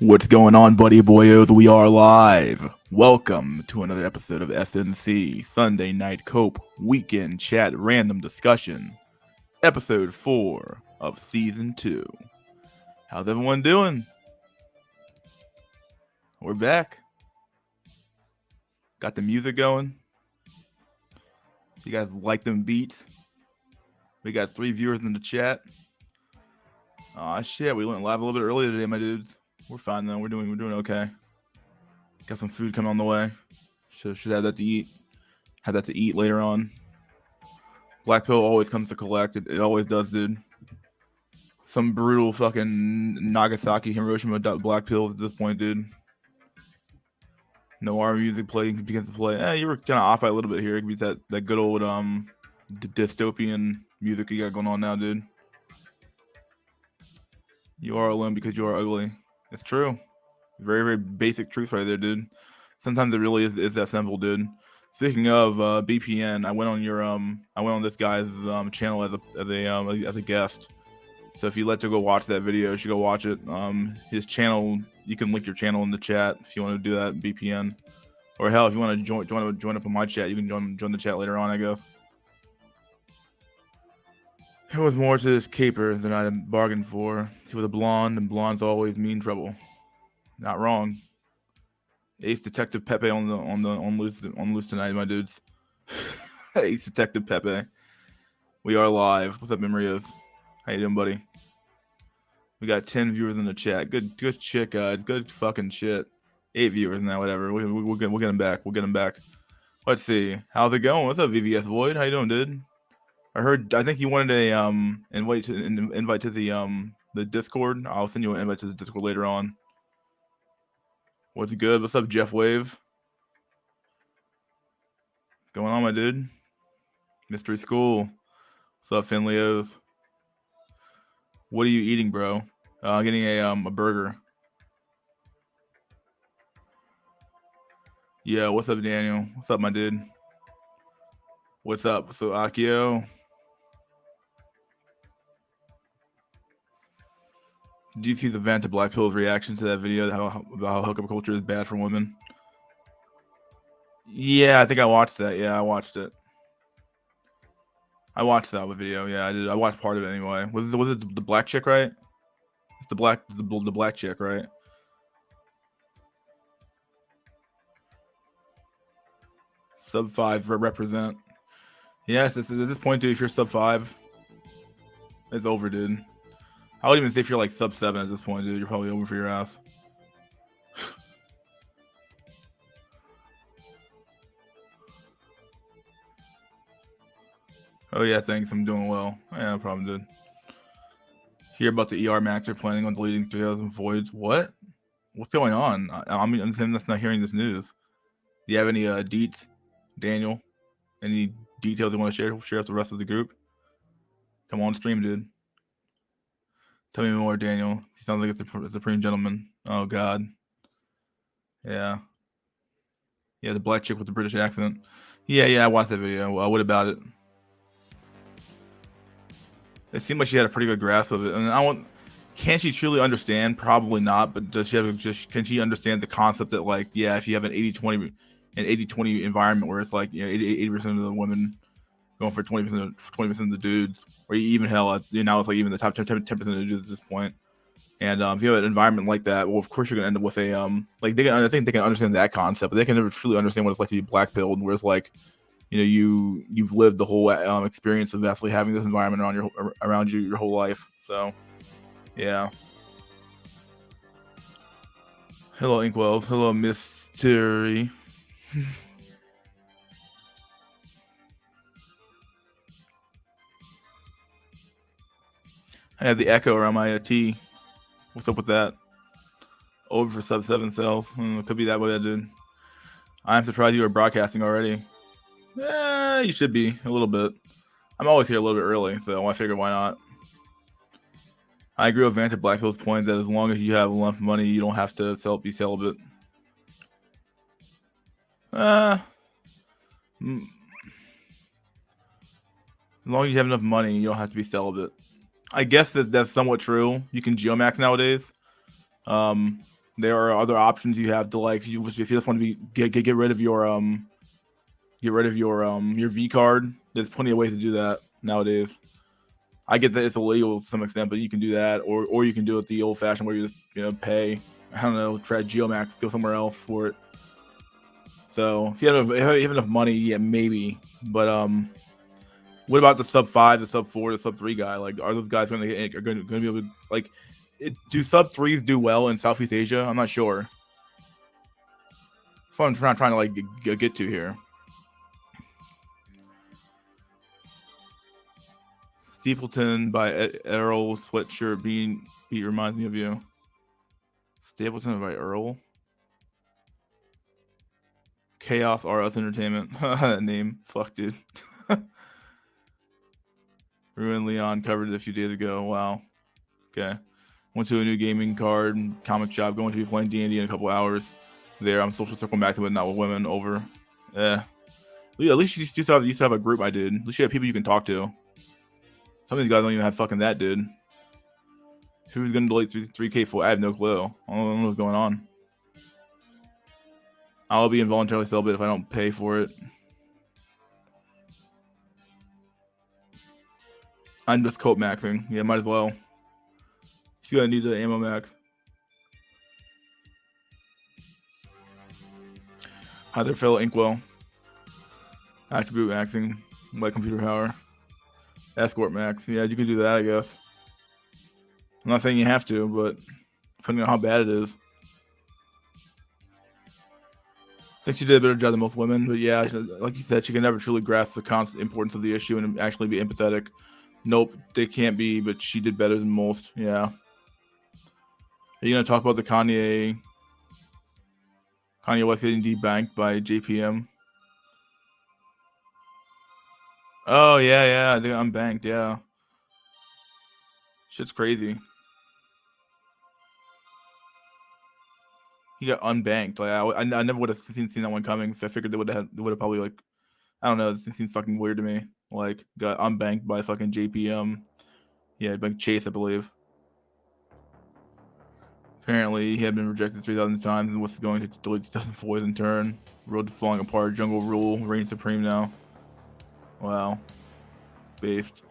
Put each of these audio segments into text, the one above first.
What's going on, buddy boyos? We are live. Welcome to another episode of SNC Sunday Night Cope Weekend Chat Random Discussion, episode 4 of season 2. How's everyone doing? We're back. Got the music going. You guys like them beats? We got 3 viewers in the chat. Aw, shit, we went live a little bit earlier today, my dudes. We're fine though. We're doing okay. Got some food coming on the way. Should have that to eat. Have that to eat later on. Black Pill always comes to collect. It always does, dude. Some brutal fucking Nagasaki Hiroshima Black Pill at this point, dude. No our music begins to play. You were kind of off by a little bit here. It could be that good old dystopian music you got going on now, dude. You are alone because you are ugly. It's true. Very, very basic truth right there, dude. Sometimes it really is that simple, dude. Speaking of BPN, I went on this guy's channel as a guest. So if you'd like to go watch that video, you should go watch it. His channel, you can link your channel in the chat if you want to do that. BPN, or hell, if you want to join up on my chat, you can join the chat later on, I guess. There was more to this caper than I bargained for. He was a blonde, and blondes always mean trouble. Not wrong. Ace Detective Pepe on loose tonight, my dudes. Ace Detective Pepe. We are live. What's up, Memories? How you doing, buddy? We got 10 viewers in the chat. Good shit, guys. Good fucking shit. 8 viewers now, whatever. We'll get them back. We'll get them back. Let's see. How's it going? What's up, VVS Void? How you doing, dude? I think you wanted a invite to the Discord. I'll send you an invite to the Discord later on. What's good? What's up, Jeff Wave? Going on, my dude? Mystery School. What's up, Finleos? What are you eating, bro? Getting a burger. Yeah, what's up, Daniel? What's up, my dude? What's up? So, Akio. Did you see the Vanta Black Pill's reaction to that video about how hookup culture is bad for women? Yeah, I think I watched that. Yeah, I watched it. I watched that video. Yeah, I did. I watched part of it anyway. Was it the black chick, right? It's the black chick, right? Sub 5 represent. Yes, at this point, dude, if you're sub 5, it's over, dude. I would even say if you're like sub 7 at this point, dude, you're probably over for your ass. Oh yeah, thanks. I'm doing well. Yeah, no problem, dude. Hear about the ER Max are planning on deleting 3,000 voids. What? What's going on? I'm that's not hearing this news. Do you have any deets, Daniel? Any details you want to share with the rest of the group? Come on stream, dude. Tell me more, Daniel. He sounds like a supreme gentleman. Oh God. Yeah. Yeah, the black chick with the British accent. Yeah, I watched that video. What about it? It seemed like she had a pretty good grasp of it. And can she truly understand? Probably not. But does she have can she understand the concept that, like, yeah, if you have an 80-20 environment where it's like, you know, 80% of the women going for 20% of the dudes, or even hell, now it's like even the top 10% of the dudes at this point. And if you have an environment like that, well, of course you're gonna end up with a like I think they can understand that concept, but they can never truly understand what it's like to be black pilled, where it's like, you know, you've lived the whole experience of actually having this environment around you your whole life. So, yeah. Hello, Inkwells. Hello, Mystery. I had the echo around my T. What's up with that? Over for sub 7 cells. It could be that way, dude. I'm surprised you are broadcasting already. You should be a little bit. I'm always here a little bit early, so I figured why not. I agree with Vanta Black Hill's point that as long as you have enough money, you don't have to be celibate. As long as you have enough money, you don't have to be celibate. I guess that's somewhat true. You can geomax nowadays. There are other options you have to like if you just want to get rid of your your V card. There's plenty of ways to do that nowadays. I get that it's illegal to some extent, but you can do that, or you can do it the old fashioned where you just pay. I don't know, try Geomax, go somewhere else for it. So if you have enough money, yeah, maybe. But what about the sub 5, the sub 4, the sub 3 guy? Like, are those guys going to be able to like? Do sub 3s do well in Southeast Asia? I'm not sure. That's what I'm trying to like get to here. Stapleton by Earl sweatshirt beat reminds me of you. Stapleton by Earl. Chaos RS Entertainment. That name. Fuck, dude. Ruin Leon covered it a few days ago. Wow. Okay. Went to a new gaming card comic shop. Going to be playing D&D in a couple hours. There, I'm social circling back to it, not with women. Over. Yeah. At least you used to have a group. I did. At least you have people you can talk to. Some of these guys don't even have fucking that, dude. Who's gonna delete 3K for? I have no clue. I don't know what's going on. I'll be involuntarily celibate if I don't pay for it. I'm just coat maxing. Yeah, might as well. She's gonna need the ammo max. Hi there, fellow Inkwell. Attribute maxing by computer power. Escort max. Yeah, you can do that, I guess. I'm not saying you have to, but depending on how bad it is. I think she did a better job than most women, but yeah, like you said, she can never truly grasp the constant importance of the issue and actually be empathetic. Nope, they can't be, but she did better than most. Yeah. Are you gonna talk about the Kanye West getting debanked by JPM? Oh yeah, I think I'm banked. Yeah, shit's crazy. He got unbanked. Like I never would have seen that one coming. So I figured they would have probably like, I don't know. It seems fucking weird to me. Like got unbanked by fucking JPM. Yeah, like Chase, I believe. Apparently, he had been rejected 3,000 times and was going to delete 2004 in turn. Road to falling apart. Jungle Rule reigns supreme now. Wow. Based.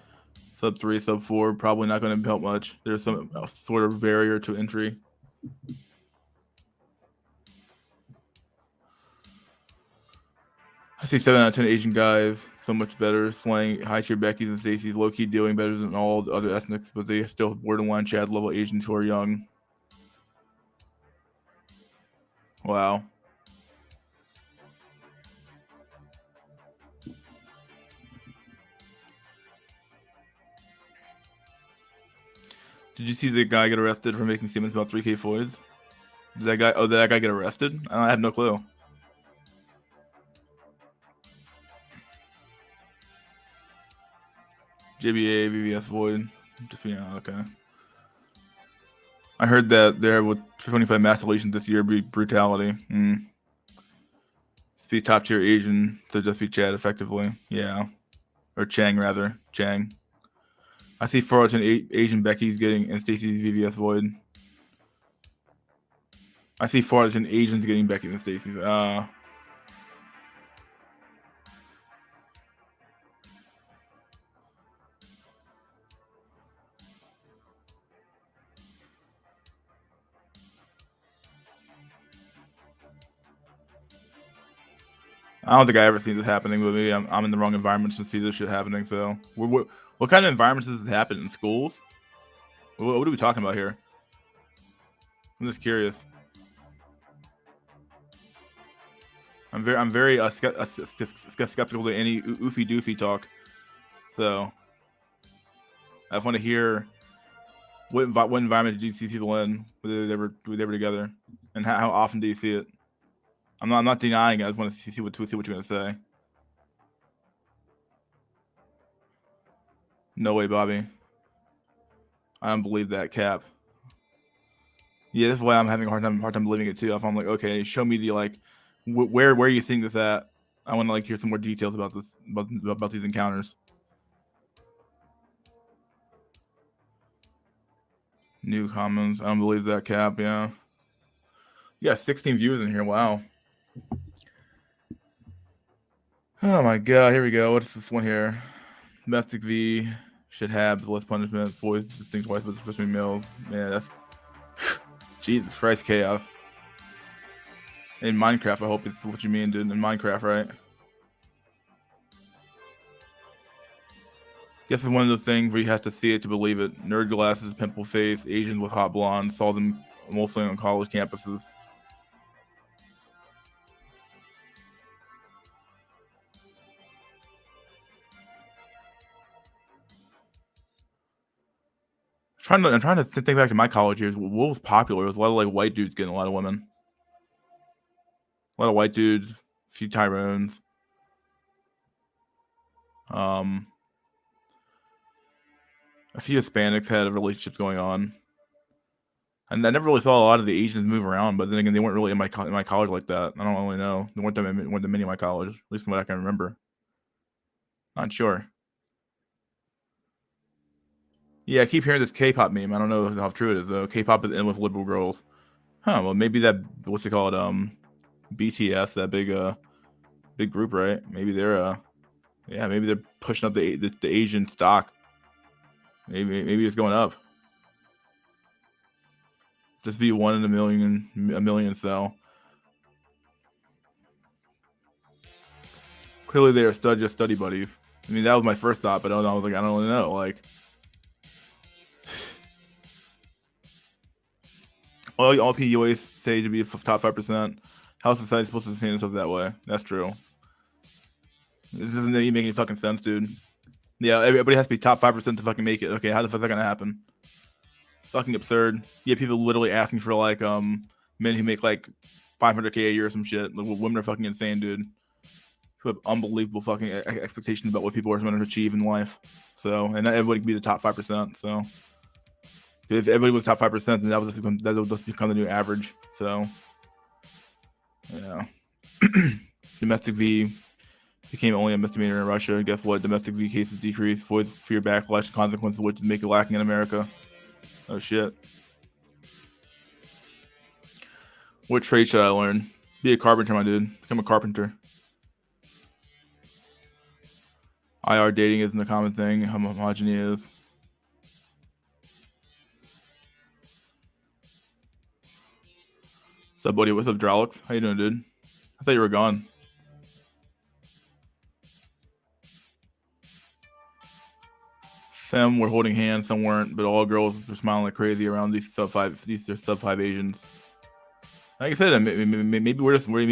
Sub 3, sub 4, probably not going to help much. There's some sort of barrier to entry. I see 7 out of 10 Asian guys so much better, slaying high tier Becky's and Stacy's, low key doing better than all the other ethnics, but they still borderline Chad level Asians who are young. Wow. Did you see the guy get arrested for making statements about 3K Floyds? Did that guy get arrested? I have no clue. JBA, VVS Void. Yeah, okay. I heard that there with 25 mass deletions this year be brutality. Just be top tier Asian to just be Chad effectively. Yeah. Or Chang rather. Chang. I see 4 out of 10 Asian Becky's getting and Stacy's VVS Void. I see 4 out of 10 Asians getting Becky and Stacy's. I don't think I ever seen this happening, but maybe I'm in the wrong environment to see this shit happening. So, what kind of environments does this happen in schools? What are we talking about here? I'm just curious. I'm very skeptical to any oofy doofy talk. So, I want to hear what environment did you see people in? Whether they were together, and how often do you see it? I'm not denying it. I just want to see what you're gonna say. No way, Bobby. I don't believe that cap. Yeah, that's why I'm having a hard time believing it too. If I'm like, okay, show me the like, where you think this at? I want to like hear some more details about this about these encounters. New comments. I don't believe that cap. Yeah. Yeah, 16 views in here. Wow. Oh my god, here we go. What's this one here? Domestic V should have less punishment. Voice distinct twice, but especially males. Man, that's Jesus Christ, chaos. In Minecraft, I hope it's what you mean, dude. In Minecraft, right? Guess it's one of those things where you have to see it to believe it. Nerd glasses, pimple face, Asians with hot blondes. Saw them mostly on college campuses. I'm trying to think back to my college years. What was popular? It was a lot of like white dudes getting a lot of women. A lot of white dudes, a few Tyrones. A few Hispanics had relationships going on. And I never really saw a lot of the Asians move around, but then again, they weren't really in my college like that. I don't really know. There weren't that many in my college, at least from what I can remember. Not sure. Yeah, I keep hearing this K-pop meme. I don't know how true it is though. K-pop is in with liberal girls. Huh? Well, maybe that what's it called? BTS, that big group, right? Maybe they're yeah, maybe they're pushing up the Asian stock. Maybe it's going up. Just be one in a million. So clearly they are just study buddies. I mean, that was my first thought, but I was like, I don't really know. Like, all PUAs say to be top 5%. How is society supposed to see itself that way? That's true. This doesn't even make any fucking sense, dude. Yeah, everybody has to be top 5% to fucking make it. Okay, how the fuck is that gonna happen? Fucking absurd. You have people literally asking for like men who make like 500K a year or some shit. Like, women are fucking insane, dude. Who have unbelievable fucking expectations about what people are going to achieve in life. So, and not everybody can be the top 5%. So, if everybody was top 5%, then that would just become the new average. So, yeah. Domestic V became only a misdemeanor in Russia. And guess what? Domestic V cases decreased. Voids fear backlash and consequences, which would make it lacking in America. Oh shit. What trade should I learn? Be a carpenter, my dude. Become a carpenter. IR dating isn't a common thing. Homogeneous. What's up, buddy? What's up, Drolix? How you doing, dude? I thought you were gone. Some were holding hands, some weren't, but all girls were smiling like crazy around these sub 5 Asians. Like I said, maybe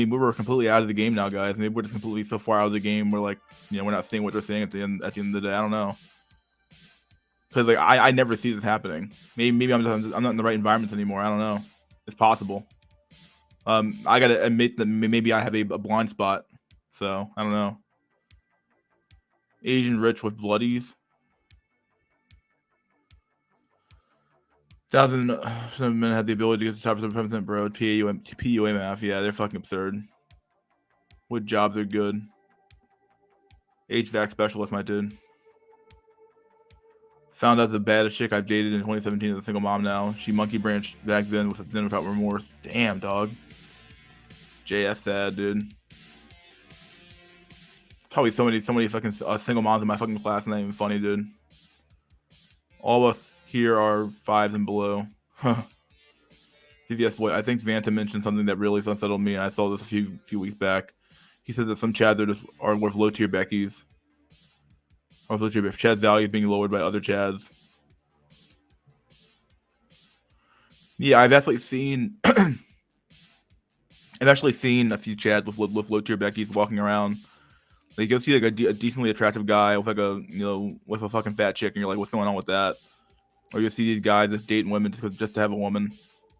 we were completely out of the game now, guys. Maybe we're just completely so far out of the game. We're like, we're not seeing what they're saying at the end of the day. I don't know, because like I never see this happening. Maybe I'm not in the right environments anymore. I don't know. It's possible. I gotta admit that maybe I have a blind spot. So I don't know. Asian rich with bloodies. 1,000 men had the ability to get the top 7%, bro. PUA math. Yeah, they're fucking absurd. What jobs are good? HVAC specialist, my dude. Found out the baddest chick I've dated in 2017 is a single mom now. She monkey branched back then without remorse. Damn, dog. JS sad, dude. Probably so many fucking single moms in my fucking class. Not even funny, dude. All of us here are 5s and below. Yes, what I think Vanta mentioned something that really unsettled me, and I saw this a few weeks back. He said that some Chads are worth low tier Beckies. Or low tier Chad's value is being lowered by other Chads. Yeah, I've actually seen a few Chads with low tier Beckies walking around. Like you'll see like a decently attractive guy with like with a fucking fat chick, and you're like, what's going on with that? Or you'll see these guys just dating women just to have a woman.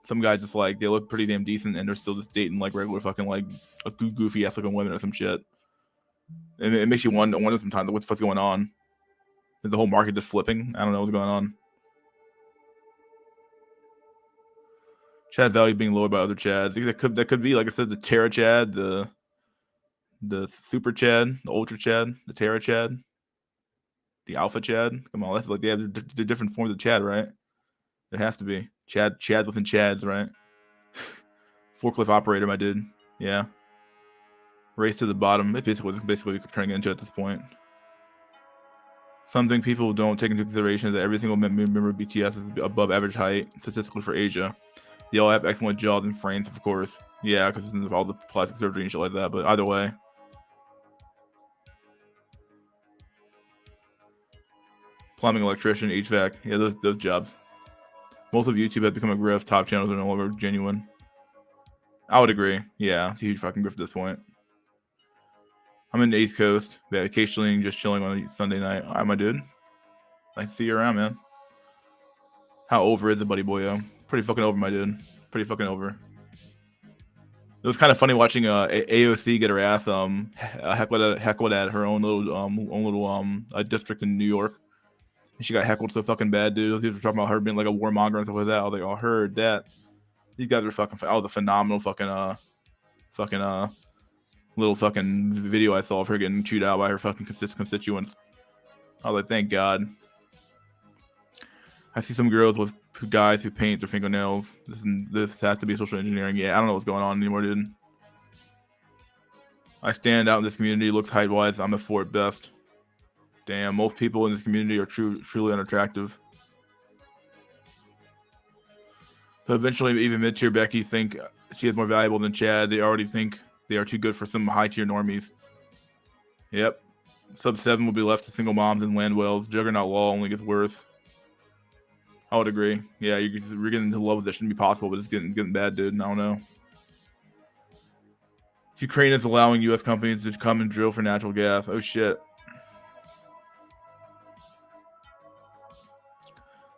Some guys just like they look pretty damn decent, and they're still just dating like regular fucking like a goofy ass looking women or some shit. And it makes you wonder sometimes what's going on. Is the whole market just flipping? I don't know what's going on. Chad value being lowered by other Chads. That could be like I said, the Terra Chad, the Super Chad, the Ultra Chad, the Terra Chad, the Alpha Chad. Come on, that's like they have the different forms of Chad, right? There has to be Chads within Chads, right? Forklift operator, my dude. Yeah. Race to the bottom. It's basically turning into at this point. Something people don't take into consideration is that every single member of BTS is above average height, statistically for Asia. They all have excellent jaws and frames, of course. Yeah, because of all the plastic surgery and shit like that. But either way. Plumbing, electrician, HVAC. Yeah, those jobs. Most of YouTube has become a grift. Top channels are no longer genuine. I would agree. Yeah, it's a huge fucking grift at this point. I'm in the East Coast. Yeah, occasionally just chilling on a Sunday night. All right, my dude. Nice to see you around, man. How over is it, buddy boy? Pretty fucking over, my dude. Pretty fucking over. It was kind of funny watching AOC get her ass heckled at her own little district in New York. And she got heckled so fucking bad, dude. Those people were talking about her being like a warmonger and stuff like that. I was like, oh, I heard that. These guys are fucking. That was a phenomenal little fucking video I saw of her getting chewed out by her fucking constituents. I was like, thank God. I see some girls with guys who paint their fingernails. This has to be social engineering. Yeah, I don't know what's going on anymore, dude. I stand out in this community. Looks height-wise, I'm a 4 at best. Damn, most people in this community are truly unattractive. So eventually, even mid-tier Beckies think she is more valuable than Chad. They already think they are too good for some high-tier normies. Yep. Sub 7 will be left to single moms and land whales. Juggernaut law only gets worse. I would agree. Yeah, you're getting into love that shouldn't be possible, but it's getting bad, dude. I don't know. Ukraine is allowing U.S. companies to come and drill for natural gas. Oh, shit.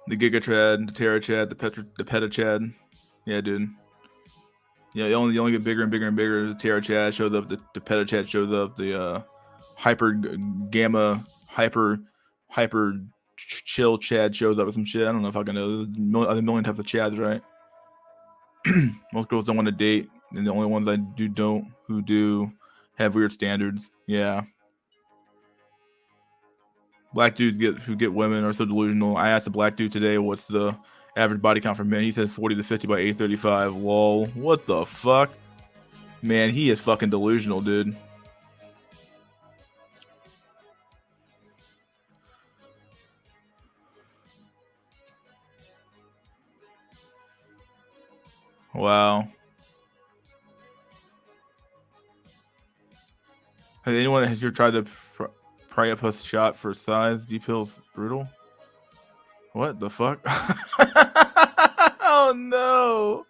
The Gigatrad, the Terachad, the Petachad. Yeah, dude. Yeah, they only get bigger and bigger and bigger. The Terachad shows up, the Petachad shows up, the hyper gamma hyper chill Chad shows up with some shit. I don't know if I can know. There's a million types of Chads, right? Most girls don't want to date, and the only ones I who do have weird standards. Yeah. Black dudes who get women are so delusional. I asked a black dude today what's the average body count for men. He said 40 to 50 by 835. Lol. What the fuck? Man, he is fucking delusional, dude. Wow. Has anyone here tried to pry up a shot for size? Deep Hill's brutal. What the fuck? Oh no!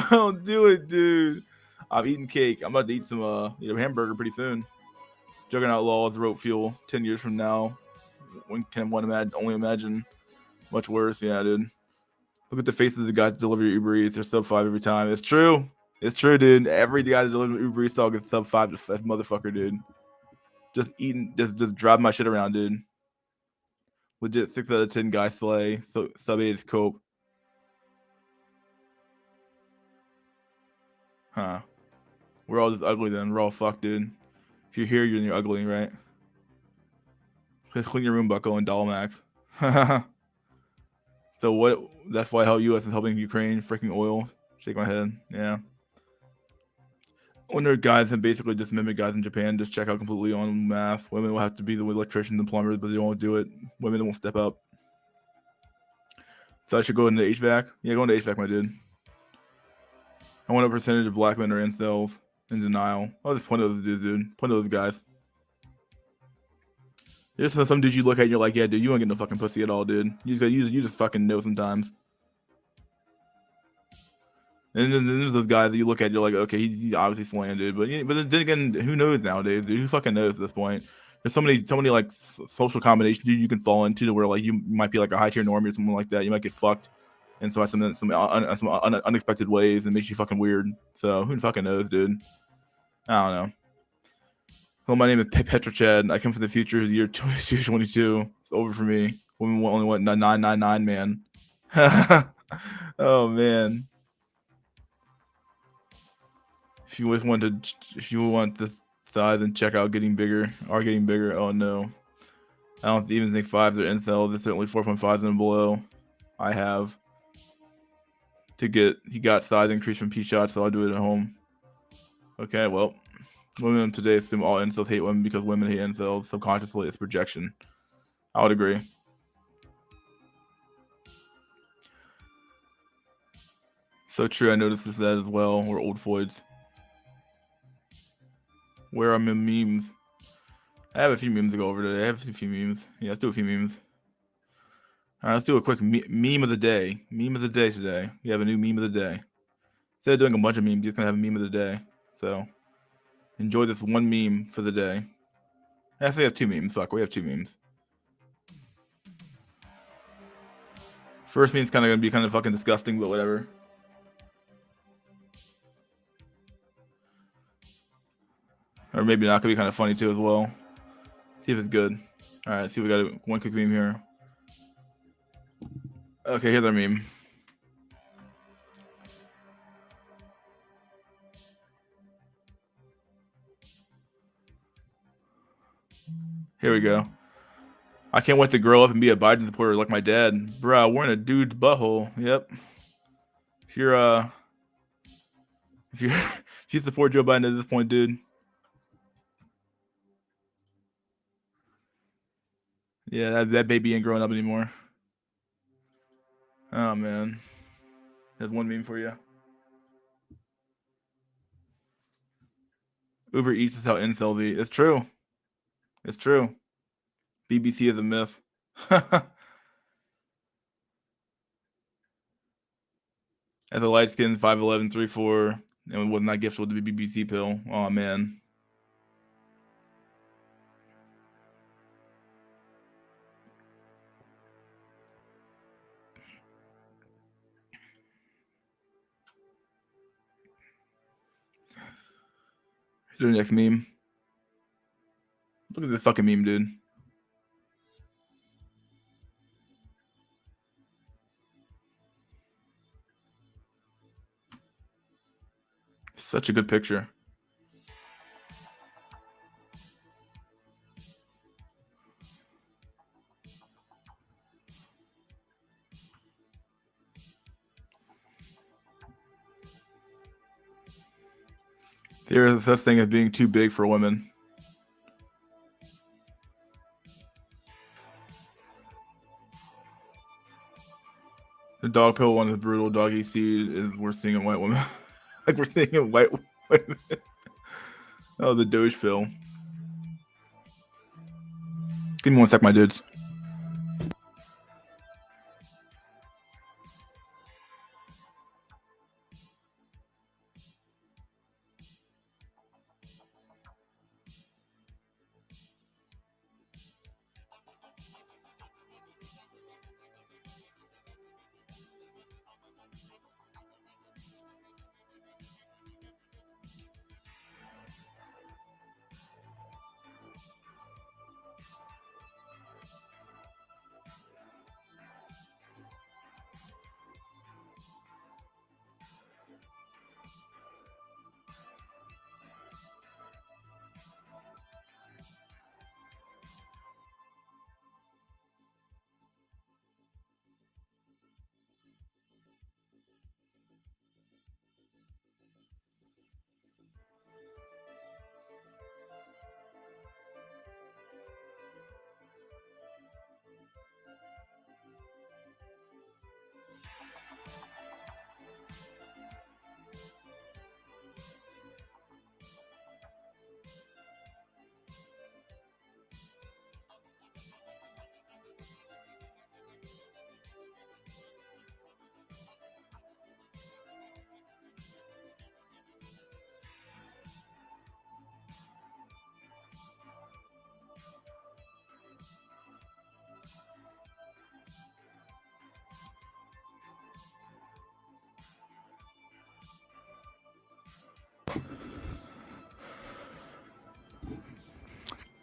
Don't do it, dude. I'm eating cake. I'm about to eat some eat a hamburger pretty soon. Juggernaut law is rope fuel. 10 years from now, one can only imagine much worse. Yeah, dude. Look at the faces of the guys that deliver Uber Eats. They're sub 5 every time. It's true. It's true, dude. Every guy that delivers Uber Eats dog gets sub 5 to motherfucker, dude. Just eating, just driving my shit around, dude. Legit 6 out of 10 guy slay. So sub 8 is cope. Huh. We're all just ugly then. We're all fucked, dude. If you're here, you're ugly, right? Clean your room, Bucko, and Dollmax. So what? That's why U.S. is helping Ukraine. Freaking oil. Shake my head. Yeah. I wonder if guys have basically just mimic guys in Japan. Just check out completely on math. Women will have to be the electricians and plumbers, but they won't do it. Women won't step up. So I should go into HVAC. Yeah, go into HVAC, my dude. I want a percentage of black men are incels. In denial. I'll just point those dudes, dude. Point those guys. There's some dudes you look at and you're like, yeah, dude, you ain't getting no fucking pussy at all, dude. You just fucking know sometimes. And then there's those guys that you look at, you're like, okay, he's obviously slaying, dude. But then again, who knows nowadays, dude? Who fucking knows at this point? There's so many like social combinations you can fall into to where like you might be like a high tier normie or something like that. You might get fucked in some unexpected ways and makes you fucking weird. So who fucking knows, dude? I don't know. Hello, my name is Petrachad. I come from the future, the year 2022. It's over for me. Women only want 999, man. Oh man. If you want the size, then check out Getting Bigger. Are Getting Bigger. Oh no. I don't even think 5s are incels. There's certainly 4.5s and below. I have he got size increase from P shots, so I'll do it at home. Okay, well, women today assume all incels hate women because women hate incels. Subconsciously, it's projection. I would agree. So true. I noticed that as well. We're old foids. Where are my memes? I have a few memes to go over today. I have a few memes. Yeah, let's do a few memes. All right, let's do a quick meme of the day. Meme of the day today. We have a new meme of the day. Instead of doing a bunch of memes, you're just gonna have a meme of the day. So enjoy this one meme for the day. Actually, we have two memes. Fuck, we have two memes. First meme's kind of gonna be kind of fucking disgusting, but whatever. Or maybe not. Could be kind of funny too as well. See if it's good. All right, see, we got one quick meme here. Okay, here's our meme. Here we go. I can't wait to grow up and be a Biden supporter like my dad. Bruh, we're in a dude's butthole. Yep. If you support Joe Biden at this point, dude. Yeah, that baby ain't growing up anymore. Oh man. There's one meme for you. Uber Eats is how incels eat. It's true. It's true. BBC is a myth. As a light skinned 5'11", 3'4", and was not gifted with the BBC pill. Oh man. Here's the next meme. Look at this fucking meme, dude. Such a good picture. There is such thing as being too big for women. The dog pill one is brutal. Doggy seed is we're seeing in white women. Like we're seeing in white women. Oh, the Doge pill. Give me one sec, my dudes.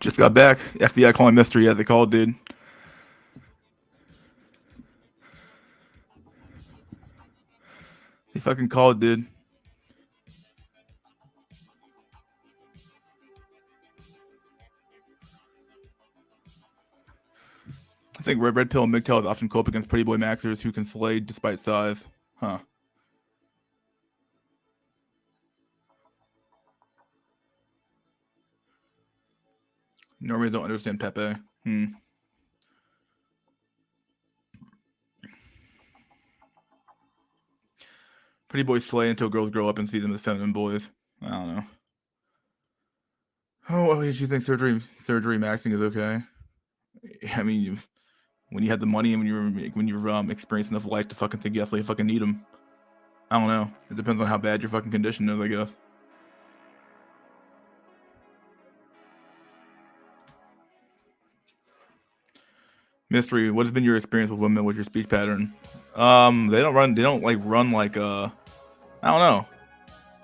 Just got back. FBI calling mystery as they called, dude. They fucking called, dude. I think Red Pill and MGTOW often cope against pretty boy maxers who can slay despite size. Huh. Normally don't understand Pepe. Pretty boys slay until girls grow up and see them as feminine boys. I don't know. Oh, well, you think surgery maxing is okay? I mean, when you have the money and when you're experienced enough life to fucking think yes, like you fucking need them. I don't know. It depends on how bad your fucking condition is, I guess. Mystery, what has been your experience with women with your speech pattern? They don't run like I don't know.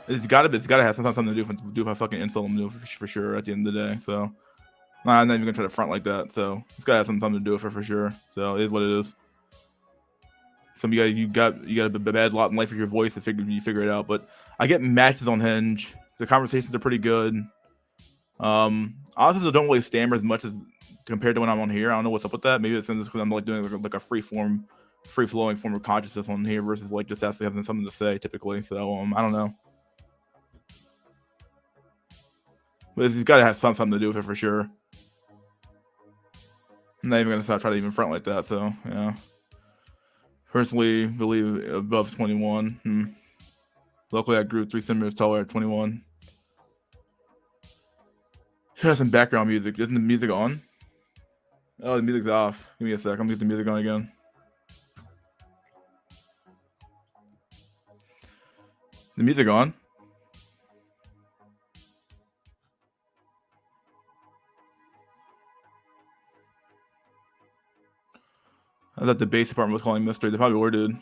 It's gotta have something to do if I fucking insult them for sure at the end of the day. So I'm not even gonna try to front like that. So it's gotta have something to do with it for sure. So it is what it is. Some of you got a bad lot in life with your voice to figure it out. But I get matches on Hinge. The conversations are pretty good. Honestly, I don't really stammer as much as compared to when I'm on here. I don't know what's up with that. Maybe it's because I'm like doing like a free flowing form of consciousness on here versus like just actually having something to say typically. So I don't know. But it's got to have something to do with it for sure. I'm not even gonna try to even front like that. So yeah. Personally, believe above 21. Luckily, I grew 3 centimeters taller at 21. Here's some background music. Isn't the music on? Oh, the music's off. Give me a sec. I'm gonna get the music on again. The music on? I thought the bass department was calling mystery. They probably were, dude.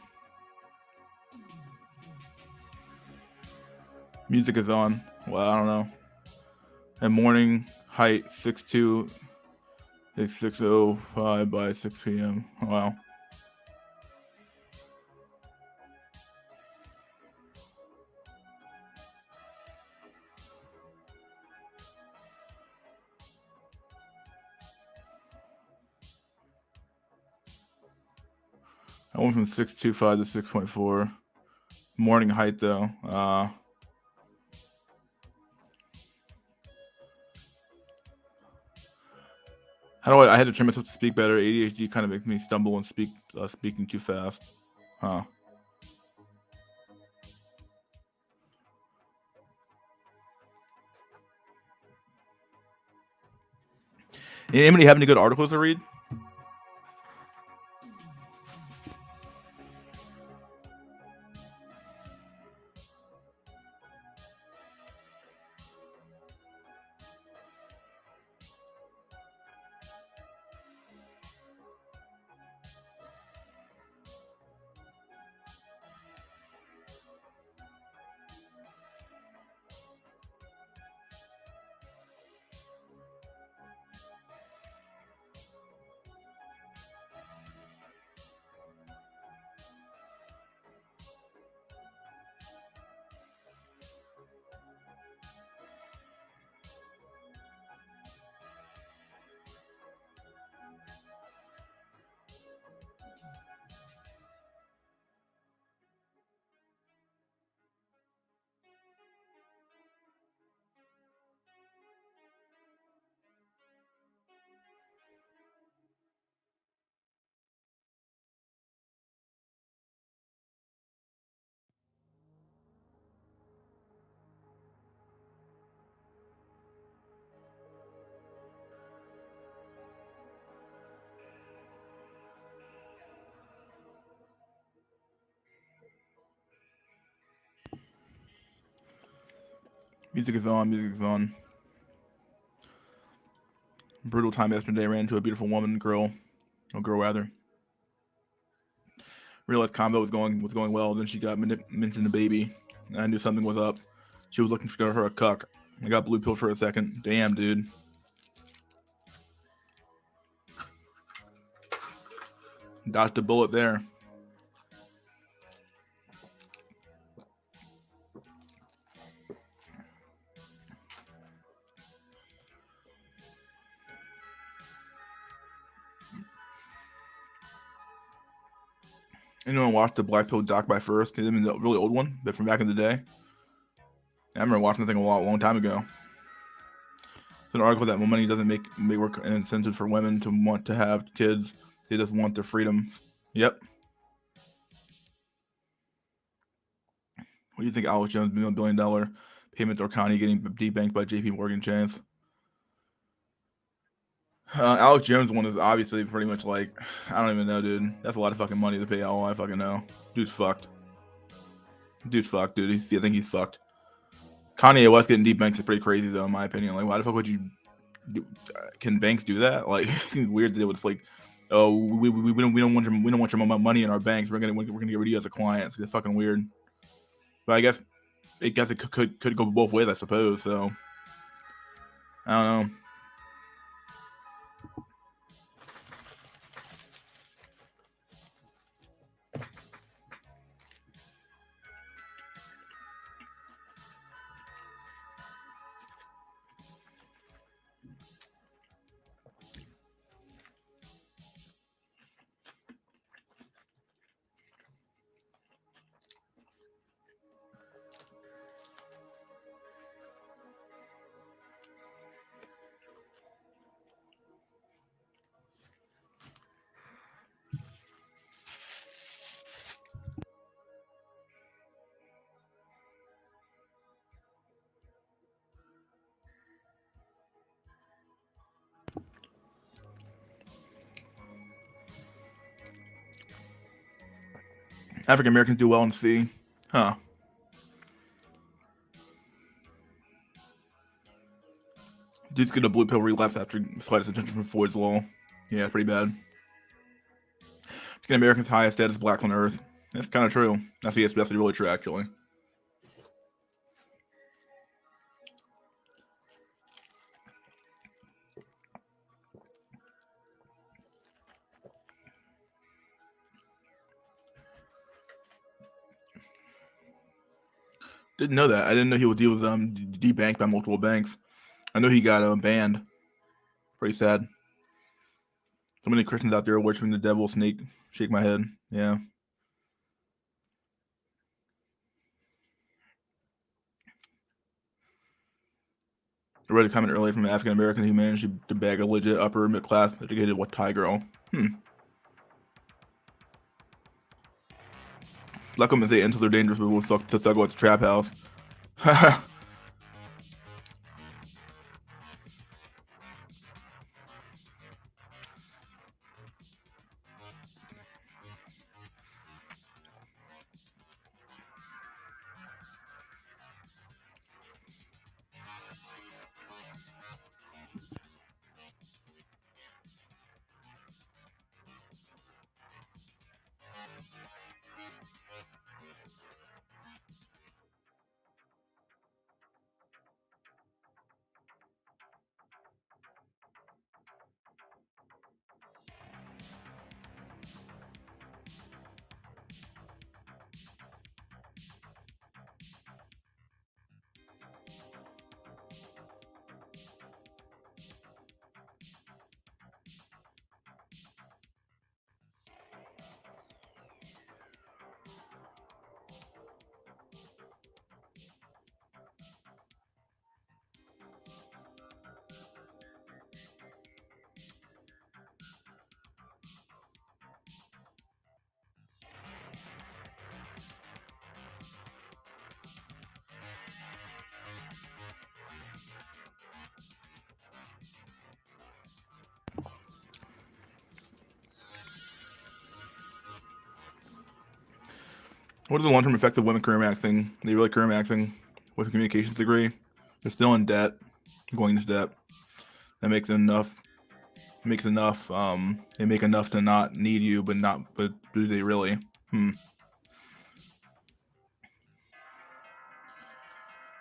Music is on. Well, I don't know. And morning height 6'2", 6:05 by 6 p.m. Wow. I went from 6.25 to 6.4. Morning height though. How do I had to train myself to speak better. ADHD kind of makes me stumble and speaking too fast. Huh. Anybody have any good articles to read? Music is on. Brutal time yesterday. Ran into a beautiful girl rather. Realized combo was going well. Then she got mentioned the baby. And I knew something was up. She was looking for her a cuck. I got blue pilled for a second. Damn, dude. Dodged a bullet there. Anyone watched the Black Pill doc by First? I mean, the really old one, but from back in the day. I remember watching the thing a long time ago. It's an article that money doesn't make work an incentive for women to want to have kids. They just want their freedom. Yep. What do you think Alex Jones $1 billion payment or Connie getting debanked by JP Morgan chance? Alex Jones one is obviously pretty much like, I don't even know, dude. That's a lot of fucking money to pay all I fucking know. Dude's fucked. Dude's fucked, dude. I think he's fucked. Kanye West getting debanked is pretty crazy, though, in my opinion. Like, why the fuck would you do? Can banks do that? Like, it seems weird that it was like, oh, we don't want your money in our banks. We're gonna get rid of you as a client. So it's fucking weird. But I guess it could go both ways, I suppose. So I don't know. African Americans do well in C. Huh. Dude's get a blue pill relapse after slightest attention from Floyd's Law. Yeah, pretty bad. African Americans' highest status blacks on Earth. That's kind of true. That's really true, actually. Didn't know that. I didn't know he would deal with debanked by multiple banks. I know he got banned. Pretty sad. So many Christians out there worshiping the devil snake. Shake my head. Yeah. I read a comment earlier from an African American who managed to bag a legit upper mid class educated Thai girl. Like them if they enter their dangerous, but we'll fuck to thug about the trap house. What are the long-term effects of women career maxing? They really career maxing with a communications degree. They're still in debt, going into debt. That makes enough. Makes enough. They make enough to not need you, but do they really?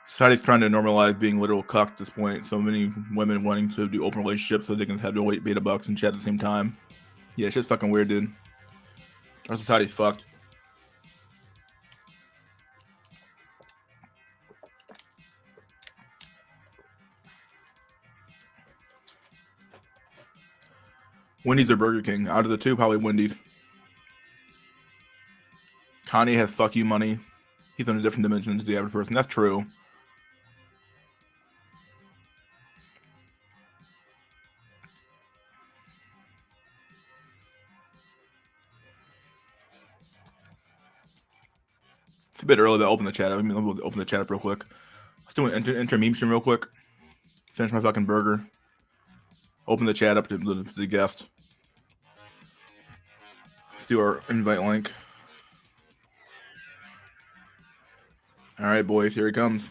Society's trying to normalize being literal cucked at this point. So many women wanting to do open relationships so they can have their weight beta bucks and chat at the same time. Yeah, it's just fucking weird, dude. Our society's fucked. Wendy's or Burger King? Out of the two, probably Wendy's. Kanye has fuck you money. He's on a different dimension to the average person. That's true. bit early to open the chat. Let me open the chat up real quick. Let's do an inter meme stream real quick. Finish my fucking burger. Open the chat up to the guest. Let's do our invite link. All right, boys, here he comes.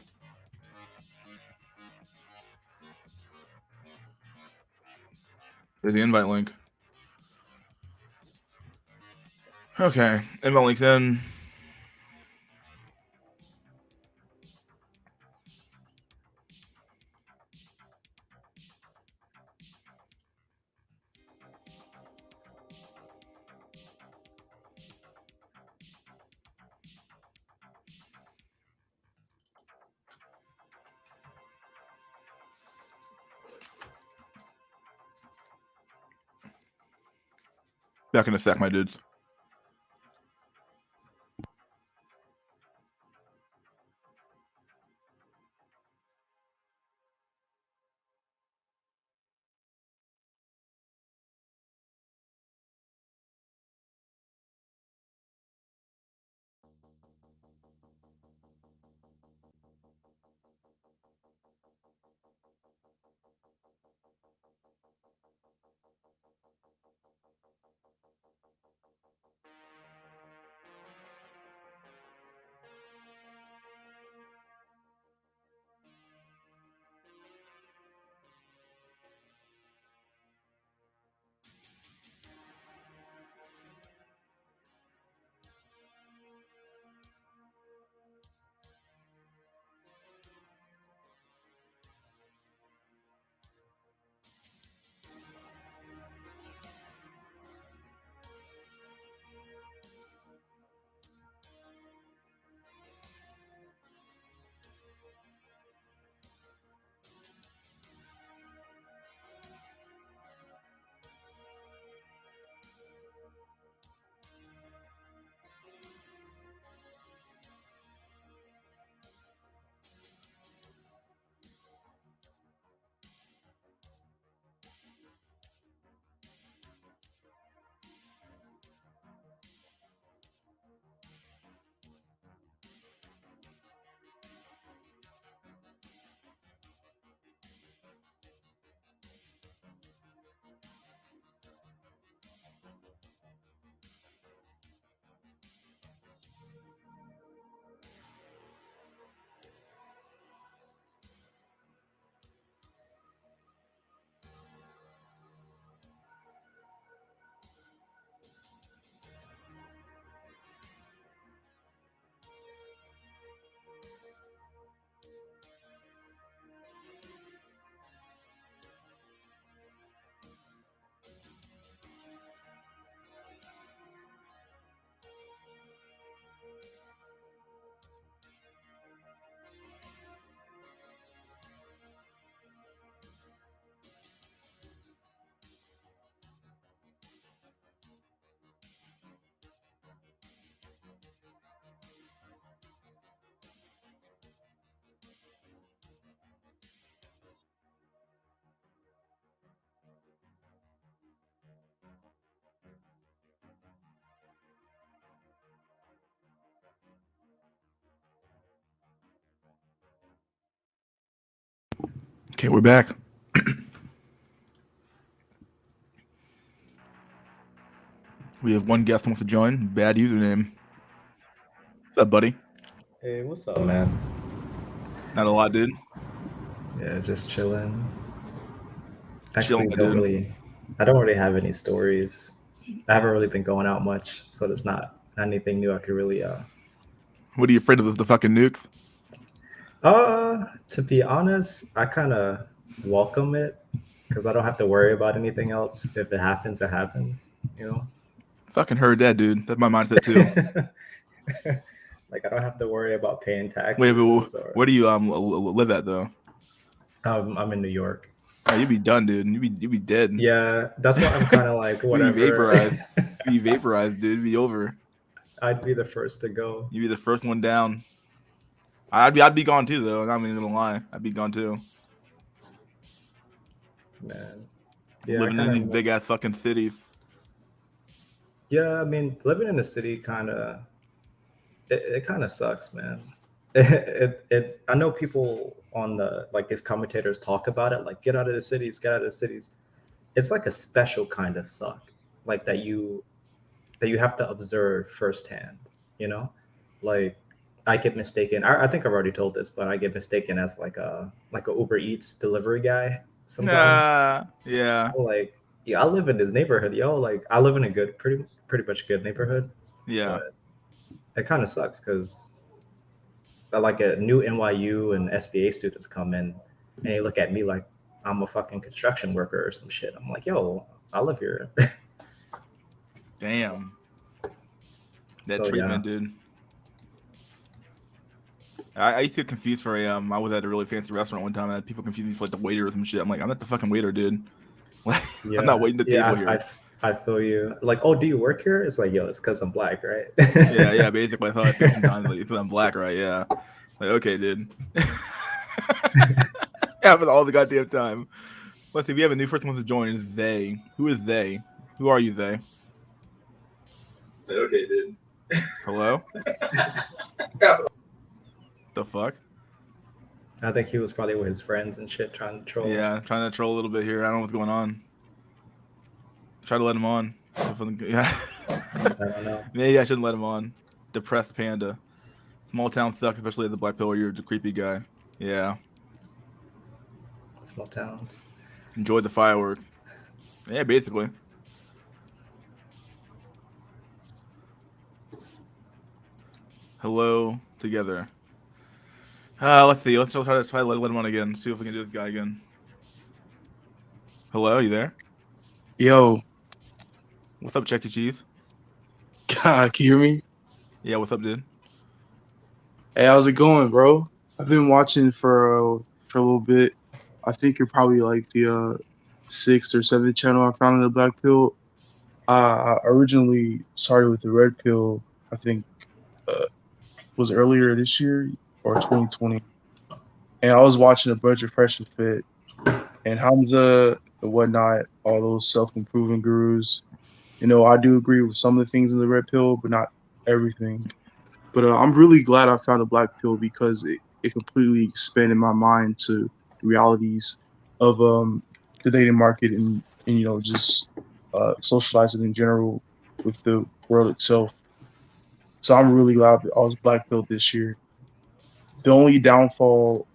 There's the invite link. Okay, invite link's in. Back in a sec, my dudes. Okay, we're back. We have one guest who wants to join. Bad username. What's up, buddy? Hey, what's up, man? Not a lot, dude. Yeah, just chilling. Actually, Chilling, dude. I don't really have any stories. I haven't really been going out much, so there's not anything new I could really What are you afraid of? The fucking nukes? To be honest, I kind of welcome it because I don't have to worry about anything else. If it happens, it happens, you know? Fucking heard that, dude. That's my mindset too. Like I don't have to worry about paying taxes. Wait, or... where do you live at though? I'm in New York. Oh, you'd be done, dude. You'd be dead. Yeah, that's why I'm kind of like whatever. You'd be vaporized. You'd be vaporized, dude. It'd be over. I'd be the first to go. You'd be the first one down. I'd be gone too, though. I'm not even gonna lie. I'd be gone too. Man, yeah, living in these big ass fucking cities. Yeah, I mean, living in the city kind of it kind of sucks, man. I know people on the like these commentators talk about it, like get out of the cities, get out of the cities. It's like a special kind of suck, like that you have to observe firsthand. You know, like I get mistaken. I think I've already told this, but I get mistaken as like a Uber Eats delivery guy sometimes. Nah, yeah, Like, yeah, I live in this neighborhood, yo. Like, I live in a good, pretty much good neighborhood, yeah. but it kind of sucks because like a new NYU and SBA students come in and they look at me like I'm a fucking construction worker or some shit. I'm like, yo, I live here. Damn, that So yeah, treatment, dude. I used to get confused for a I was at a really fancy restaurant one time and I had people confused me for like the waiter or some shit. I'm like, I'm not the fucking waiter, dude. Like, I'm not yeah, waiting the yeah. table here. I feel you. Like, oh, do you work here? It's like, yo, it's because I'm black, right? Yeah, yeah. Basically, I thought I feel sometimes like it's I'm black, right? Yeah. Like, okay, dude. Happens all the goddamn time. Let's see. We have a new person who wants to join. Is they? Who is they? Who are you, they? Okay, dude. Hello? The fuck? I think he was probably with his friends and shit trying to troll. Yeah, trying to troll a little bit here. I don't know what's going on. Try to let him on. Yeah. I don't know. Maybe I shouldn't let him on. Depressed panda. Small town sucks, especially at the Black Pill. You're the creepy guy. Yeah. Small towns. Enjoy the fireworks. Yeah, basically. Hello together. Let's see. Let's try to let him on again. See if we can do this guy again. Hello, you there? Yo, What's up, Chuck E. Cheese? can you hear me? Yeah, what's up, dude? Hey, how's it going, bro? I've been watching for a little bit. I think you're probably like the sixth or seventh channel I found in the Black Pill. I originally started with the Red Pill. I think was earlier this year or 2020, and I was watching a bunch of Fresh and Fit and Hamza and whatnot, all those self-improving gurus. You know, I do agree with some of the things in the Red Pill, but not everything. But I'm really glad I found a Black Pill because it completely expanded my mind to the realities of the dating market and you know just socializing in general with the world itself. So I'm really glad I was Black Pill this year. The only downfall,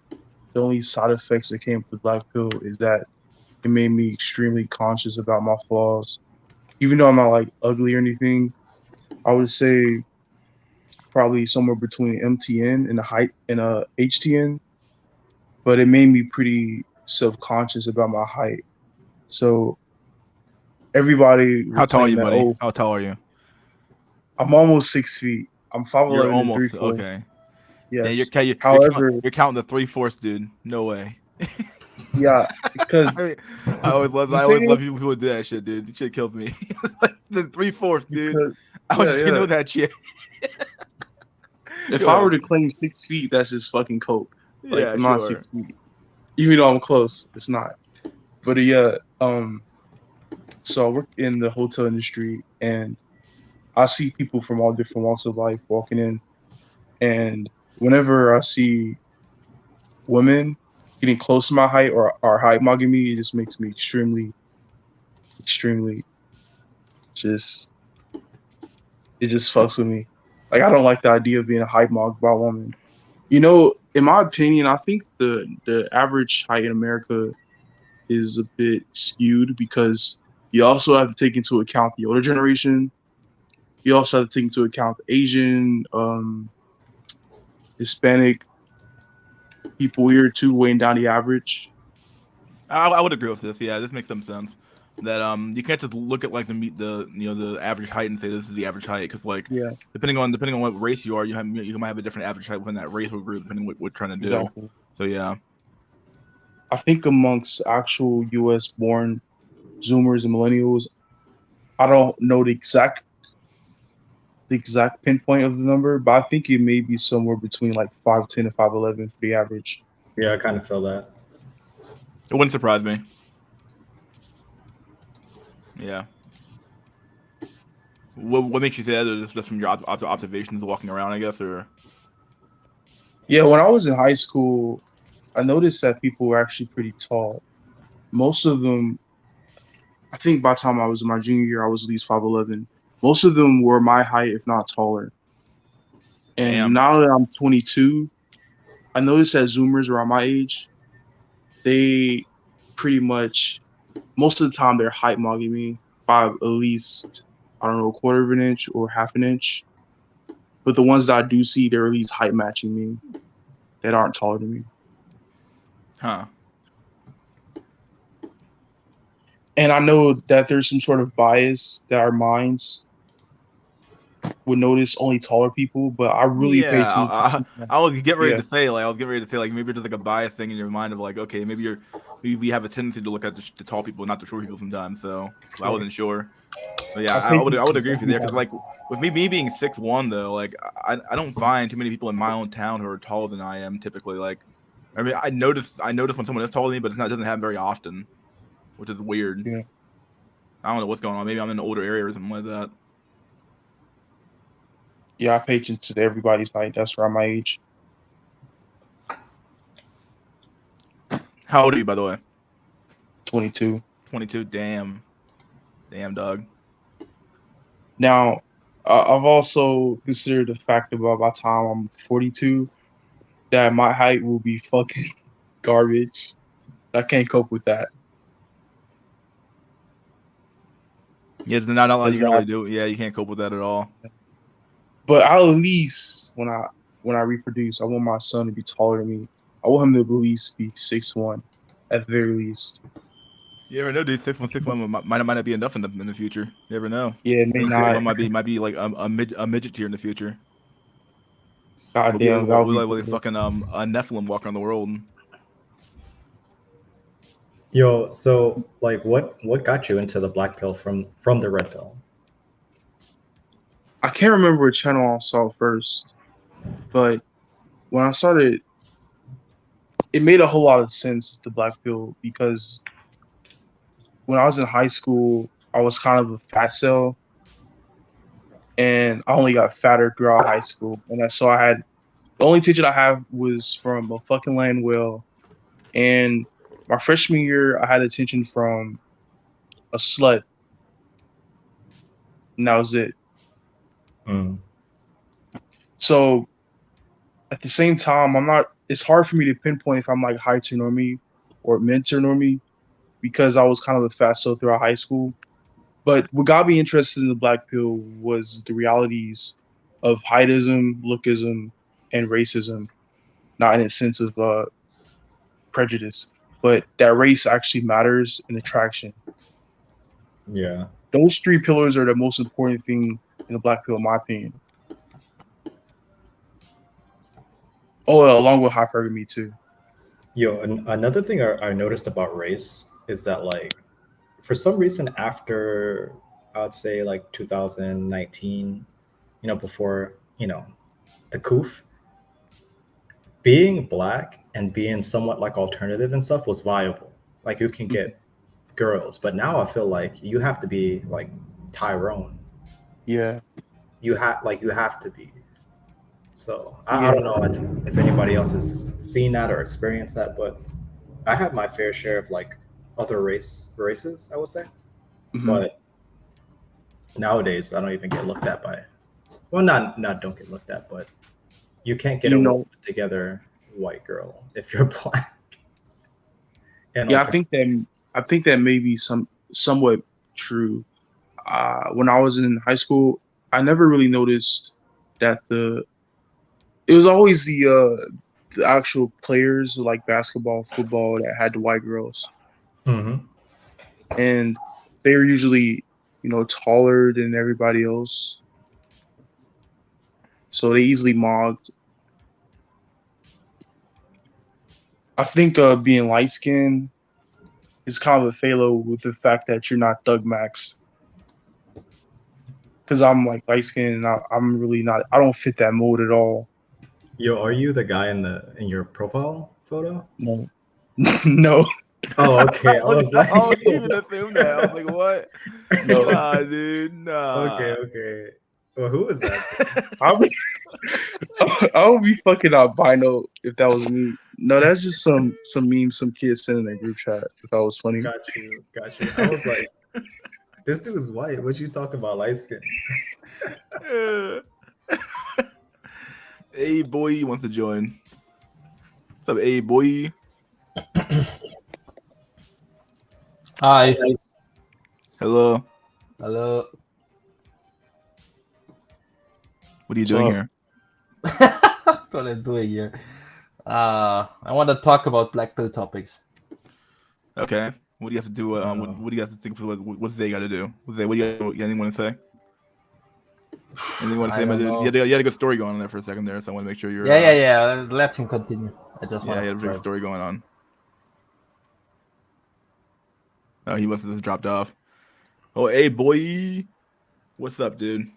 the only side effects that came with Black Pill is that it made me extremely conscious about my flaws. Even though I'm not like ugly or anything, I would say probably somewhere between MTN and a height and a HTN, but it made me pretty self-conscious about my height. So everybody How would tall are claim you, that, buddy? oh, How tall are you? I'm almost 6 feet. I'm You're 5'11" and almost 3/4. okay. Yeah, Yes. you're However, counting the 3/4, dude. No way. yeah, because I the always thing love is, people who do that shit, dude. Shit kills me. Like the 3/4, dude. because I was yeah, just gonna yeah. know that shit. If Go I were ahead. to claim 6 feet, that's just fucking coke. Like Yeah, I'm not sure. 6 feet, even though I'm close. It's not. But yeah, so I work in the hotel industry, and I see people from all different walks of life walking in, and whenever I see women getting close to my height or height mugging me, it just makes me extremely, extremely just it just fucks with me. Like I don't like the idea of being a height mugged by a woman. You know, in my opinion, I think the average height in America is a bit skewed because you also have to take into account the older generation. You also have to take into account the Asian, Hispanic people here too, weighing down the average. I would agree with this. Yeah, this makes some sense. That you can't just look at like the average height and say this is the average height because like Yeah, depending on what race you are, you might have a different average height within that race or group depending on what you're trying to do. exactly. So yeah. I think amongst actual U.S. born Zoomers and millennials, I don't know the exact pinpoint of the number, but I think it may be somewhere between like 5'10" and 5'11" for the average. Yeah, I kind of feel that. It wouldn't surprise me. Yeah. What makes you say that? Just from your observations walking around, I guess, or Yeah, when I was in high school, I noticed that people were actually pretty tall. Most of them, I think by the time I was in my junior year, I was at least 5'11". Most of them were my height, if not taller. And damn. now that I'm 22, I noticed that Zoomers around my age, they pretty much, most of the time, they're height mogging me by at least, I don't know, a quarter of an inch or half an inch. But the ones that I do see, they're at least height matching me that aren't taller than me. Huh. And I know that there's some sort of bias that our minds would notice only taller people, but I really pay Yeah, attention to people. I was getting ready Yeah, to say like maybe there's like a bias thing in your mind of like, okay, maybe we have a tendency to look at the tall people, not the short people sometimes. So I wasn't sure, but yeah, I pay I would attention agree to with you there because people. like with me being 6'1" though, like I don't find too many people in my own town who are taller than I am typically. Like, I mean, I notice when someone is taller than me, but it doesn't happen very often, which is weird. Yeah, I don't know what's going on. Maybe I'm in an older area or something like that. yeah, I pay attention to everybody's height. That's around my age. How old are you, by the way? 22. 22. Damn, dog. Now, I've also considered the fact about by the time I'm 42 that my height will be fucking garbage. I can't cope with that. Yeah, there's not a lot you 'Cause can really do. Yeah, you can't cope with that at all. but I'll at least when I reproduce, I want my son to be taller than me. I want him to at least be 6'1", at the very least. You never know, dude. 6'1" might not be enough in the future. You never know. Yeah, it may Maybe 6'1" not. might be like a midget tier in the future. Goddamn, that'll be We'll brutal. fucking a Nephilim walking around the world. Yo, so like, what got you into the black pill from the red pill? I can't remember what channel I saw first, but when I started, it made a whole lot of sense, the black pill, because when I was in high school, I was kind of a fat cell, and I only got fatter throughout high school. And so I had the only teacher I have was from a fucking land whale, and my freshman year I had attention from a slut, and that was it. Mm. So at the same time, I'm not. It's hard for me to pinpoint if I'm like high to normie or mid to normie because I was kind of a fat cell throughout high school. But what got me interested in the black pill was the realities of heightism, lookism, and racism. Not in a sense of prejudice, but that race actually matters in attraction. Yeah. Those three pillars are the most important thing in the black pill, in my opinion. Oh, along with hypergamy too. Yo, another thing I noticed about race is that like for some reason after I'd say like 2019, before, the coof, being black and being somewhat like alternative and stuff was viable. Like you can get girls, but now I feel like you have to be like Tyrone. Yeah, You have to be. So I yeah. don't know if anybody else has seen that or experienced that, but I had my fair share of like other races, I would say. Mhm. But nowadays I don't even get looked at by, well, not don't get looked at, but you can't get You a well know, put together white girl if you're black. And yeah, like, I think that may be somewhat true. When I was in high school, I never really noticed that it was always the actual players like basketball, football that had the white girls, mhm. and they were usually taller than everybody else, so they easily mogged. I think being light skinned is kind of a falo with the fact that you're not Doug Max. Because I'm like light skinned and I'm really not. I don't fit that mold at all. Yo, are you the guy in your profile photo? No, no. Oh, okay. I was like, I wouldn't even assume that. I was like, what? No. Nah, dude. Nah. okay. Well, who was that? I'll be, I would be fucking albino if that was me. No, that's just some meme some kids sent in a group chat. If that was funny. Got you. I was like, this dude is white. What you talking about, light skin? Hey, boy wants to join. What's up, hey, boy? Hi. Hello. Hello. What are you doing So- here? What I'm doing here. I want to talk about black pill topics. Okay. What do you have to do? What do you have to think? What's they got to do? What do you anything want to say? Anything you want to I say about don't it? know. You had a good story going on there for a second there, so I want to make sure you're. Yeah. Let him continue. I just Yeah, want you had a to. big story going on. Oh, he must have just dropped off. Oh, hey, boy. What's up, dude?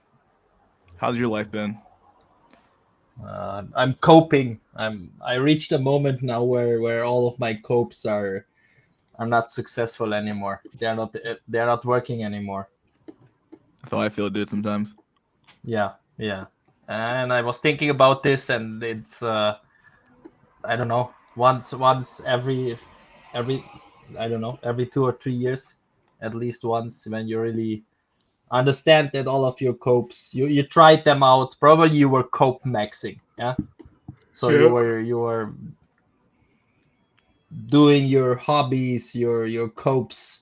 How's your life been? I'm coping. I reached a moment now where all of my copes are not successful anymore. They're not working anymore. That's how I feel, dude. Sometimes. Yeah. And I was thinking about this, and it's I don't know, once every I don't know, every 2 or 3 years, at least once, when you really understand that all of your copes, you tried them out. Probably you were cope maxing, yeah. So Yeah. you were doing your hobbies, your copes.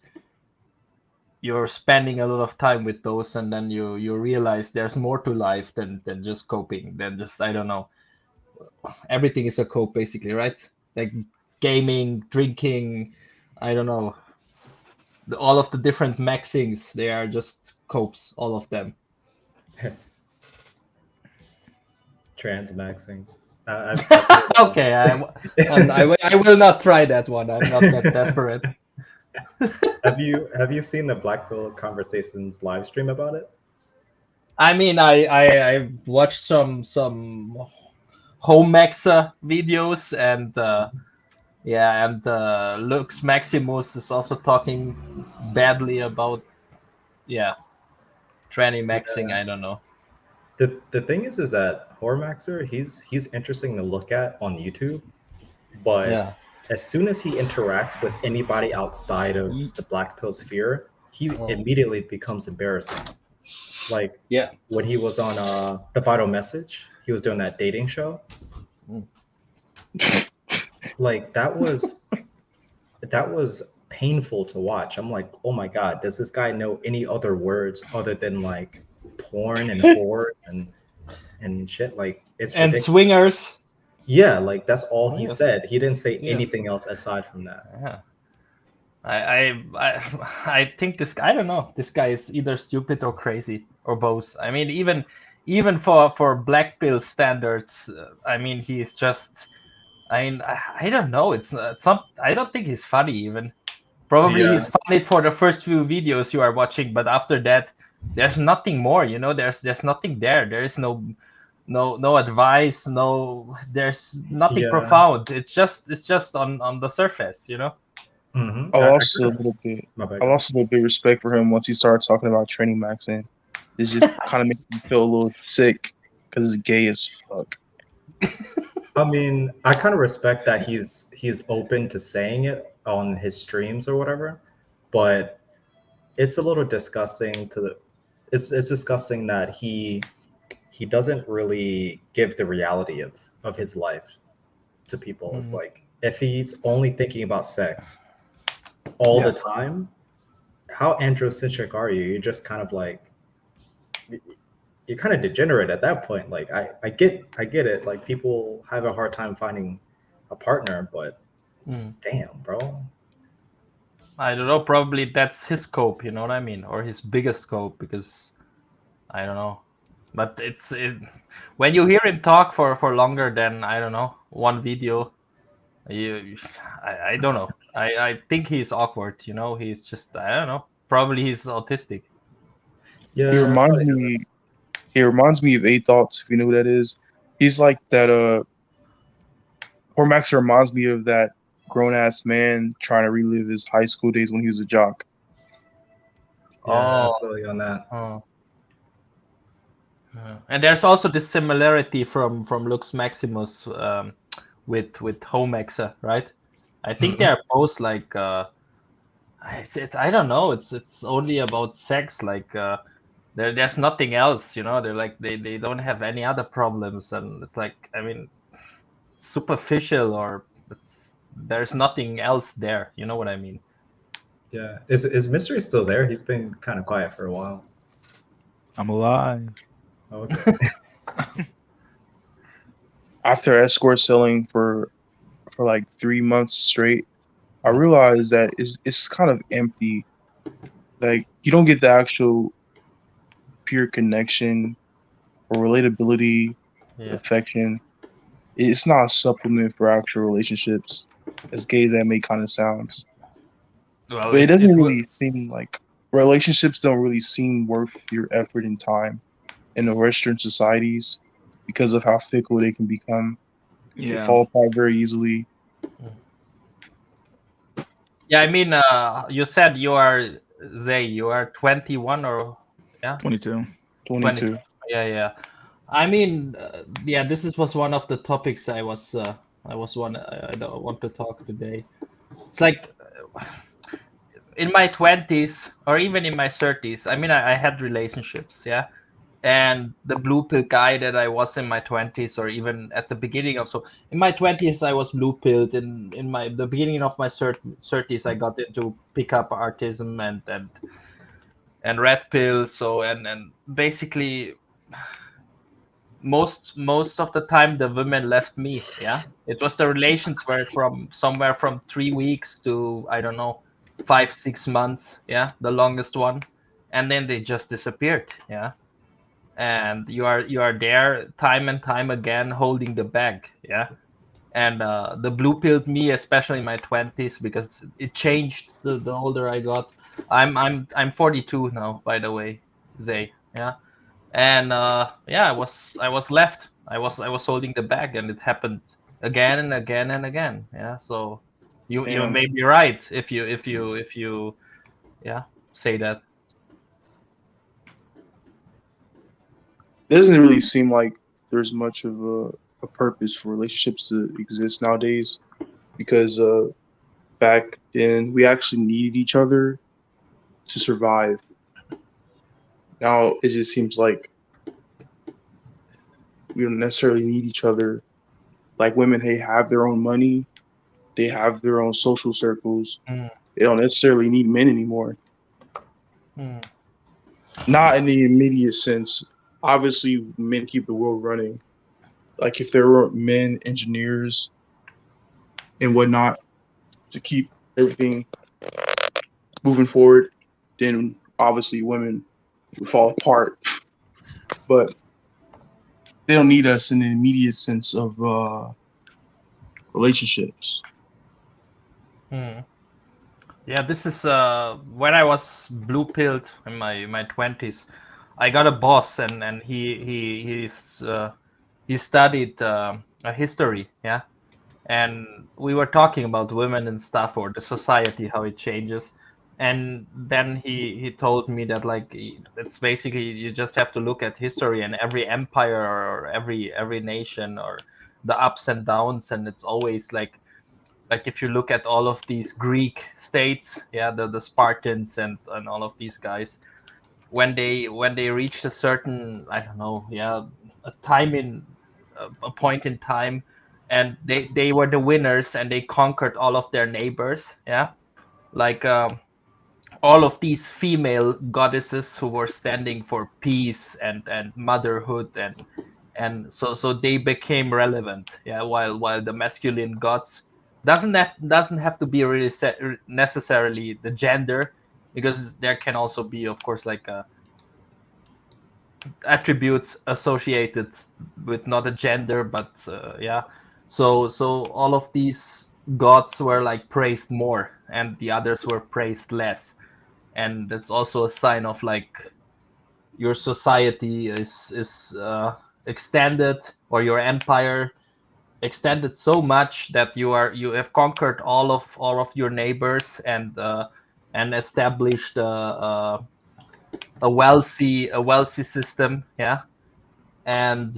You're spending a lot of time with those, and then you realize there's more to life than just coping, than just, I don't know, everything is a cope basically, right? Like gaming, drinking, I don't know, all of the different maxings, they are just copes, all of them. Transmaxing. I've heard that. Okay, I will not try that one. I'm not that desperate. Have you seen the Blackpill Conversations live stream about it? I mean, I watched some home maxa videos, and Lux Maximus is also talking badly about tranny maxing. I don't know. The thing is that Hormaxer, he's interesting to look at on YouTube, but Yeah. as soon as he interacts with anybody outside of the black pill sphere, he Oh. immediately becomes embarrassing. Like Yeah. when he was on The Vital Message, he was doing that dating show. Like that was painful to watch. I'm like, oh my god, does this guy know any other words other than like porn and whores and shit? Like it's And ridiculous. swingers. Yeah, like that's all he Yes. said. He didn't say Yes. anything else aside from that. Yeah. I think this guy, I don't know, this guy is either stupid or crazy or both. I mean, even for black pill standards, I mean, he's just, I don't know, it's some, I don't think he's funny even. Probably Yeah. he's funny for the first few videos you are watching, but after that there's nothing more, there's nothing there. There is no advice, there's nothing Yeah. profound. It's just on the surface, Mm-hmm. I lost a little bit. My bad. I lost a little bit of respect for him once he started talking about training maxing. It just kind of makes me feel a little sick because it's gay as fuck. I mean, I kind of respect that he's open to saying it on his streams or whatever, but it's a little disgusting it's disgusting that he doesn't really give the reality of his life to people. It's like if he's only thinking about sex all the time, how androcentric are you? You're just kind of like, you're kind of degenerate at that point. Like I get it. Like people have a hard time finding a partner, but damn, bro. I don't know, probably that's his scope, you know what I mean, or his biggest scope, because I don't know, but when you hear him talk for longer than, I don't know, one video, I don't know, I think he's awkward, he's just, I don't know, probably he's autistic. Yeah. He reminds me of Eight Thoughts, if you know who that is. He's like that Hormax reminds me of that grown ass man trying to relive his high school days when he was a jock. Yeah, Oh. absolutely on that. Oh. And there's also this similarity from Lux Maximus with Homexa, right? I think they are both like it's I don't know, it's only about sex, like there's nothing else, you know. They're like they don't have any other problems, and it's like, I mean, superficial, or there's nothing else there, you know what I mean? Yeah, is Mystery still there? He's been kind of quiet for a while. I'm alive. Okay. After escort selling for like 3 months straight, I realized that it's kind of empty. Like you don't get the actual pure connection or relatability, Yeah. affection. It's not a supplement for actual relationships, as gay as that may kind of sounds. Well, But it doesn't it really seem like relationships don't really seem worth your effort and time in the Western societies because of how fickle they can become. They Yeah. fall apart very easily. Yeah, I mean, you said you are Zay, you are 21, or yeah, 22. 22. Yeah, yeah. I mean, yeah, was one of the topics I don't want to talk today. It's like in my 20s or even in my 30s. I mean, I had relationships, yeah. And the blue pill guy that I was in my 20s, or even at the beginning of, so in my 20s I was blue pilled. In the beginning of my 30s I got into pickup artism and red pill. So and basically most of the time the women left me. Yeah, it was the relations were from somewhere from 3 weeks to, I don't know, 5-6 months. Yeah, the longest one, and then they just disappeared. Yeah, and you are there time and time again holding the bag. Yeah, and the blue pilled me, especially in my 20s, because it changed the older I got. I'm 42 now, by the way, Zay. Yeah, and yeah, I was left. I was holding the bag, and it happened again and again and again. Yeah, so you Damn. may be right if you yeah, say that. It doesn't really seem like there's much of a purpose for relationships to exist nowadays because back then we actually needed each other to survive. Now it just seems like we don't necessarily need each other. Like women, they have their own money, they have their own social circles. Mm, They don't necessarily need men anymore. mm, Not in the immediate sense. Obviously, men keep the world running. Like if there weren't men, engineers, and whatnot to keep everything moving forward, then obviously women would fall apart. But they don't need us in the immediate sense of relationships. mm. Yeah, this is when I was blue pilled in my 20s. I got a boss, and he studied a history. Yeah, and we were talking about women and stuff, or the society, how it changes. And then he told me that, like, it's basically, you just have to look at history, and every empire or every nation, or the ups and downs, and it's always like if you look at all of these Greek states, yeah, the Spartans and all of these guys, when they reached a certain, I don't know, yeah, a time in a point in time, and they were the winners, and they conquered all of their neighbors. Yeah, like all of these female goddesses who were standing for peace and motherhood, and so they became relevant. Yeah, while the masculine gods doesn't have to be really necessarily the gender, because there can also be, of course, like attributes associated with not a gender, but yeah. So all of these gods were like praised more, and the others were praised less. And that's also a sign of, like, your society is extended, or your empire extended so much that you have conquered all of your neighbors and established a wealthy system, yeah. And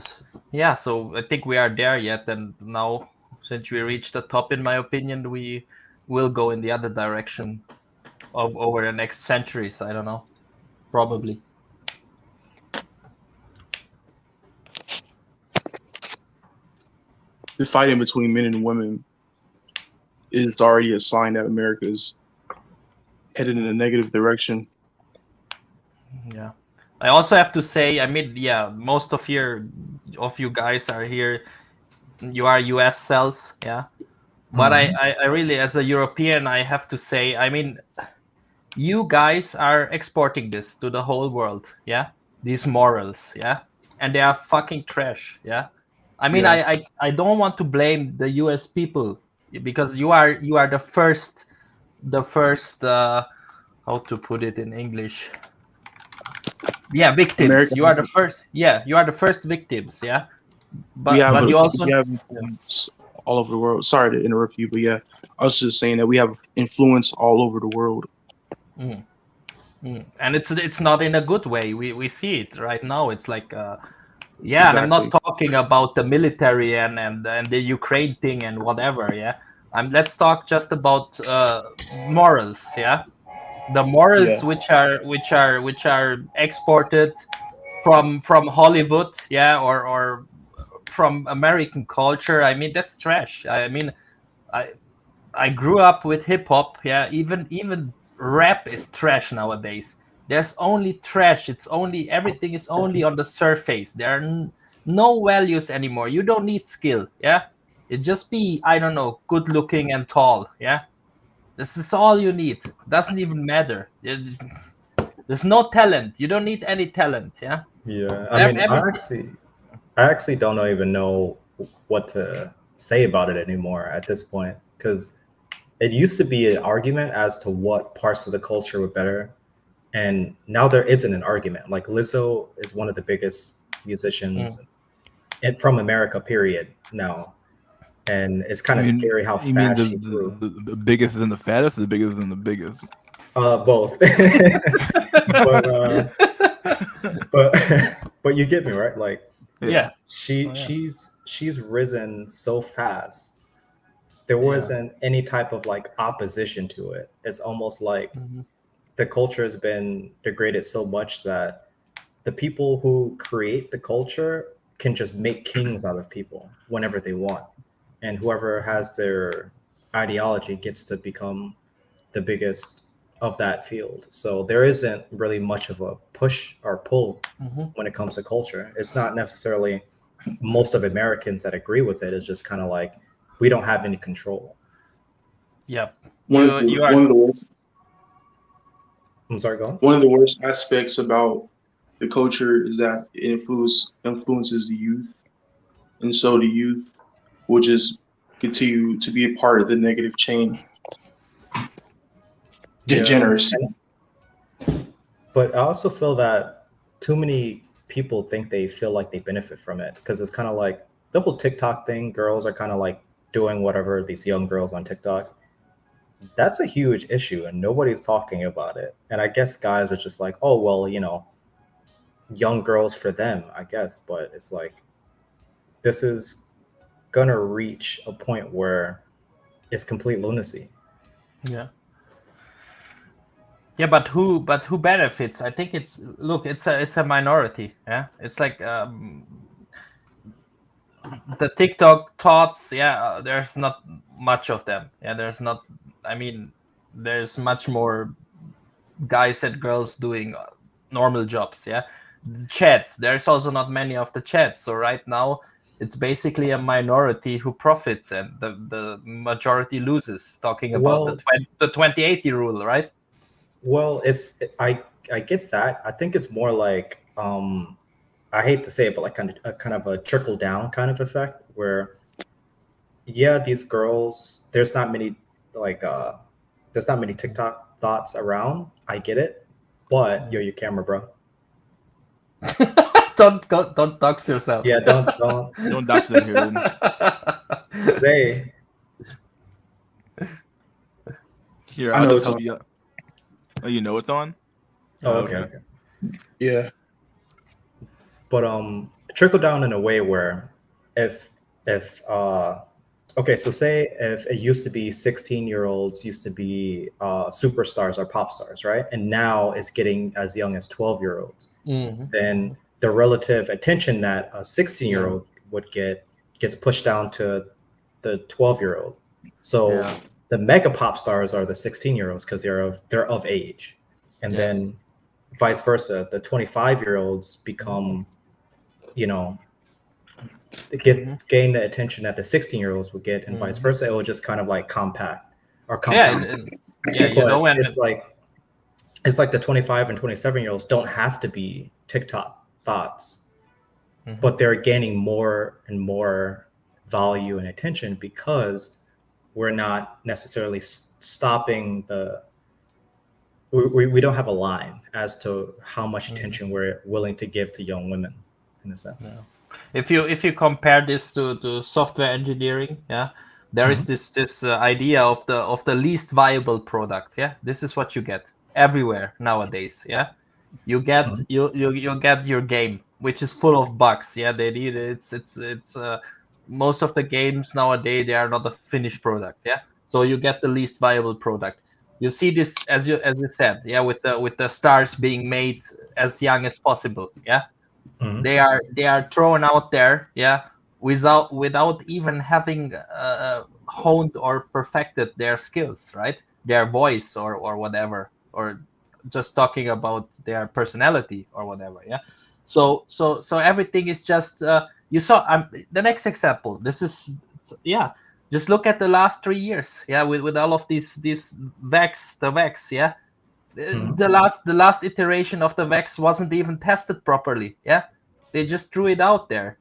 yeah, so I think we are there yet, and now since we reached the top, in my opinion, we will go in the other direction of over the next centuries. I don't know, probably. The fighting between men and women is already a sign that America is headed in a negative direction. Yeah. I also have to say, I mean, yeah, most of you guys are here. You are US cells, yeah. But I really, as a European, I have to say, I mean, you guys are exporting this to the whole world, yeah. These morals, yeah, and they are fucking trash, yeah. I mean, Yeah. I don't want to blame the US people because you are the first how to put it in English. Yeah, victims. America, You are the first. Yeah, you are the first victims. Yeah, we but you also. have influence all over the world. Sorry to interrupt you, but yeah, I was just saying that we have influence all over the world. Mm, and it's not in a good way. We see it right now. It's like yeah, and I'm not Exactly. talking about the military and the Ukraine thing and whatever. Yeah, let's talk just about morals. Yeah, the morals Yeah. which are exported from Hollywood. Yeah, or from American culture. I mean, that's trash. I mean, I I grew up with hip hop. Yeah, even rap is trash nowadays. There's only trash. It's only everything is only on the surface. There are no values anymore. You don't need skill. Yeah, it just be, I don't know, good looking and tall. Yeah, this is all you need. Doesn't even matter. There's no talent. You don't need any talent. Yeah. Yeah, I mean, Everything. I actually don't even know what to say about it anymore at this point because it used to be an argument as to what parts of the culture were better, and now there isn't an argument. Like Lizzo is one of the biggest musicians and from America, period. Now, and it's kind of scary how You mean fast she grew. the biggest than the fattest, or the biggest than the biggest? Both, but but you get me right. Like Yeah. she's risen so fast. There wasn't any type of like opposition to it. It's almost like the culture has been degraded so much that the people who create the culture can just make kings out of people whenever they want, and whoever has their ideology gets to become the biggest of that field. So there isn't really much of a push or pull when it comes to culture. It's not necessarily most of Americans that agree with it. It's just kind of like we don't have any control. Yep. One of the worst. I'm sorry, go on. One of the worst aspects about the culture is that it influences the youth, and so the youth will just continue to be a part of the negative chain. Degeneracy. But I also feel that too many people think they feel like they benefit from it because it's kind of like the whole TikTok thing. Girls are kind of like doing whatever, these young girls on TikTok. That's a huge issue and nobody's talking about it. And I guess guys are just like, oh, well, you know, young girls for them, I guess. But it's like, this is going to reach a point where it's complete lunacy. Yeah. Yeah, but who benefits? I think it's a minority. Yeah, it's like the TikTok thoughts. Yeah, there's not much of them. Yeah, there's not. I mean, there's much more guys and girls doing normal jobs. Yeah, the chats. There's also not many of the chats. So right now, it's basically a minority who profits and the majority loses. Talking about the 20/80 rule, right? Well, I get that. I think it's more like I hate to say it, but like kind of a trickle down kind of effect where these girls, there's not many TikTok thoughts around. I get it, but your camera, bro. don't dox yourself. Yeah, don't Don't dox them here, dude. they. Here, I I'll know just it's help on. you out. Oh, you know it's on? Oh, okay. Yeah. But trickle down in a way where if okay, so say if it used to be 16-year-olds used to be superstars or pop stars, right? And now it's getting as young as 12-year-olds. Then the relative attention that a 16-year-old would get gets pushed down to the 12-year-old. So the mega pop stars are the 16-year-olds because they're of age. And then vice versa, the 25-year-olds become, you know, gain the attention that the 16-year-olds would get, and vice versa. It will just kind of like compound. You know, when it's like the 25 and 27-year-olds don't have to be TikTok thoughts, but they're gaining more and more value and attention because we're not necessarily stopping we don't have a line as to how much attention we're willing to give to young women, in a sense. If you compare this to software engineering, there is this idea of the least viable product. This is what you get everywhere nowadays. You get you get your game, which is full of bugs. They need it's most of the games nowadays, they are not a finished product. So you get the least viable product. You see this as you said, with the stars being made as young as possible. They are thrown out there, without even having honed or perfected their skills, right? Their voice or whatever, or just talking about their personality or whatever. So everything is just you saw the next example. This is just look at the last 3 years, with all of these Vex, the Vex, the last iteration of the Vex wasn't even tested properly. They just threw it out there.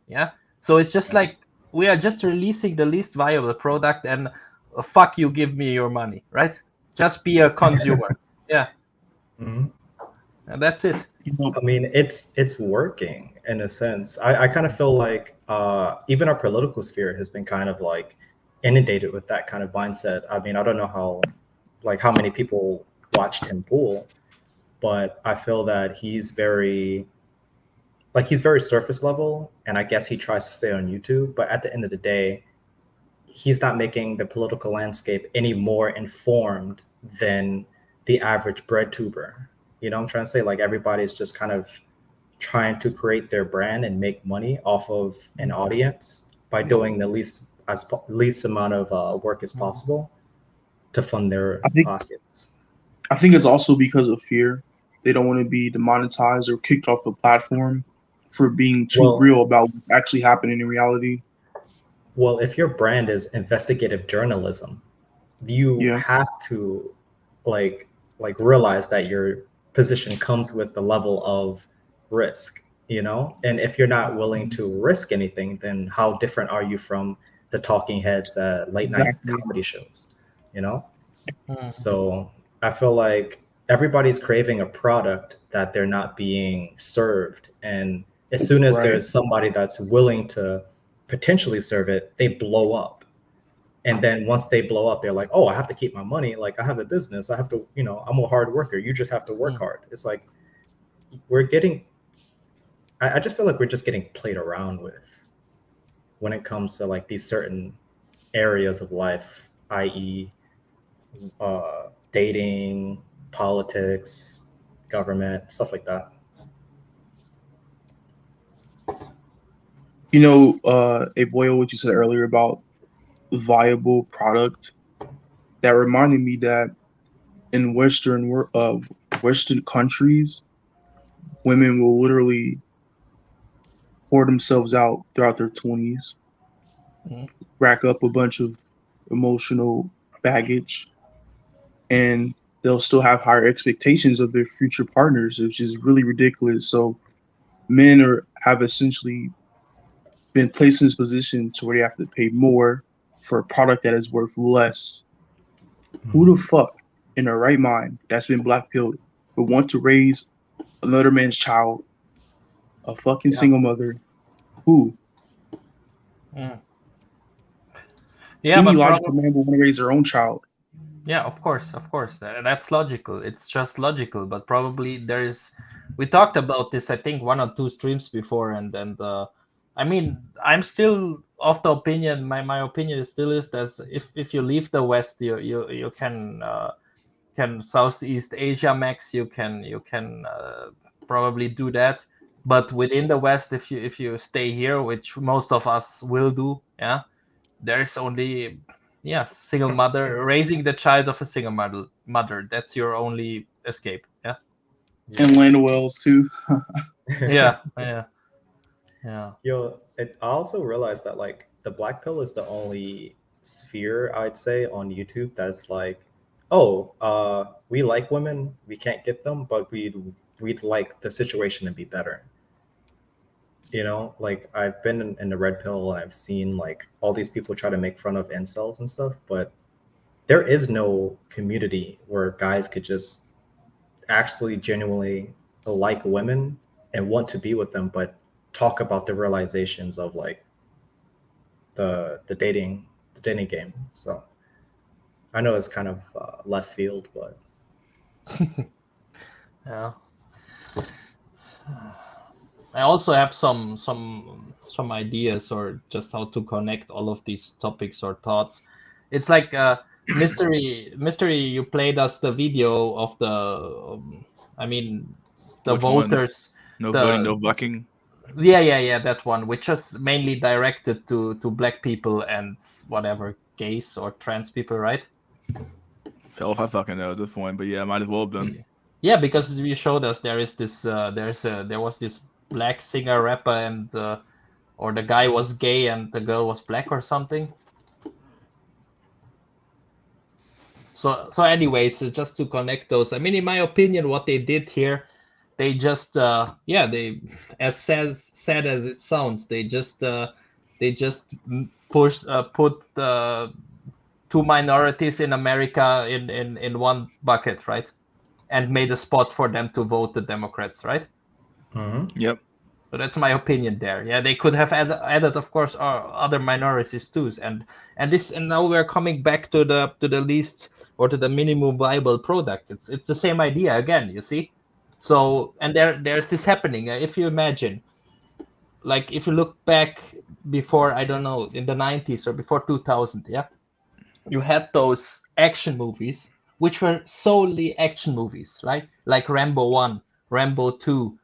So it's just like we are just releasing the least viable product, and fuck you, give me your money, right? Just be a consumer. And that's it. I mean, it's working in a sense. I kind of feel like even our political sphere has been kind of like inundated with that kind of mindset. I mean, I don't know how many people watched him pool, but I feel that he's very surface level, and I guess he tries to stay on YouTube. But at the end of the day, he's not making the political landscape any more informed than the average bread tuber. You know what I'm trying to say? Like, everybody's just kind of trying to create their brand and make money off of an audience by doing the least amount of work as possible to fund their pockets. I think it's also because of fear. They don't want to be demonetized or kicked off the platform for being too real about what's actually happening in reality. Well, if your brand is investigative journalism, you have to like realize that your position comes with the level of risk, you know? And if you're not willing to risk anything, then how different are you from the talking heads at late night comedy shows, you know? So I feel like everybody's craving a product that they're not being served. And as soon as there's somebody that's willing to potentially serve it, they blow up. And then once they blow up, they're like, oh, I have to keep my money. Like, I have a business. I have to, I'm a hard worker. You just have to work hard. It's like I just feel like we're just getting played around with when it comes to like these certain areas of life, i.e., dating, politics, government, stuff like that. Boyle, what you said earlier about viable product, that reminded me that in Western countries, women will literally pour themselves out throughout their 20s, rack up a bunch of emotional baggage, and they'll still have higher expectations of their future partners, which is really ridiculous. So men have essentially been placed in this position to where they have to pay more for a product that is worth less. Who the fuck in their right mind that's been black pilled would want to raise another man's child A fucking Yeah. single mother. Who? Mm. Yeah, Any but logical probably man will want to raise their own child. yeah, of course, of course. That's logical. It's just logical, but probably there is. We talked about this, I think, one or two streams before, and I mean, I'm still of the opinion. My opinion is still is that if you leave the West, you can Southeast Asia max. You can probably do that, but within the West, if you stay here, which most of us will do, yeah, there's only single mother raising the child of a single mother. That's your only escape. Yeah. And land wells too. Yeah. Yeah. Yeah. Yo, I also realized that like the black pill is the only sphere I'd say on YouTube that's like, oh, we like women, we can't get them, but we'd like the situation to be better. You know, like I've been in the red pill and I've seen like all these people try to make fun of incels and stuff, but there is no community where guys could just actually genuinely like women and want to be with them, but talk about the realizations of like the dating game. So I know it's kind of left field, but Yeah. I also have some ideas or just how to connect all of these topics or thoughts. It's like mystery. You played us the video of the, I mean, the Which one? voters. No voting, The no fucking. yeah, that one, which is mainly directed to black people and whatever gays or trans people, right? Hell if I fucking know at this point, but yeah, might as well have been. Yeah, because you showed us there is this there was this black singer rapper and or the guy was gay and the girl was black or something. So anyways, just to connect those, I mean, in my opinion, what they did here, they just they, as sad as it sounds, they just put the two minorities in America in one bucket, right? And made a spot for them to vote the Democrats, right? Yep. So that's my opinion there. Yeah, they could have added of course, other minorities too, and now we're coming back to the least or to the minimum viable product. It's the same idea again, you see. So and there's this happening. If you imagine, like if you look back before, I don't know, in the 90s or before 2000, yeah, you had those action movies which were solely action movies, right? Like Rambo 1, Rambo 2,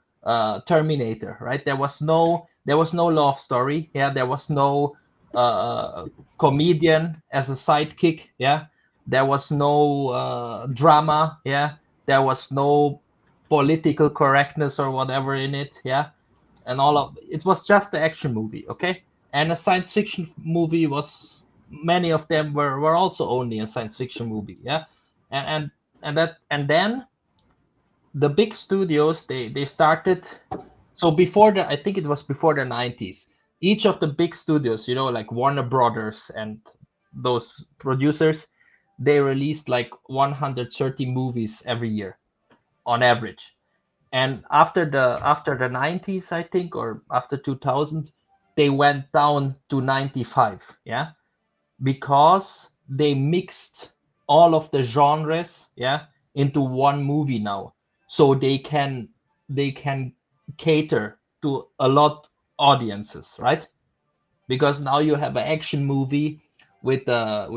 Terminator, right? There was no love story. Yeah, there was no comedian as a sidekick. Yeah, there was no drama. Yeah, there was no political correctness or whatever in it. Yeah, and all of it was just the action movie. Okay, and a science fiction movie was, many of them were also only a science fiction movie. Yeah, and then the big studios, they started. So before the, I think it was before the 90s, each of the big studios, you know, like Warner Brothers and those producers, they released like 130 movies every year on average. And after the 90s, I think, or after 2000, they went down to 95. Yeah, because they mixed all of the genres, yeah, into one movie now, so they can cater to a lot audiences, right? Because now you have an action movie with a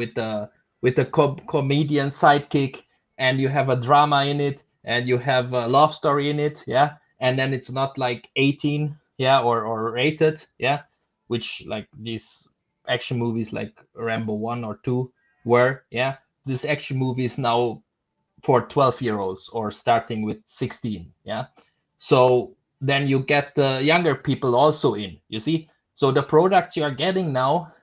comedian sidekick, and you have a drama in it, and you have a love story in it, yeah, and then it's not like 18, yeah, or rated, yeah, which like these action movies like Rambo 1 or 2 were, yeah. This action movie is now for 12-year-olds or starting with 16, yeah. So then you get the younger people also in, you see. So the products you are getting now,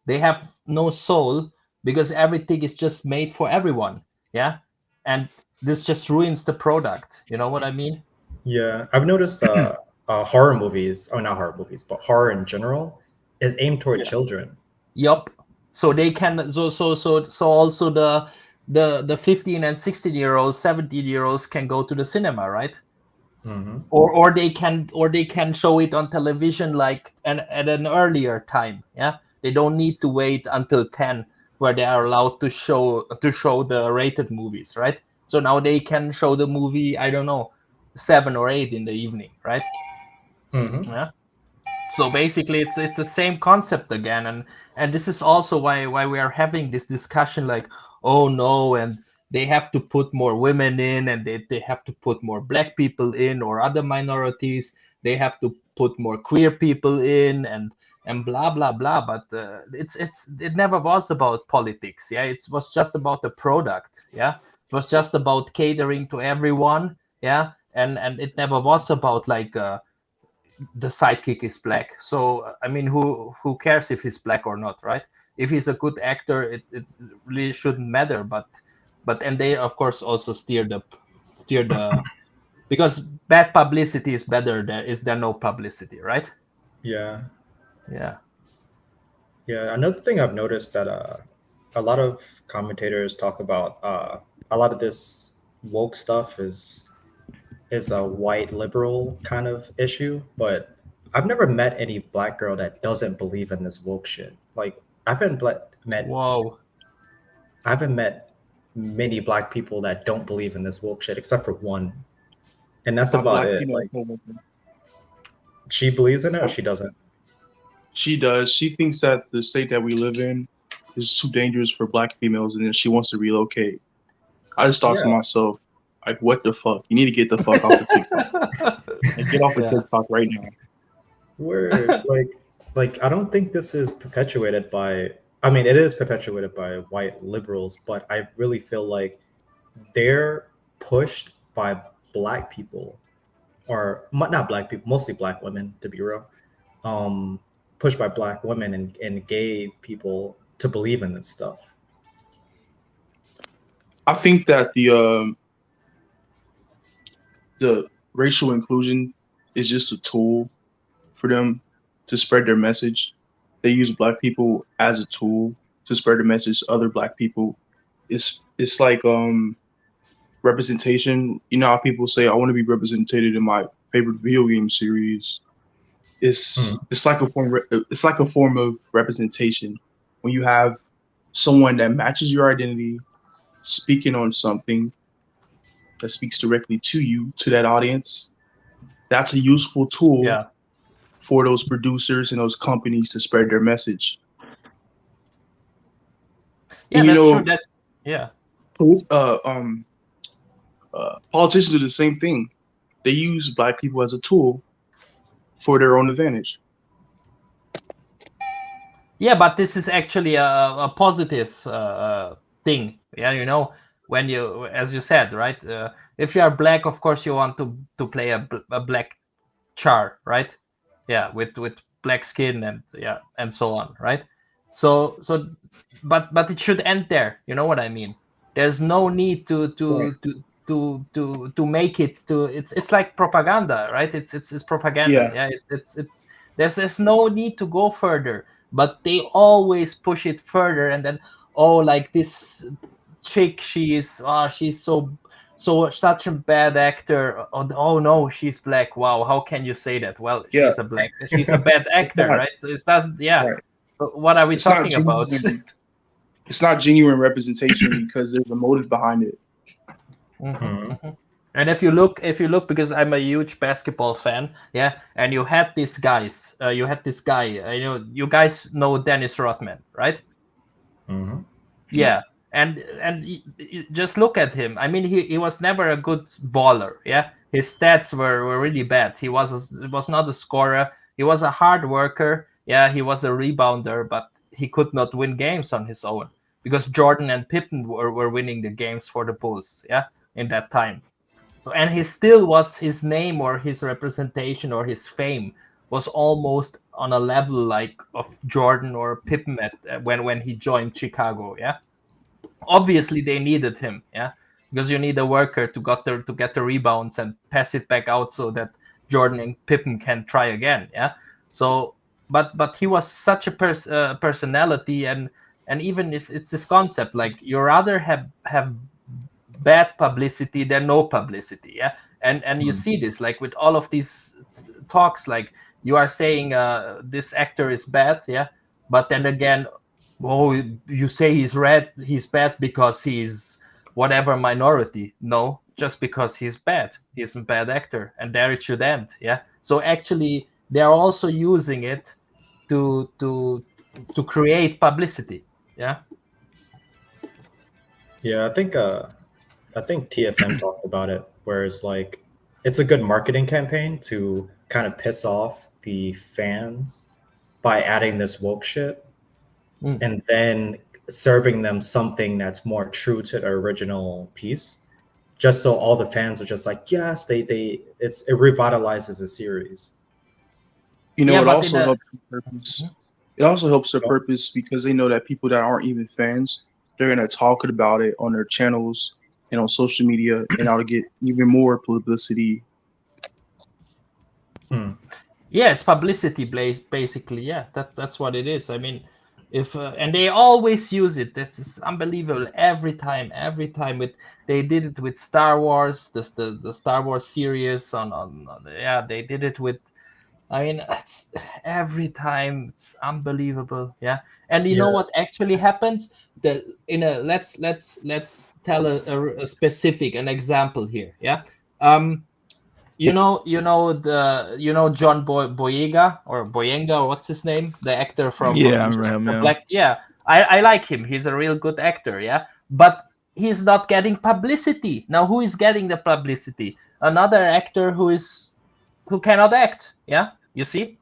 they have no soul because everything is just made for everyone, yeah. And this just ruins the product, you know what I mean? yeah, I've noticed horror movies, or not horror movies, but horror in general is aimed toward Yeah. children. Yup. So they can, so also the 15 and 16-year-olds, 17-year-olds can go to the cinema, right? or they can show it on television like at an earlier time. Yeah, they don't need to wait until 10 where they are allowed to show the rated movies, right? So now they can show the movie, I don't know, 7 or 8 in the evening, right? Yeah. So basically it's the same concept again, and this is also why we are having this discussion like, oh no, and they have to put more women in, and they have to put more black people in, or other minorities, they have to put more queer people in, and blah blah blah. But it never was about politics. Yeah, it was just about the product. Yeah, it was just about catering to everyone. Yeah, and it never was about like the sidekick is black. So I mean, who cares if he's black or not, right? If he's a good actor, it really shouldn't matter. But and they of course also steer the because bad publicity is better than no publicity, right? Yeah. Yeah. Yeah. Another thing I've noticed that a lot of commentators talk about a lot of this woke stuff is a white liberal kind of issue, but I've never met any black girl that doesn't believe in this woke shit. Like I Whoa. haven't met many black people that don't believe in this woke shit except for one, and that's My about black it. female Like coworker. she believes in it or she doesn't. She does. She thinks that the state that we live in is too dangerous for black females, and then she wants to relocate. I just thought to Yeah. myself, like, what the fuck? You need to get the fuck off of TikTok. Like, get off of Yeah. TikTok right now. Word. like I don't think this is perpetuated by. I mean, it is perpetuated by white liberals, but I really feel like they're pushed by black people, or not black people, mostly black women, to be real. Pushed by black women and gay people to believe in this stuff. I think that the racial inclusion is just a tool for them to spread their message. They use black people as a tool to spread the message to other black people. It's like representation. You know how people say, I want to be represented in my favorite video game series. It's like a form of representation when you have someone that matches your identity speaking on something that speaks directly to you, to that audience. That's a useful tool Yeah. for those producers and those companies to spread their message. Yeah, And, you that's know, true. That's yeah. Politicians do the same thing. They use black people as a tool for their own advantage. Yeah, but this is actually a positive thing. Yeah, you know, when you, as you said, right? If you are black, of course you want to play a black char, right? Yeah, with black skin and yeah, and so on, right? So but it should end there. You know what I mean? There's no need to make it to. It's like propaganda, right? It's propaganda. Yeah. Yeah, it's there's no need to go further. But they always push it further, and then like this chick, she's such a bad actor. Oh no, she's black. Wow, how can you say that? Well, Yeah. she's a bad actor, not. right? It's that, yeah. Right. What are we It's not talking about? It's not genuine representation because there's a motive behind it. And if you look, because I'm a huge basketball fan, yeah, and you had these guys, you had this guy, you guys know Dennis Rodman, right? Yeah, and just look at him. I mean, he was never a good baller. Yeah, his stats were really bad. He was not a scorer. He was a hard worker. Yeah, he was a rebounder, but he could not win games on his own because Jordan and Pippen were winning the games for the Bulls. Yeah, in that time. So, and he still was, his name or his representation or his fame was almost on a level like of Jordan or Pippen when he joined Chicago. Yeah, obviously they needed him. Yeah, because you need a worker to get the rebounds and pass it back out so that Jordan and Pippen can try again. Yeah, so but he was such a personality, and even if it's this concept like you rather have bad publicity than no publicity. Yeah, And you see this like with all of these talks, like you are saying this actor is bad, yeah, but then again, oh, you say he's bad because he's whatever minority. No, just because he's bad, he's a bad actor, and there it should end. Yeah. So actually, they are also using it to create publicity. Yeah. Yeah, I think TFM talked about it, where it's like it's a good marketing campaign to kind of piss off the fans by adding this woke shit and then serving them something that's more true to the original piece, just so all the fans are just like, yes, it revitalizes the series. You know, Yeah, it but also helps the purpose. It also helps the purpose because they know that people that aren't even fans, they're gonna talk about it on their channels and on social media, and that'll get even more publicity. Yeah, it's publicity basically. Yeah, that's what it is. I mean, if and they always use it. This is unbelievable. Every time with they did it with Star Wars, the Star Wars series on yeah, they did it with. I mean, it's every time. It's unbelievable. Yeah, and you know what actually happens? Let's tell a specific an example here. Yeah. You know John Boyega or Boyenga, or what's his name? The actor from Yeah, I remember him. Yeah. Black. Yeah, I like him. He's a real good actor. Yeah, but he's not getting publicity. Now, who is getting the publicity? Another actor who cannot act. Yeah, you see,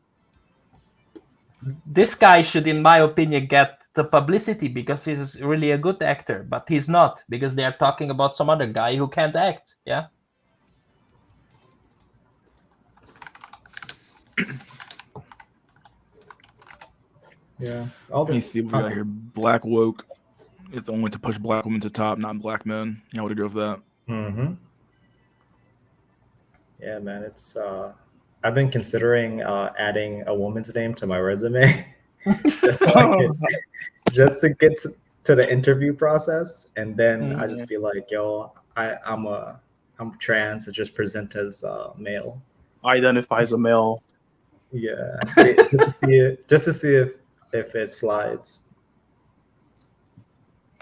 this guy should, in my opinion, get the publicity because he's really a good actor, but he's not because they are talking about some other guy who can't act. Yeah. Yeah. Let me see what we got here. Black woke. It's only to push black women to top, not black men. I would agree with that. Mm-hmm. Yeah, man. It's I've been considering adding a woman's name to my resume just to get to the interview process, and then I just be like, yo, I'm trans, and just present as male. Identify as a male. Yeah, just to see if it slides.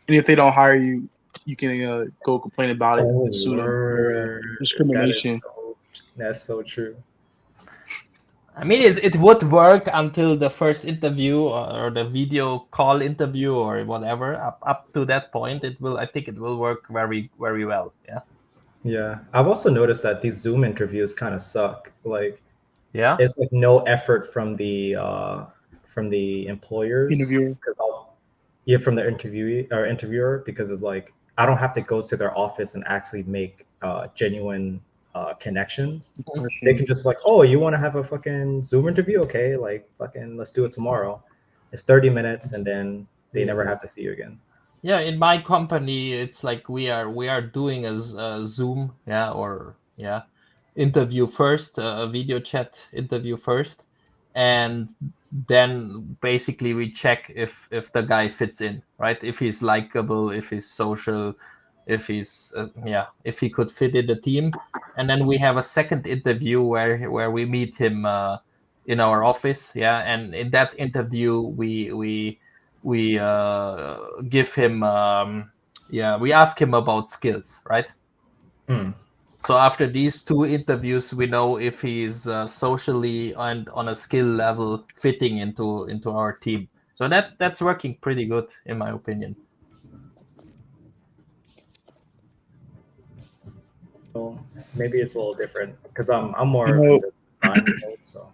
And if they don't hire you, you can go complain about it and sue them for Word. discrimination. That's so true. I mean, it would work until the first interview or the video call interview or whatever. Up to that point, I think it will work very, very well. Yeah. Yeah, I've also noticed that these Zoom interviews kind of suck. Like, Yeah. it's like no effort from the employers. Interviewer. Yeah, from the interviewer, because it's like I don't have to go to their office and actually make genuine connections. They can just like, oh, you want to have a fucking Zoom interview? Okay, like fucking let's do it tomorrow. It's 30 minutes, and then they never have to see you again. Yeah, in my company, it's like we are doing a Zoom, interview first, a video chat interview first, and then basically we check if the guy fits in, right? If he's likable, if he's social, if he's if he could fit in the team, and then we have a second interview where we meet him in our office, and in that interview we give him we ask him about skills, right? So after these two interviews, we know if he's socially and on a skill level fitting into our team. So that's working pretty good in my opinion. Well, maybe it's a little different because I'm more in the design mode, so.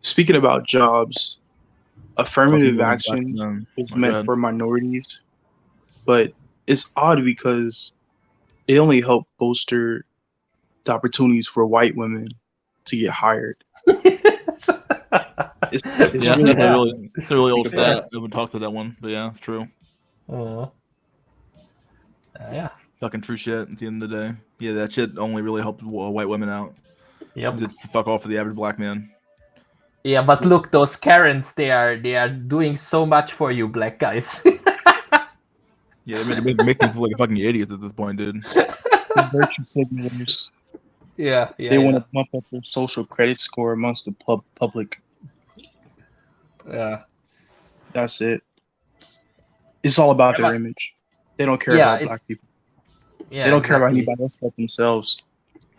Speaking about jobs, affirmative action is meant for minorities, but it's odd because it only helped bolster the opportunities for white women to get hired. It's a really old stat. We haven't talked to that one, but yeah, it's true. Yeah. Fucking true shit at the end of the day. Yeah, that shit only really helped white women out. Yep. Just fuck off for the average black man. Yeah, but look, those Karens, they are doing so much for you, black guys. Yeah, they're making us look like fucking idiots at this point, dude. Virtue signalers. Yeah, They yeah, want yeah, to bump up their social credit score amongst the public. yeah. That's it. It's all about Yeah, their image. They don't care yeah, about black it's people. They yeah, don't care about exactly. anybody else but themselves.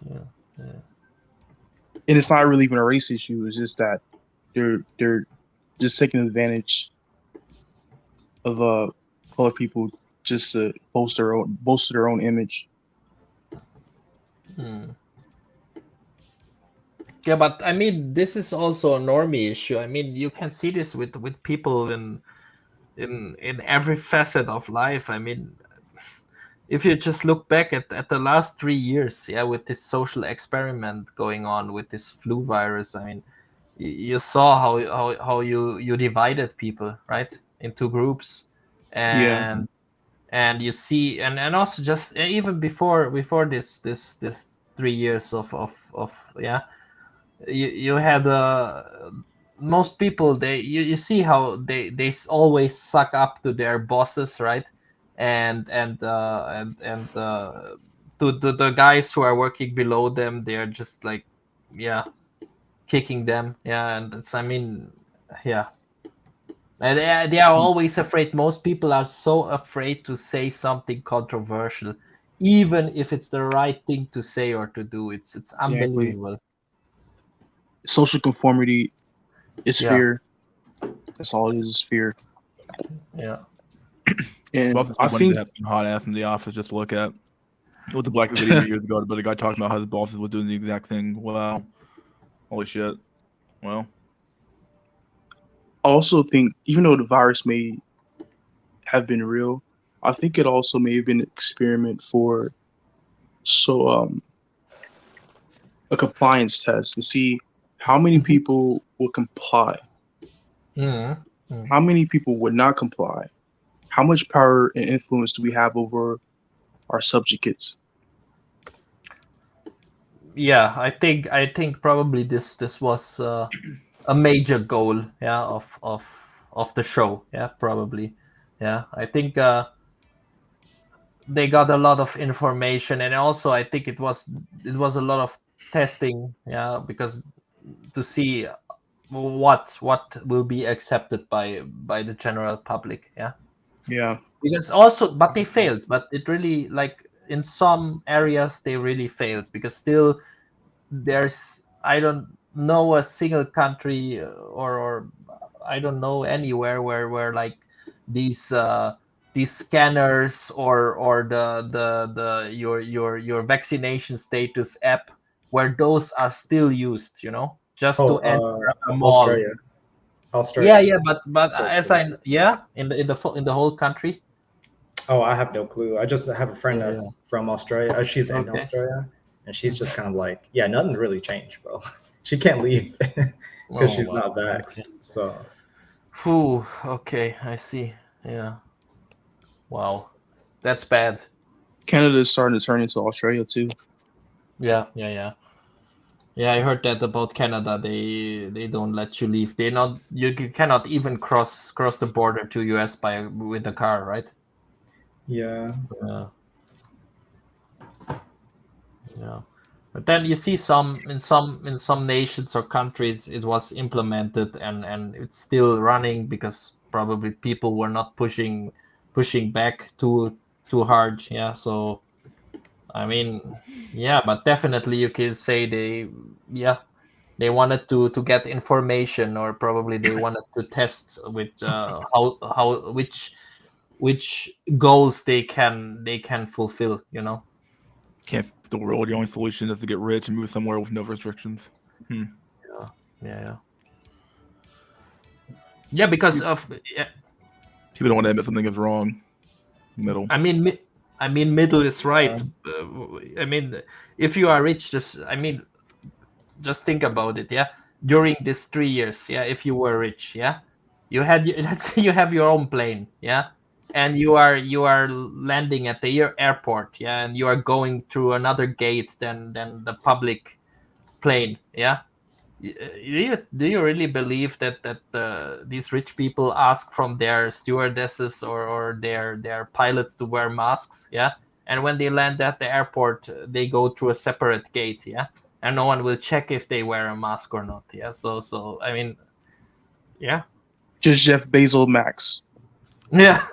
Yeah, yeah. And it's not really even a race issue. It's just that they're just taking advantage of colored people just to boast their own image. Hmm. Yeah, but I mean, this is also a normie issue. I mean, you can see this with people in every facet of life. I mean, if you just look back at the last 3 years, yeah, with this social experiment going on with this flu virus, I mean, you saw how you divided people, right, into groups, Yeah, and you see, and also just even before this 3 years of yeah, you had most people, you see how they always suck up to their bosses, right, and to the guys who are working below them, they're just like, yeah, kicking them, yeah, and it's, I mean, yeah, and they are always afraid. Most people are so afraid to say something controversial, even if it's the right thing to say or to do. It's exactly. unbelievable. Social conformity is Yeah, fear. That's all it is fear. yeah. I've And also I still wanted to think have some hot ass in the office just to look at. With the black video years ago, but the guy talking about how his bosses were doing the exact thing. Wow, holy shit. Well, I also think even though the virus may have been real, I think it also may have been an experiment for so a compliance test to see how many people would comply, Mm, mm. how many people would not comply, how much power and influence do we have over our subjugates. Yeah, I think probably this was a major goal, yeah, of the show, yeah, probably, yeah. I think they got a lot of information, and also I think it was a lot of testing, yeah, because to see what will be accepted by the general public, yeah, Yeah, because also, but they failed, but it really, like, in some areas they really failed, because still there's, I don't know a single country, or I don't know anywhere where like these these scanners or the your vaccination status app, where those are still used, just Oh, to enter a mall. Australia. Australia Yeah, is yeah, but still as true. yeah, in the whole country. Oh, I have no clue. I just have a friend Yeah, yeah. that's from Australia. She's in Okay. Australia, and she's Mhm. just kind of like, yeah, nothing really changed, bro. She can't leave because Oh she's wow. not Okay. vaxxed. So Whew, okay, I see. Yeah. Wow. That's bad. Canada is starting to turn into Australia too. Yeah, yeah, yeah. Yeah, I heard that about Canada. They don't let you leave. They not you cannot even cross the border to US by with a car, right? yeah, Yeah, yeah. But then you see some nations or countries it was implemented, and it's still running because probably people were not pushing back too hard. Yeah, so I mean, yeah, but definitely you can say yeah, they wanted to get information, or probably they wanted to test with how which goals they can fulfill, can't fit the world. The only solution is to get rich and move somewhere with no restrictions. Yeah, yeah, yeah. Yeah, because of, yeah, People don't want to admit something is wrong. Middle. I mean middle is right. yeah. I mean, if you are rich, just think about it, yeah. During these 3 years, yeah, if you were rich, yeah, let's say you have your own plane, yeah, and you are landing at the airport, yeah, and you are going through another gate than the public plane, yeah. Do you really believe that these rich people ask from their stewardesses or their pilots to wear masks, yeah? and when they land at the airport, they go through a separate gate, yeah, and no one will check if they wear a mask or not, yeah. So I mean, yeah, Just Jeff Bezos Max. yeah.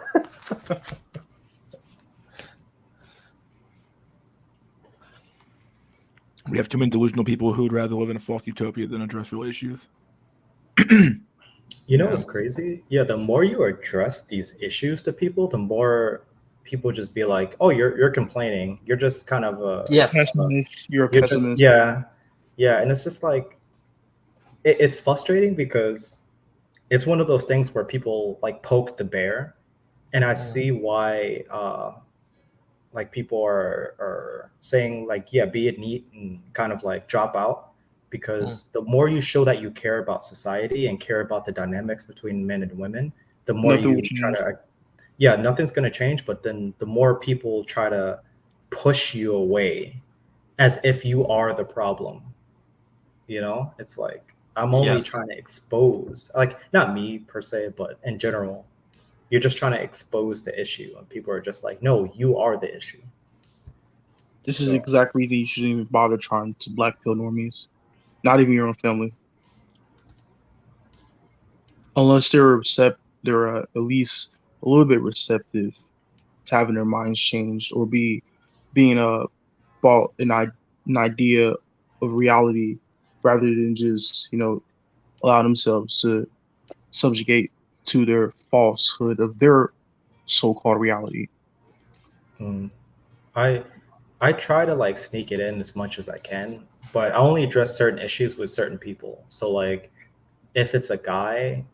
We have too many delusional people who would rather live in a false utopia than address real issues. You know what's crazy? Yeah, the more you address these issues to people, the more people just be like, "Oh, you're complaining. You're just kind of Yes. Pessimist. You're a you're just pessimist. yeah." And it's just like it's frustrating because it's one of those things where people like poke the bear, and I see why like people are saying like, yeah, be it neat and kind of like drop out, because the more you show that you care about society and care about the dynamics between men and women, the more Nothing you will try change. to, yeah, nothing's going to change, but then the more people try to push you away as if you are the problem. You know, it's like I'm only Yes. trying to expose, like, not me per se, but in general, you're just trying to expose the issue, and people are just like, no, you are the issue. This is So- exactly the you shouldn't even bother trying to black pill normies. Not even your own family. Unless they're at least a little bit receptive to having their minds changed or being bought an idea of reality rather than just allow themselves to subjugate to their falsehood of their so-called reality. Mm. I try to like sneak it in as much as I can, but I only address certain issues with certain people. So like if it's a guy,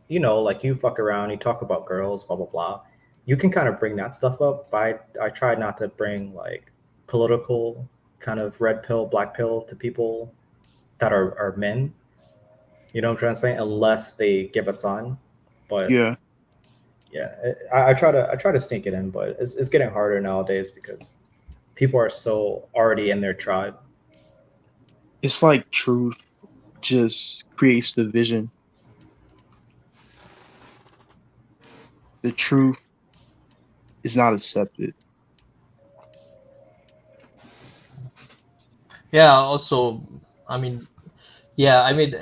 you know, like you fuck around, you talk about girls, blah blah blah. You can kind of bring that stuff up, but I try not to bring like political kind of red pill, black pill to people that are men. You know what I'm trying to say? Unless they give a sign. But Yeah, yeah, I try to sneak it in, but it's getting harder nowadays because people are so already in their tribe. it's like truth just creates division. The truth is not accepted. Yeah. Also, I mean, yeah. I mean,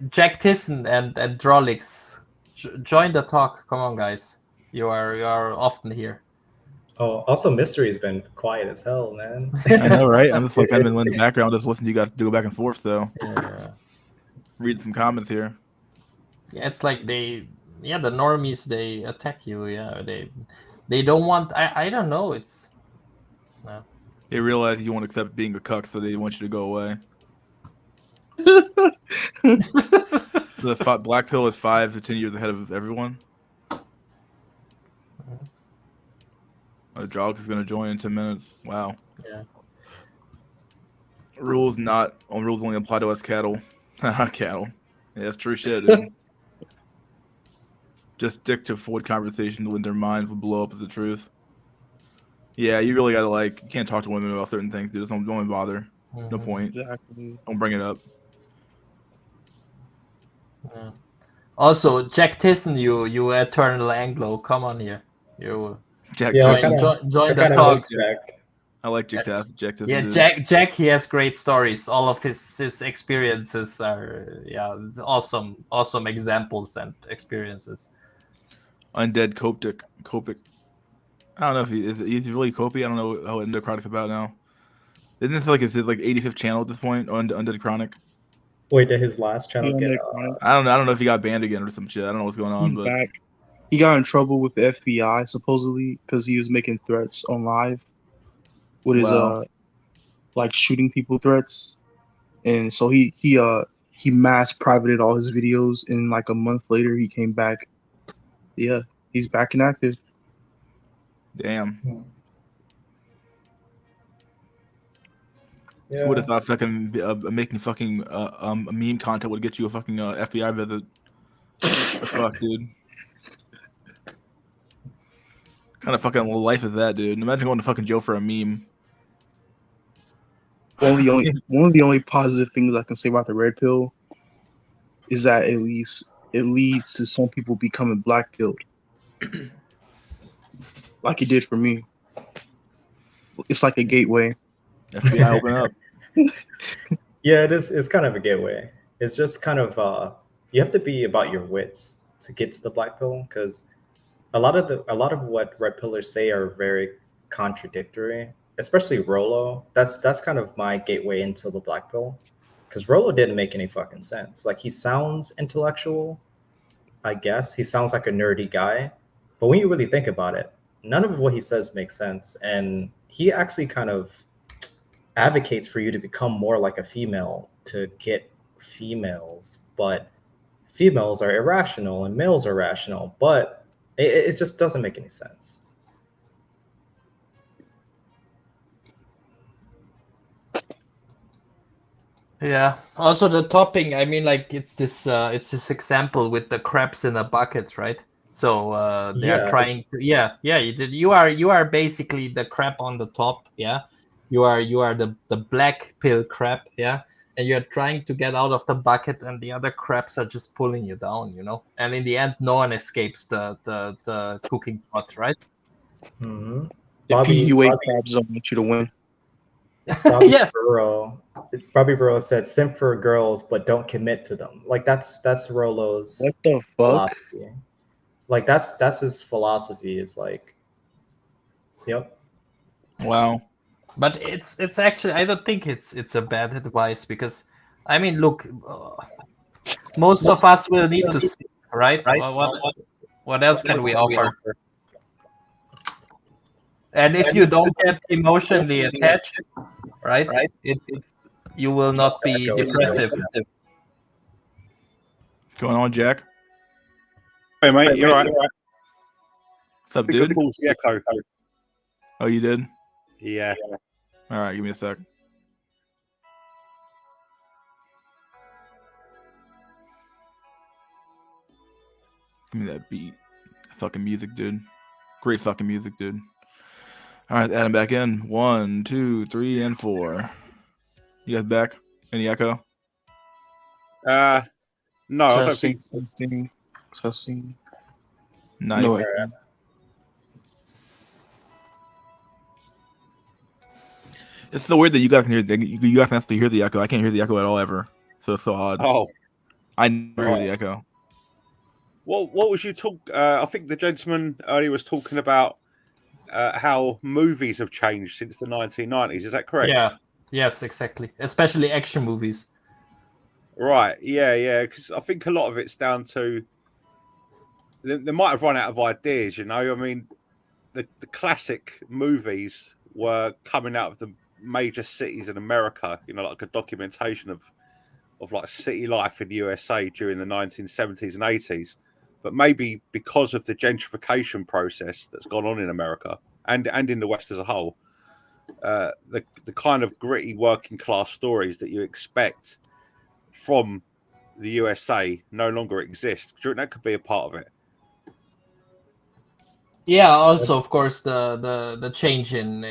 Jack Tyson and Drolix, join the talk. Come on, guys. You are often here. Oh, also Mystery's been quiet as hell, man. I know, right? I'm just like kind of in the background, just listening to you guys do back and forth. So Yeah. read some comments here. Yeah, it's like the normies, they attack you. Yeah, they don't want. I don't know. It's no. They realize you won't accept being a cuck, so they want you to go away. So the black pill is 5 to 10 years ahead of everyone. Joggs is gonna join in 10 minutes. Wow. Yeah. Rules only apply to us cattle. Cattle. Yeah, that's true shit, dude. Just stick to forward conversation when their minds will blow up as the truth. Yeah, you really gotta you can't talk to women about certain things, dude. Don't even bother. No point. Exactly. Don't bring it up. Yeah. Also, Jack Tyson, you eternal Anglo, come on here. You Jack, Yeah, Jack, join the I kinda talk. miss Jack. I like Jack Yes. Jack Tyson, Yeah, dude. Jack, he has great stories. All of his experiences are awesome examples and experiences. Undead Copic. I don't know if he's really Copy. I don't know how Undead Chronic's about now. Isn't this like his 85th channel at this point? Undead Chronic. Wait, did his last channel Yeah, get Nick, right? I don't know if he got banned again or some shit. I don't know what's going on, He's but back. He got in trouble with the FBI supposedly because he was making threats on live with his Wow. like shooting people threats, and so he mass privated all his videos, and like a month later he came back. Yeah, he's back and active. damn. Yeah. Who would have thought fucking making fucking a meme content would get you a fucking FBI visit? The fuck, dude. Kind of fucking life is that, dude? Imagine going to fucking jail for a meme. One of the only positive things I can say about the red pill is that at least it leads to some people becoming black pilled, like it did for me. It's like a gateway. FBI, open up. Yeah, it is. It's kind of a gateway. It's just kind of you have to be about your wits to get to the black pill, because a lot of what red pillars say are very contradictory. Especially Rolo. That's kind of my gateway into the black pill, because Rolo didn't make any fucking sense. Like, he sounds intellectual, I guess. He sounds like a nerdy guy, but when you really think about it, none of what he says makes sense. And he actually kind of advocates for you to become more like a female to get females, but females are irrational and males are rational, but it just doesn't make any sense. Yeah. Also the topping, I mean, like it's this example with the crabs in a bucket, right? So they are Yeah, trying to, yeah, you are basically the crab on the top, yeah. You are the black pill crab, yeah. And you're trying to get out of the bucket, and the other crabs are just pulling you down, you know. And in the end, no one escapes the cooking pot, right? hmm The Bobby, PUA Bobby, crabs don't want you to win. Bobby Yes. Burrow. Bobby Burrow said, "Simp for girls, but don't commit to them." Like, that's Rolo's What the fuck? philosophy. Like, that's his philosophy. Is like, yep. Wow. But it's actually, I don't think it's a bad advice, because I mean, look, most of us will need to see, right? What else can we offer? And if you don't get emotionally attached, right, you will not be Echoes. depressive. What's going on, Jack? Hey, mate, you're right. What's up, I think I dude? paused the echo. Oh, you did? Yeah. All right, give me a sec. Give me that beat. Fucking music, dude. Great fucking music, dude. All right, add him back in. 1, 2, 3, and 4. You guys back? Any echo? No, I don't Testing, think. testing, testing. Nice. No, It's so weird that you guys can hear. You guys can actually hear the echo. I can't hear the echo at all ever. So it's so odd. Oh, I never hear Right. the echo. what was you talk? I think the gentleman earlier was talking about how movies have changed since the 1990s. Is that correct? Yeah. Yes, exactly. Especially action movies. Right. Yeah. Because I think a lot of it's down to they might have run out of ideas. You know, I mean, the classic movies were coming out of the major cities in America. You know, like a documentation of like city life in the USA during the 1970s and 80s. But maybe because of the gentrification process that's gone on in America and in the West as a whole, the kind of gritty working class stories that you expect from the USA no longer exist. Do you think that could be a part of it? Yeah, also of course the change in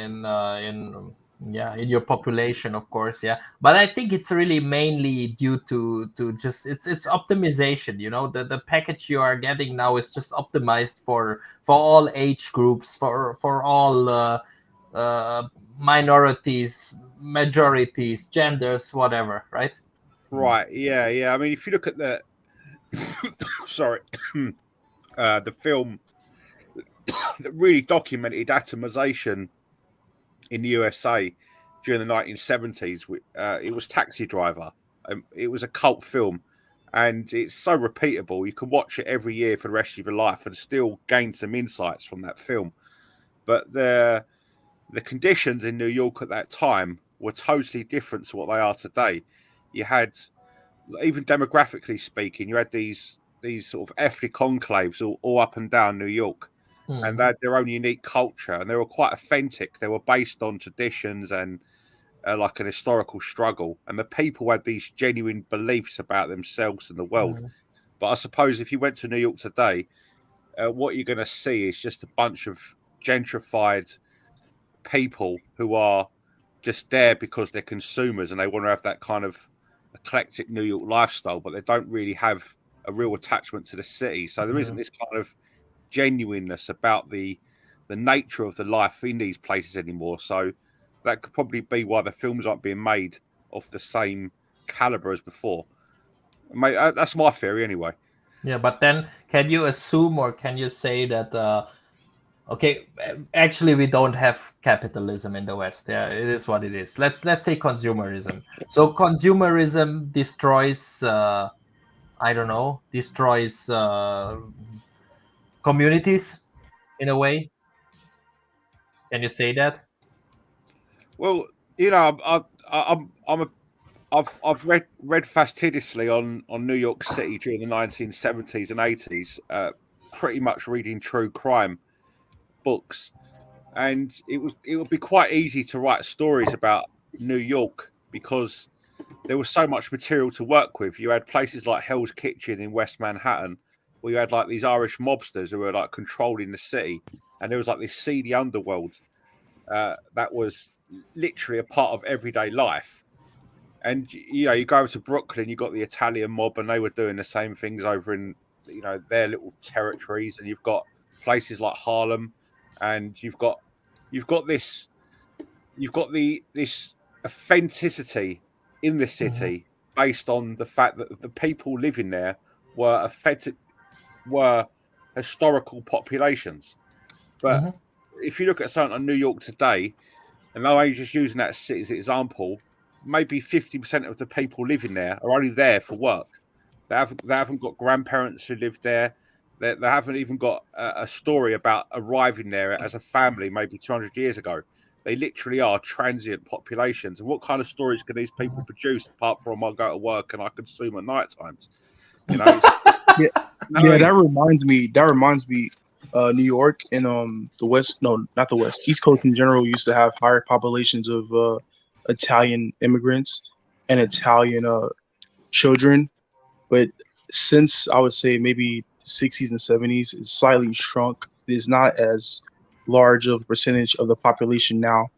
your population, of course, yeah. But I think it's really mainly due to just it's optimization, you know. The package you are getting now is just optimized for all age groups, for all minorities, majorities, genders, whatever, right? Right. Yeah. I mean, if you look at the sorry, the film that really documented atomization in the USA during the 1970s. It was Taxi Driver. It was a cult film, and it's so repeatable. You can watch it every year for the rest of your life and still gain some insights from that film. But the conditions in New York at that time were totally different to what they are today. You had, even demographically speaking, you had these sort of ethnic enclaves all up and down New York, and they had their own unique culture, and they were quite authentic. They were based on traditions and like an historical struggle, and the people had these genuine beliefs about themselves and the world. But I suppose if you went to New York today, what you're going to see is just a bunch of gentrified people who are just there because they're consumers and they want to have that kind of eclectic New York lifestyle, but they don't really have a real attachment to the city. So there isn't this kind of genuineness about the the nature of the life in these places anymore. So that could probably be why the films aren't being made of the same caliber as before. Mate, that's my theory anyway. Yeah, but then can you assume or can you say that okay, actually we don't have capitalism in the West. Yeah, it is what it is. Let's say consumerism. So consumerism destroys I don't know, destroys communities in a way. Can you say that? Well, you know, I've read fastidiously on New York City during the 1970s and 80s, pretty much reading true crime books, and it would be quite easy to write stories about New York because there was so much material to work with. You had places like Hell's Kitchen in West Manhattan, where you had like these Irish mobsters who were like controlling the city, and there was like this seedy underworld that was literally a part of everyday life. And you know, you go over to Brooklyn, you got the Italian mob, and they were doing the same things over in their little territories. And you've got places like Harlem, and you've got this this authenticity in the city based on the fact that the people living there were historical populations. But if you look at something like New York today, and now you're just using that city as an example, maybe 50% of the people living there are only there for work. They haven't got grandparents who lived there. They haven't even got a story about arriving there as a family maybe 200 years ago. They literally are transient populations. And what kind of stories can these people produce apart from I go to work and I consume at night times? You know, that reminds me. New York and the West, no, not the West, East Coast in general used to have higher populations of Italian immigrants and Italian children, but since I would say maybe the 60s and 70s, it's slightly shrunk. It is not as large of a percentage of the population now.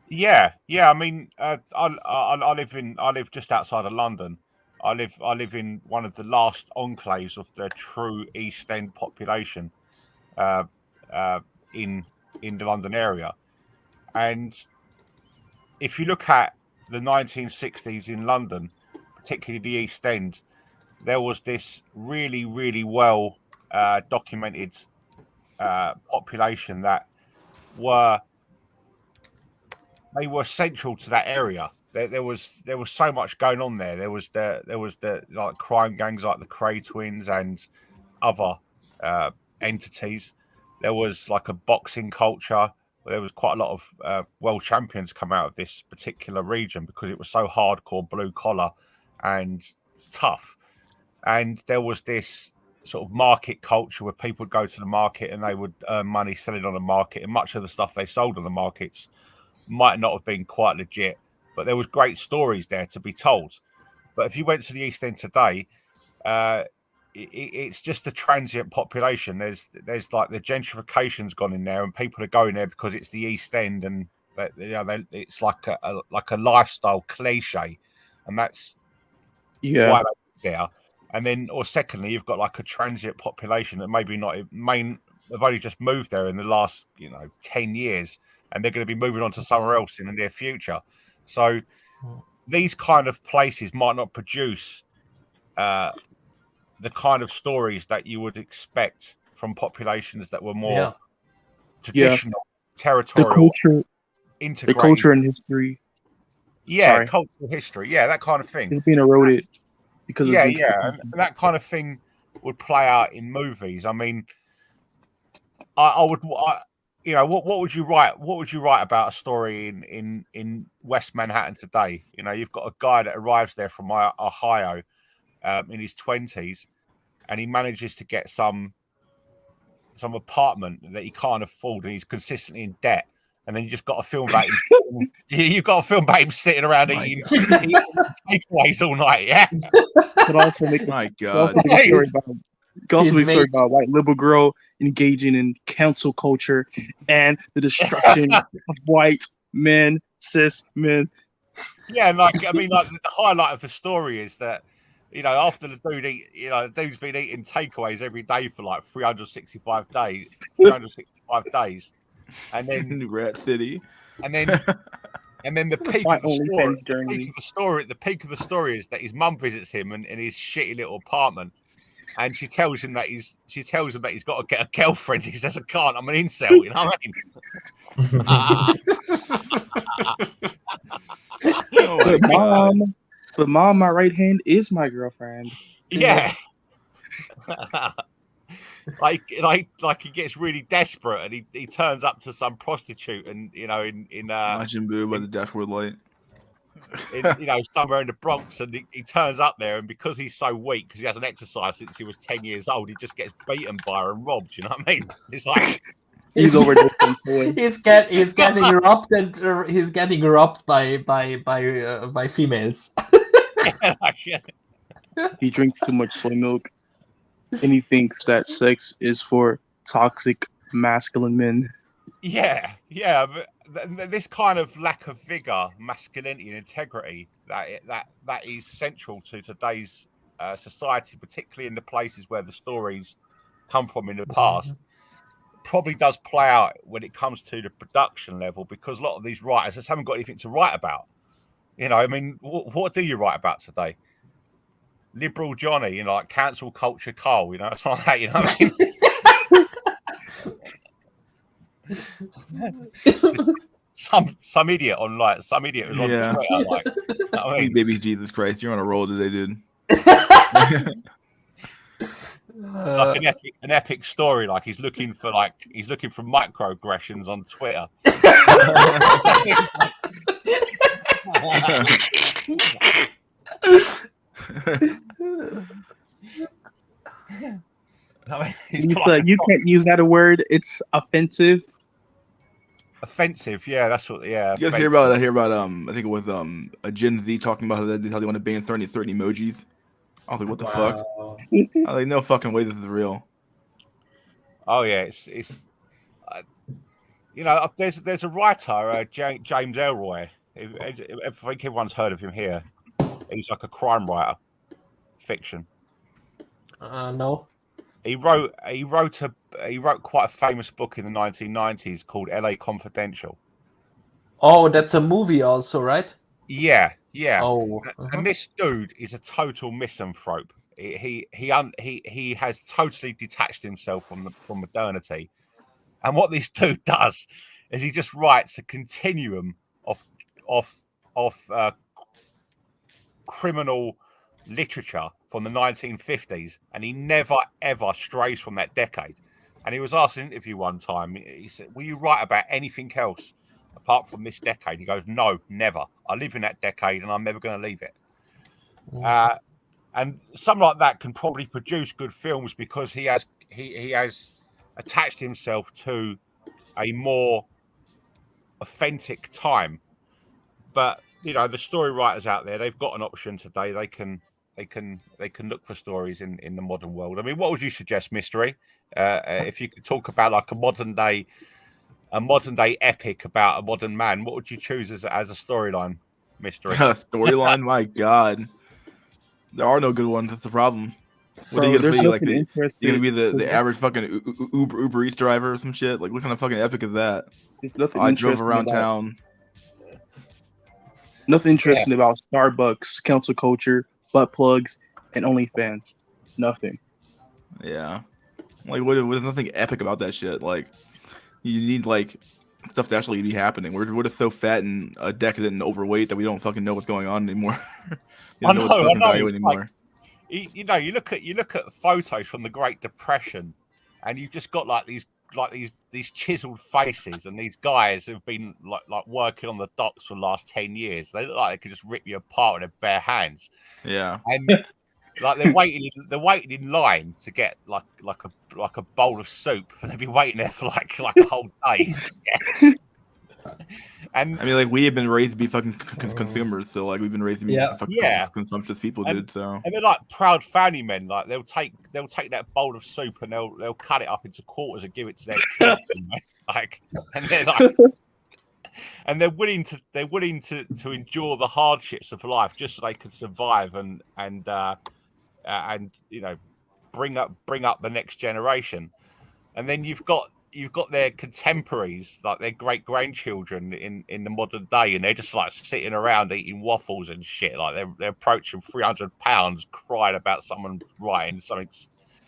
Yeah. I mean, I live just outside of London. I live in one of the last enclaves of the true East End population in the London area. And if you look at the 1960s in London, particularly the East End, there was this really, really well documented population that were central to that area. There was so much going on there. There was the like crime gangs like the Cray Twins and other entities. There was like a boxing culture. There was quite a lot of world champions come out of this particular region because it was so hardcore, blue collar, and tough. And there was this sort of market culture where people would go to the market and they would earn money selling on the market. And much of the stuff they sold on the markets might not have been quite legit, but there was great stories there to be told. But if you went to the East End today, it's just a transient population. There's like the gentrification's gone in there, and people are going there because it's the East End, and it's like a lifestyle cliche, and that's why they're there. And then, or secondly, you've got like a transient population that maybe not have only just moved there in the last 10 years, and they're going to be moving on to somewhere else in the near future. So these kind of places might not produce the kind of stories that you would expect from populations that were more traditional, territorial, the culture and history. Yeah, cultural history. Yeah, that kind of thing. It's being eroded because of and that kind of thing would play out in movies. I mean, I would. What would you write? What would you write about a story in West Manhattan today? You've got a guy that arrives there from Ohio in his 20s, and he manages to get some apartment that he can't afford, and he's consistently in debt. And then you just got to film about him. You've got to film about him sitting around eating takeaways all night. Yeah, but also make a story about a white liberal girl engaging in cancel culture and the destruction of white cis men. Yeah, the highlight of the story is that after the dude the dude's been eating takeaways every day for like 365 days, and then Rat City. and then the peak My of the OnlyFans story. journey. The peak of the story is that his mum visits him in his shitty little apartment, and she tells him that he's got to get a girlfriend. He says, "I can't. I'm an incel." You know what I mean? Oh my god. But mom, my right hand is my girlfriend. Yeah. like he gets really desperate and he turns up to some prostitute and in Watching Boo by the dashboard light. somewhere in the Bronx, and he turns up there, and because he's so weak, because he hasn't exercised since he was 10 years old, he just gets beaten by her and robbed. You know what I mean? It's like He's overdosing toy. he's getting robbed, and he's getting robbed by females. He drinks too much soy milk, and he thinks that sex is for toxic masculine men. yeah, but this kind of lack of vigor, masculinity, and integrity that is central to today's society, particularly in the places where the stories come from in the past, probably does play out when it comes to the production level, because a lot of these writers just haven't got anything to write about. I mean, what do you write about today? Liberal Johnny, like cancel culture Cole, it's like that, you know what I mean? some idiot on some idiot was on Twitter, like, you know what I mean? Baby Jesus Christ, you're on a roll today, dude. It's like an epic story. Like he's looking for microaggressions on Twitter. You can't use that word. It's offensive. Offensive, yeah. That's what. Yeah. You guys hear about? I think it was a Gen Z talking about how they want to ban certain emojis. I was like, what the fuck? I was like, no fucking way this is real. Oh yeah, it's there's a writer, James Elroy. I think everyone's heard of him here. He's like a crime writer, fiction. No. He wrote quite a famous book in the 1990s called L.A. Confidential. Oh, that's a movie also, right? Yeah. Oh. And this dude is a total misanthrope. He has totally detached himself from modernity. And what this dude does is he just writes a continuum of criminal literature from the 1950s, and he never ever strays from that decade. And he was asked in an interview one time, he said, "Will you write about anything else apart from this decade?" He goes, "No, never. I live in that decade and I'm never going to leave it." And something like that can probably produce good films because he has attached himself to a more authentic time. But the story writers out there, they've got an option today. They can look for stories in the modern world. I mean, what would you suggest, Mystery? If you could talk about like a modern day epic about a modern man, what would you choose as a storyline, Mystery? Storyline? My God, there are no good ones. That's the problem. What are you gonna be like? You're gonna be the average fucking Uber Eats driver or some shit? Like, what kind of fucking epic is that? I drove around town. Nothing interesting about Starbucks, council culture, butt plugs, and OnlyFans. Nothing. Yeah. Like, there's nothing epic about that shit. Like, you need, like, stuff to actually be happening. We're just so fat and decadent and overweight that we don't fucking know what's going on anymore. I know. Anymore. Like, you look at photos from the Great Depression, and you've just got these chiseled faces, and these guys who've been like working on the docks for the last 10 years. They look like they could just rip you apart with their bare hands. Yeah. And like they're waiting in line to get like a bowl of soup, and they'll be waiting there for like a whole day. And I mean, like, we have been raised to be fucking consumers, so like we've been raised to be fucking consumptive people, dude. So and they're like proud family men. Like they'll take that bowl of soup and they'll cut it up into quarters and give it to their kids. And they're like, and they're willing to endure the hardships of life just so they can survive and and bring up the next generation. And then you've got their contemporaries, like their great grandchildren in the modern day, and they're just like sitting around eating waffles and shit. Like they're approaching 300 pounds, crying about someone writing something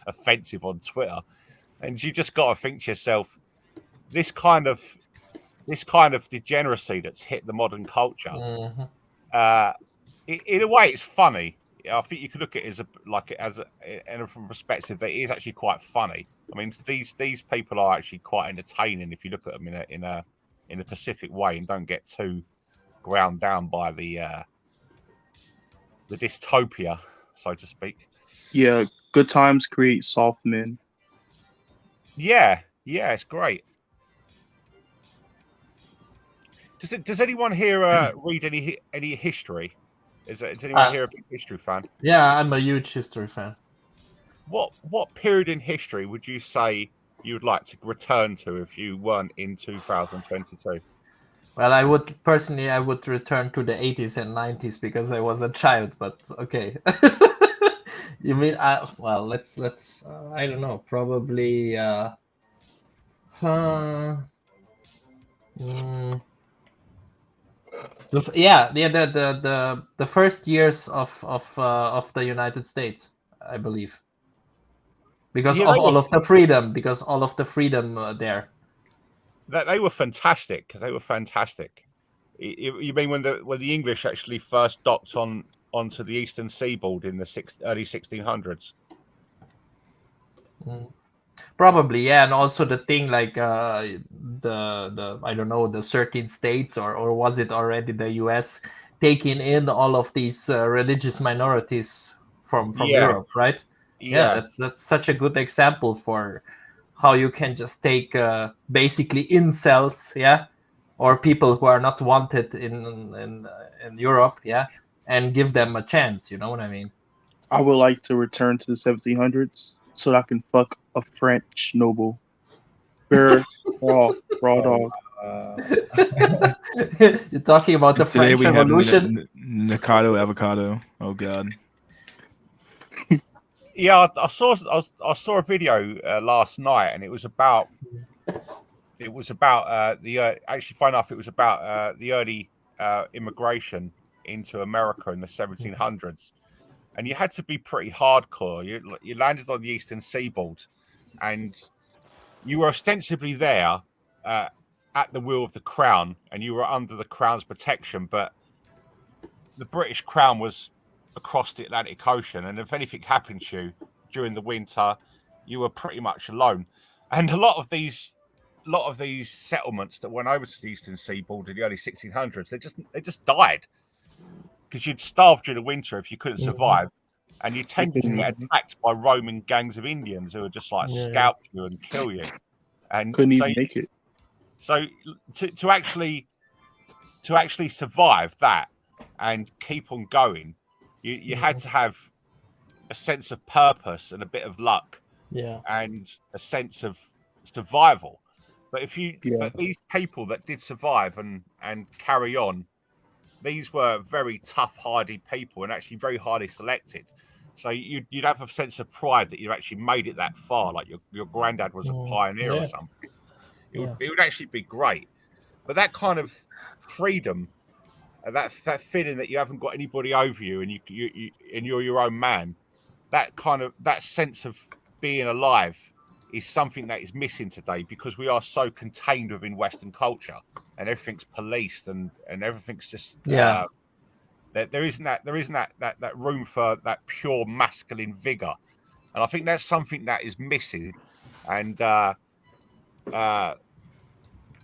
offensive on Twitter, and you just got to think to yourself, this kind of degeneracy that's hit the modern culture. In a way, it's funny. I think you could look at it and from a perspective that it is actually quite funny. I mean, these people are actually quite entertaining if you look at them in a Pacific way and don't get too ground down by the dystopia, so to speak. Yeah, good times create soft men. Yeah, it's great. Does anyone here read any history? Is anyone here a big history fan? Yeah, I'm a huge history fan. What period in history would you say you would like to return to if you weren't in 2022? Well, I would return to the 80s and 90s because I was a child. But okay, you mean well, let's I don't know, probably the first years of the United States, I believe, because of all of the freedom, there. That they were fantastic. They were fantastic. You mean when the English actually first docked onto the eastern seaboard in the early 1600s? Probably, yeah, and also the thing like the I don't know, the 13 states or was it already the US taking in all of these religious minorities from Europe, right? Yeah, that's such a good example for how you can just take basically incels, yeah, or people who are not wanted in Europe, yeah, and give them a chance. You know what I mean? I would like to return to the 1700s so that I can fuck a French noble. Raw dog. You're talking about the Today French we Revolution? have Nikado avocado. Oh god. Yeah, I saw a video last night, and it was about the actually, fun enough, it was about the early immigration into America in the 1700s, and you had to be pretty hardcore. You landed on the eastern seaboard, and you were ostensibly there at the will of the crown, and you were under the crown's protection, but the British crown was across the Atlantic Ocean, and if anything happened to you during the winter, you were pretty much alone. And a lot of these settlements that went over to the eastern seaboard in the early 1600s, they just died because you'd starve during the winter if you couldn't survive, and you tended to get attacked by roaming gangs of Indians who would just like scalp you and kill you, and couldn't even make it. So to actually survive that and keep on going, you had to have a sense of purpose and a bit of luck, and a sense of survival. But but these people that did survive and carry on, these were very tough, hardy people, and actually very highly selected. So you'd have a sense of pride that you actually made it that far, like your granddad was a pioneer or something. It would actually be great. But that kind of freedom, that feeling that you haven't got anybody over you and you're your own man, that sense of being alive is something that is missing today, because we are so contained within Western culture and everything's policed and everything's just there isn't that room for that pure masculine vigor, and I think that's something that is missing, and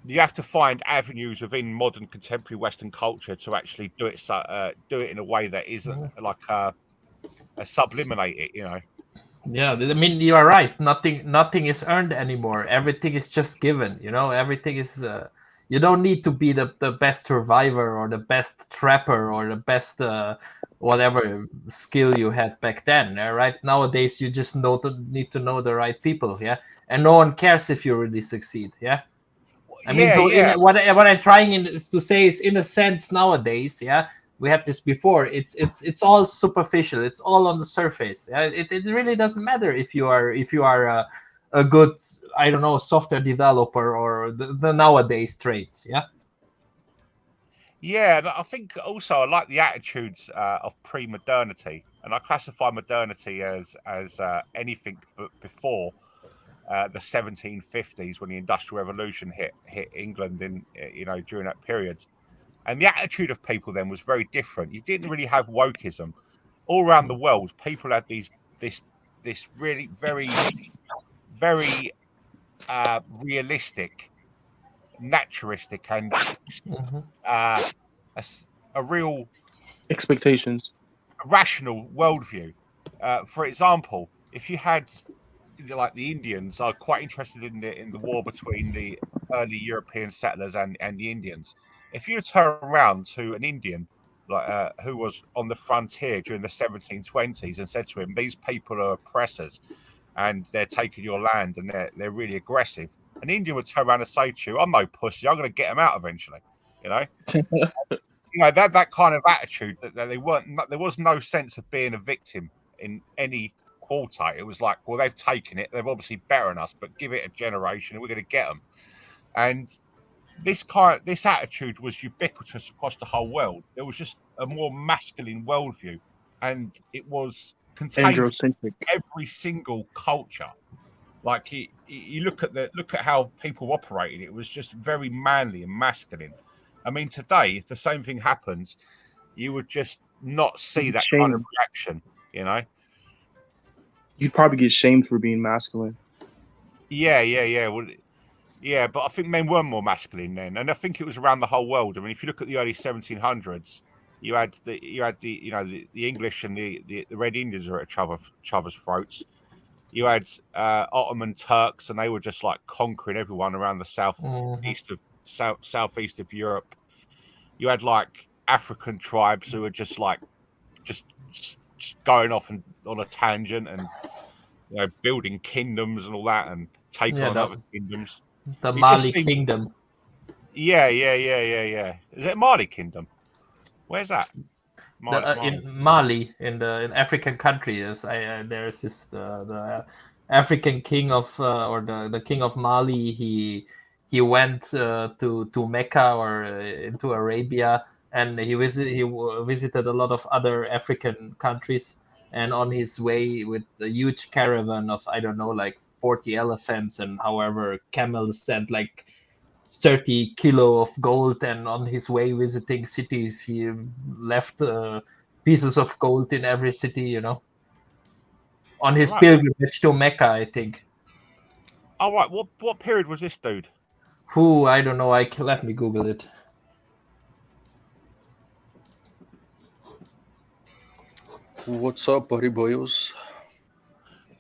you have to find avenues within modern contemporary Western culture to actually do it in a way that isn't like subliminate it, you know. Yeah, I mean, you are right. Nothing is earned anymore. Everything is just given. You know, everything is. You don't need to be the best survivor or the best trapper or the best whatever skill you had back then. Right nowadays, you just need to know the right people. Yeah, and no one cares if you really succeed. Yeah. I mean, what I'm trying to say is, in a sense, nowadays, we had this before. It's all superficial. It's all on the surface. It really doesn't matter if you are a good, I don't know, software developer or the nowadays traits. Yeah. Yeah, and I think also I like the attitudes of pre-modernity, and I classify modernity as anything but before the 1750s when the Industrial Revolution hit England in during that period. And the attitude of people then was very different. You didn't really have wokeism. All around the world, people had this really very realistic, naturalistic, and uh, a real Expectations. rational worldview. For example, if you had like the Indians, are quite interested in the war between the early European settlers and the Indians. If you turn around to an Indian like who was on the frontier during the 1720s and said to him, "These people are oppressors and they're taking your land and they're really aggressive," an Indian would turn around and say to you, "I'm no pussy. I'm going to get them out eventually." You know. That kind of attitude that they weren't. There was no sense of being a victim in any quarter. It was like, well, they've taken it. They're obviously better than us, but give it a generation, and we're going to get them. And this attitude was ubiquitous across the whole world. It was just a more masculine worldview, and it was contained in Androcentric. every single culture. Like you look at how people operated. It was just very manly and masculine. I mean, today, if the same thing happens, you would just not see that kind of reaction, you know? You'd probably get shamed for being masculine. Yeah. Well, yeah, but I think men were more masculine then, and I think it was around the whole world. I mean, if you look at the early 1700s, you had the English and the Red Indians are at each other's throats. You had Ottoman Turks, and they were just like conquering everyone around the southeast of Europe. You had like African tribes who were just going off on a tangent and building kingdoms and all that and taking on other kingdoms. The Mali Kingdom. Yeah. Is it Mali Kingdom? Where's that? Mali. In Mali, in African countries, there's this the African king of or the king of Mali. He went to Mecca or into Arabia, and he visited a lot of other African countries. And on his way with a huge caravan of, I don't know, like 40 elephants and however camels and like 30 kilo of gold. And on his way visiting cities, he left pieces of gold in every city, on his pilgrimage to Mecca, I think. All right. What period was this dude? Who? I don't know. Let me Google it. What's up, buddy boyos?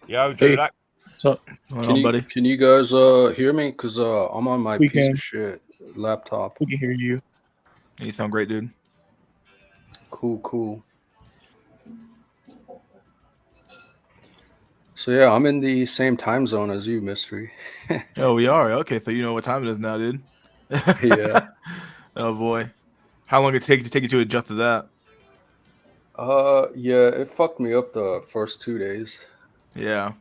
Yo, Drew. Hey. What's up? Buddy? Can you guys hear me? Because I'm on my piece of shit laptop. We can hear you. You sound great, dude. Cool. So yeah, I'm in the same time zone as you, Mystery. Oh, we are? Okay, so you know what time it is now, dude. Yeah. Oh boy. How long did it take you to adjust to that? Yeah, it fucked me up the first 2 days. Yeah.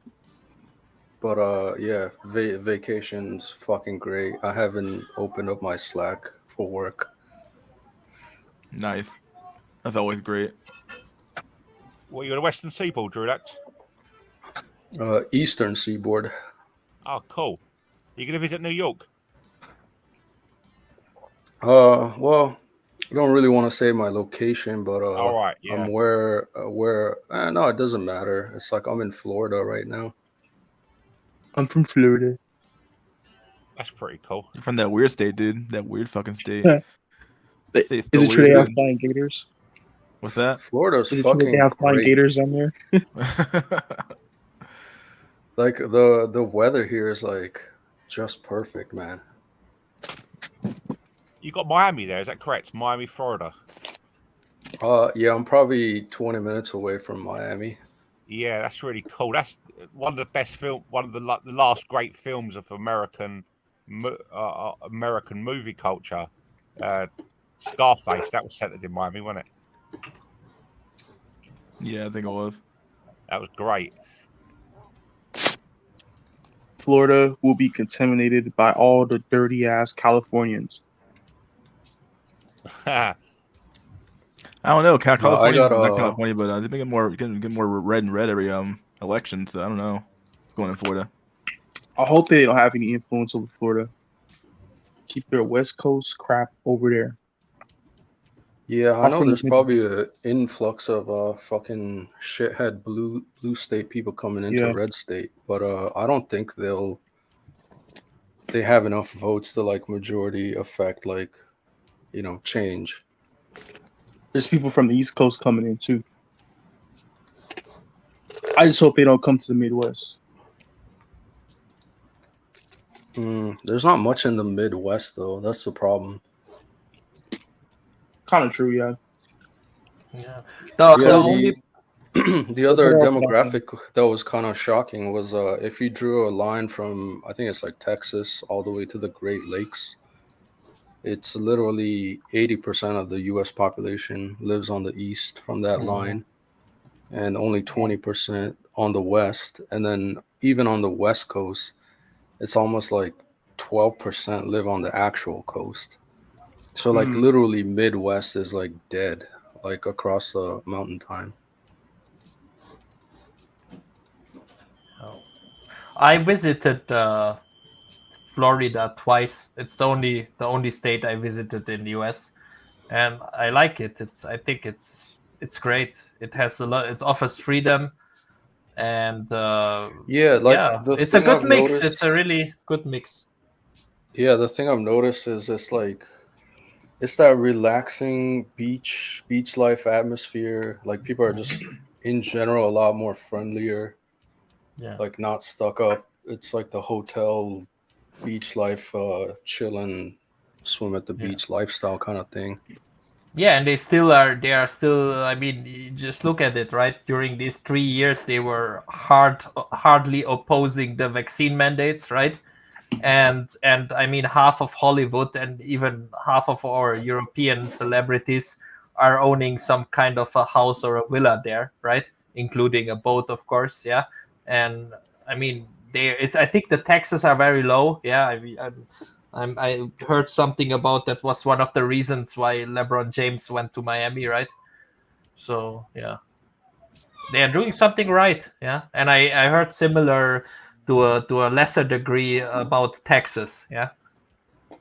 But yeah, vacation's fucking great. I haven't opened up my Slack for work. Nice. That's always great. Well, you're the Western Seaboard, Drew. Eastern Seaboard. Oh, cool. You gonna visit New York? Well, I don't really want to say my location, but all right, yeah. I'm where no, it doesn't matter. It's like I'm in Florida right now. I'm from Florida. That's pretty cool. You're from that weird state, dude. That weird fucking state. Is it true they have flying gators? What's that? Florida's fucking they have flying great. gators on there. Like the weather here is like just perfect, man. You got Miami there, is that correct? Miami, Florida. Yeah, I'm probably 20 minutes away from Miami. Yeah, that's really cool. That's one of the best one of the last great films of American movie culture. Scarface, that was centered in Miami, wasn't it? Yeah, I think it was. That was great. Florida will be contaminated by all the dirty ass Californians. I don't know. No, I California, got not California, but they get more red and red every election. So I don't know what's going in Florida. I hope they don't have any influence over Florida. Keep their West Coast crap over there. Yeah, I I'm know from the there's probably Midwest. an influx of fucking shithead blue state people coming into Yeah. red state, but I don't think they have enough votes to like majority affect like, you know, change. There's people from the East Coast coming in too. I just hope they don't come to the Midwest. There's not much in the Midwest though. That's the problem. Kind of true, yeah. Yeah. The Yeah, only the other Look it up, demographic that was kind of shocking was if you drew a line from, I think it's like Texas all the way to the Great Lakes, it's literally 80% of the US population lives on the east from that line, and only 20% on the west. And then even on the west coast, it's almost like 12% live on the actual coast. So like literally Midwest is like dead, like across the mountain time. I visited Florida twice. It's the only state I visited in the US, and I like it. I think it's great. It has a lot. It offers freedom, and Yeah, like yeah, the it's a thing good I've mix. noticed. It's a really good mix. Yeah, the thing I've noticed is it's that relaxing beach life atmosphere. Like people are just in general a lot more friendlier, Yeah. like not stuck up. It's like the hotel beach life, chilling, swim at the beach lifestyle kind of thing. Yeah, and they are still, I mean, you just look at it, right? During these 3 years, they were hardly opposing the vaccine mandates, right? And I mean, half of Hollywood and even half of our European celebrities are owning some kind of a house or a villa there, right? Including a boat, of course, yeah. And I mean, I think the taxes are very low, yeah. I heard something about that was one of the reasons why LeBron James went to Miami, right? So yeah, they are doing something right, yeah. And I heard similar to a lesser degree about Texas, yeah,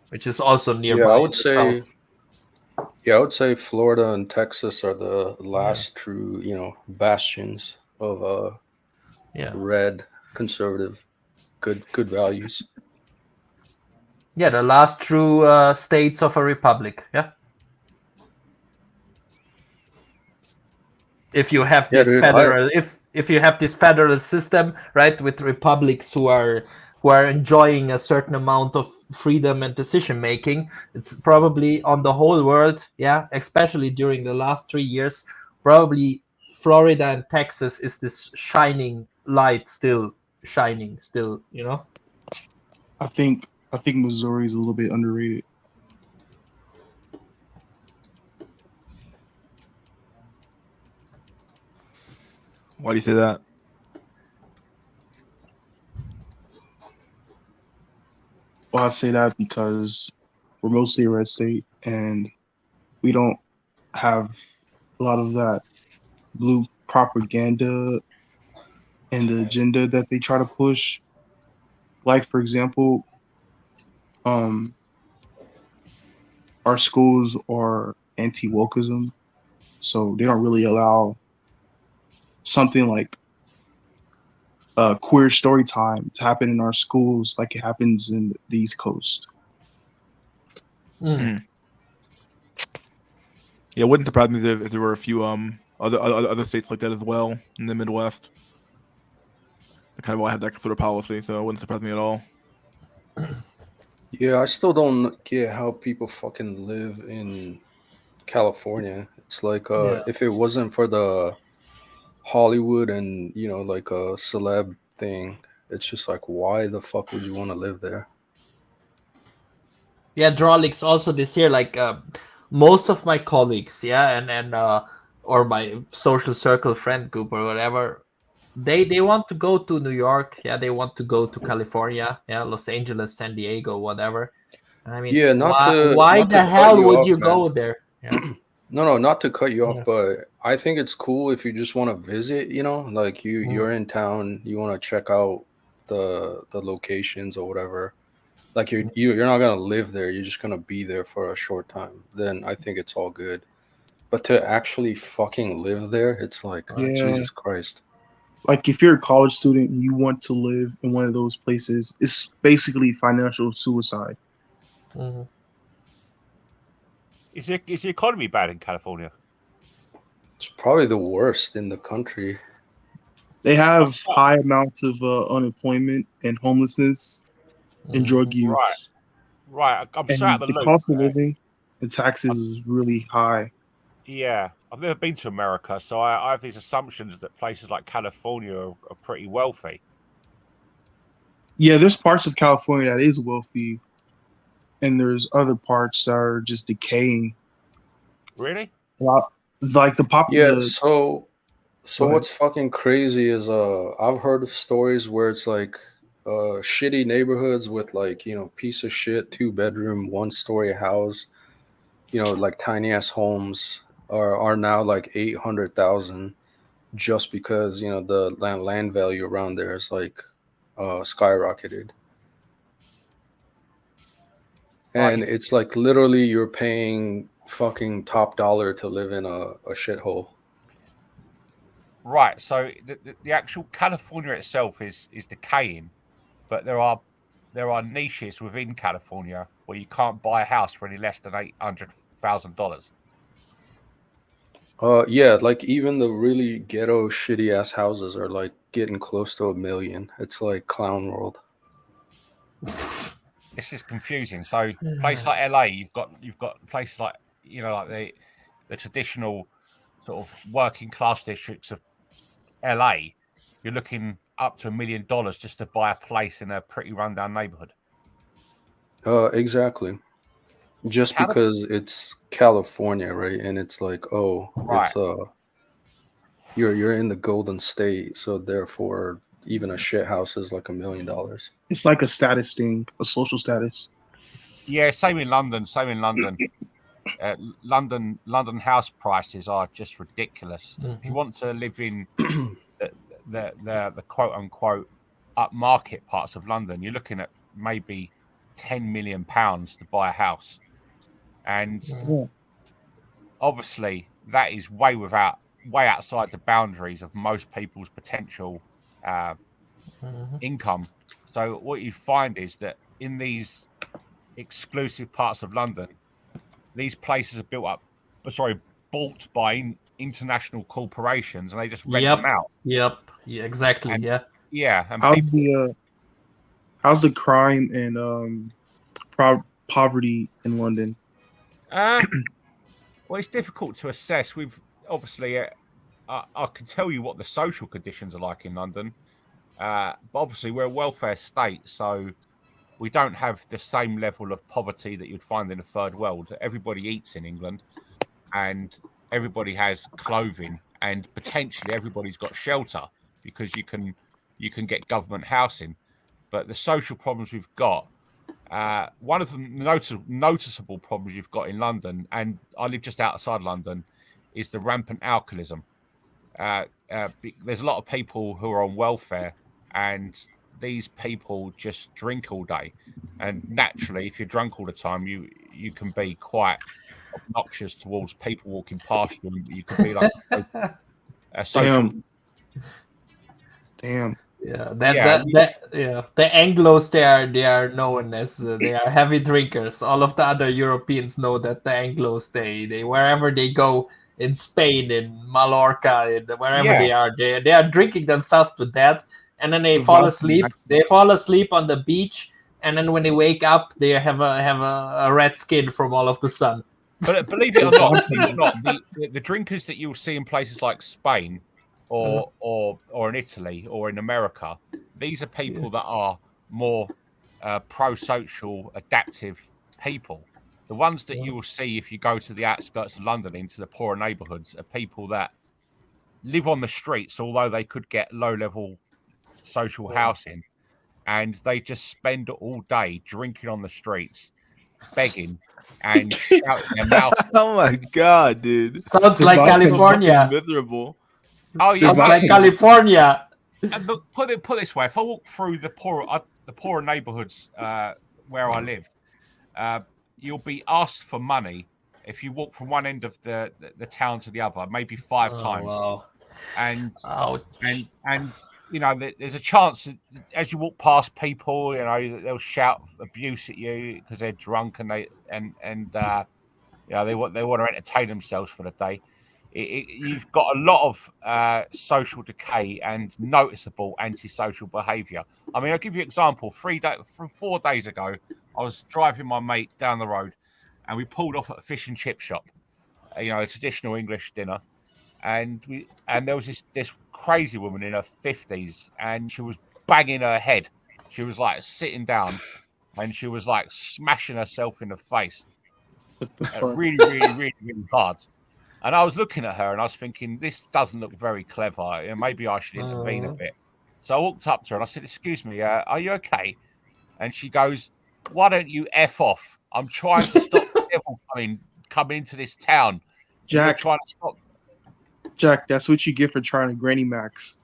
which is also Yeah, nearby in the south. I would say Florida and Texas are the last true, you know, bastions of Yeah, red conservative good values. yeah, the last true states of a republic, yeah. If you have Yeah, this dude, federal, if you have this federal system, right, with republics who are enjoying a certain amount of freedom and decision making, it's probably on the whole world, yeah, especially during the last 3 years, probably Florida and Texas is this shining light, still shining, still, you know. I think Missouri is a little bit underrated. Why do you say that? Well, I say that because we're mostly a red state and we don't have a lot of that blue propaganda and the agenda that they try to push. Like, for example, our schools are anti-wokeism, so they don't really allow something like queer story time to happen in our schools like it happens in the East Coast. Yeah, it wouldn't surprise me if there were a few other states like that as well in the Midwest. They kind of all have that sort of policy, so it wouldn't surprise me at all. Yeah, I still don't get how people fucking live in California. It's like if it wasn't for the Hollywood and, you know, like a celeb thing, it's just like, why the fuck would you want to live there? Yeah, Drawlix also this year, like most of my colleagues, yeah, and or my social circle friend group or whatever, they want to go to New York, yeah, they want to go to California, yeah, Los Angeles, San Diego, whatever. I mean, Yeah, why not to the cut hell you would off, you man. go there? Yeah. No, not to cut you off, Yeah. but I think it's cool if you just want to visit, you know, like you're in town, you want to check out the locations or whatever. Like you're not gonna live there, you're just gonna be there for a short time. Then I think it's all good. But to actually fucking live there, it's like Right. Yeah. Jesus Christ. Like if you're a college student and you want to live in one of those places, it's basically financial suicide. Mhm. Is the economy bad in California? It's probably the worst in the country. They have high amounts of unemployment and homelessness and drug Mhm. Right. use. Right. I'm so out And of the the loop. cost of living and taxes is really high. Yeah, I've never been to America, so I have these assumptions that places like California are pretty wealthy. Yeah, there's parts of California that is wealthy, and there's other parts that are just decaying. Really? Like Yeah, the so go ahead. what's fucking crazy is I've heard of stories where it's like shitty neighborhoods with like, you know, piece of shit 2-bedroom 1-story house, you know, like tiny ass homes are now like 800,000 just because, you know, the land value around there is like skyrocketed. And Right. it's like literally you're paying fucking top dollar to live in a shithole. Right. So the actual California itself is decaying, but there are niches within California where you can't buy a house for any less than $800,000. Yeah, like even the really ghetto shitty ass houses are like getting close to $1 million. It's like clown world. This is confusing. So places like LA, you've got places like, you know, like the traditional sort of working class districts of LA. You're looking up to $1 million just to buy a place in a pretty rundown neighborhood. Exactly. Just because it's California, right? And it's like, oh, Right. it's you're in the Golden State, so therefore even a shit house is like $1 million. It's like a status thing, a social status. Yeah, same in London. Same in London. London house prices are just ridiculous. If you want to live in the quote unquote upmarket parts of London, you're looking at maybe £10 million to buy a house, and Yeah. obviously that is way outside the boundaries of most people's potential income. So what you find is that in these exclusive parts of London, these places are bought by international corporations, and they just rent them out. Yeah, exactly. And Yeah. yeah, and How's people. how's the crime and poverty in London? Well, it's difficult to assess. We've obviously, I can tell you what the social conditions are like in London, but obviously we're a welfare state, so we don't have the same level of poverty that you'd find in the third world. Everybody eats in England, and everybody has clothing, and potentially everybody's got shelter because you can get government housing. But the social problems we've got, one of the noticeable problems you've got in London, and I live just outside London, is the rampant alcoholism. There's a lot of people who are on welfare, and these people just drink all day. And naturally, if you're drunk all the time, you can be quite obnoxious towards people walking past you. You could be like a social. Damn. Yeah, Yeah, the Anglos they are known as they are heavy drinkers. All of the other Europeans know that the Anglos they wherever they go in Spain, in Mallorca, in wherever yeah. they are drinking themselves to death, and then they The fall Viking asleep. accent. They fall asleep on the beach, and then when they wake up, they have a red skin from all of the sun. But believe it or not, the drinkers that you'll see in places like Spain or in Italy or in America, these are people that are more pro-social, adaptive people. The ones that you will see if you go to the outskirts of London into the poorer neighbourhoods are people that live on the streets, although they could get low-level social housing, and they just spend all day drinking on the streets, begging, and shouting their mouth. Oh my god, dude! Sounds like Survival. California. Fucking miserable. Oh yeah, Sounds like Survival. California. but put it this way: if I walk through the poorer neighbourhoods where I live, you'll be asked for money if you walk from one end of the town to the other, maybe 5 times, Wow. and Ouch. and you know there's a chance that as you walk past people, you know they'll shout abuse at you because they're drunk and you know they want to entertain themselves for the day. You've got a lot of social decay and noticeable antisocial behaviour. I mean, I'll give you an example. 4 days ago, I was driving my mate down the road, and we pulled off at a fish and chip shop. You know, a traditional English dinner, and there was this crazy woman in her 50s, and she was banging her head. She was like sitting down, and she was like smashing herself in the face, What the fuck? really hard. And I was looking at her and I was thinking, this doesn't look very clever. And maybe I should intervene a bit. So I walked up to her and I said, excuse me, are you okay? And she goes, why don't you F off? I'm trying to stop the devil coming into this town. You're Jack, trying to stop. Jack, that's what you get for trying to Granny Max.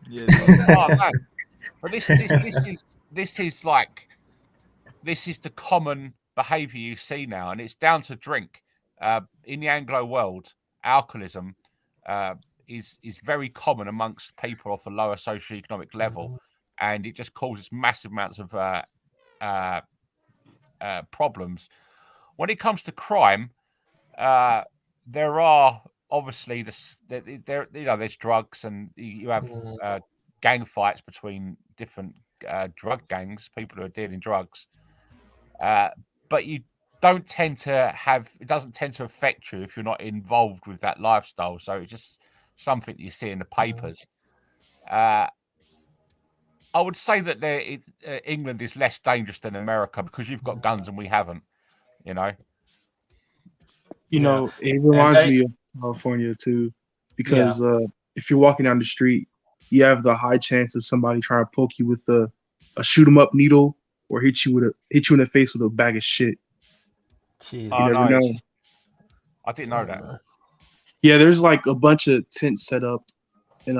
Yeah. Oh, man. But this is the common behaviour you see now, and it's down to drink. In the Anglo world, alcoholism is very common amongst people of a lower socioeconomic level, and it just causes massive amounts of problems. When it comes to crime, there are obviously there's drugs, and you have gang fights between different drug gangs, people who are dealing drugs, but you don't tend to have it doesn't tend to affect you if you're not involved with that lifestyle. So it's just something you see in the papers. I would say that England is less dangerous than America because you've got guns and we haven't. You know. You Yeah. know, it reminds I- me of California too, because if you're walking down the street, you have the high chance of somebody trying to poke you with a shoot 'em up needle or hit you in the face with a bag of shit. Jesus. Oh, never no, know. I didn't know that. Yeah, there's like a bunch of tents set up in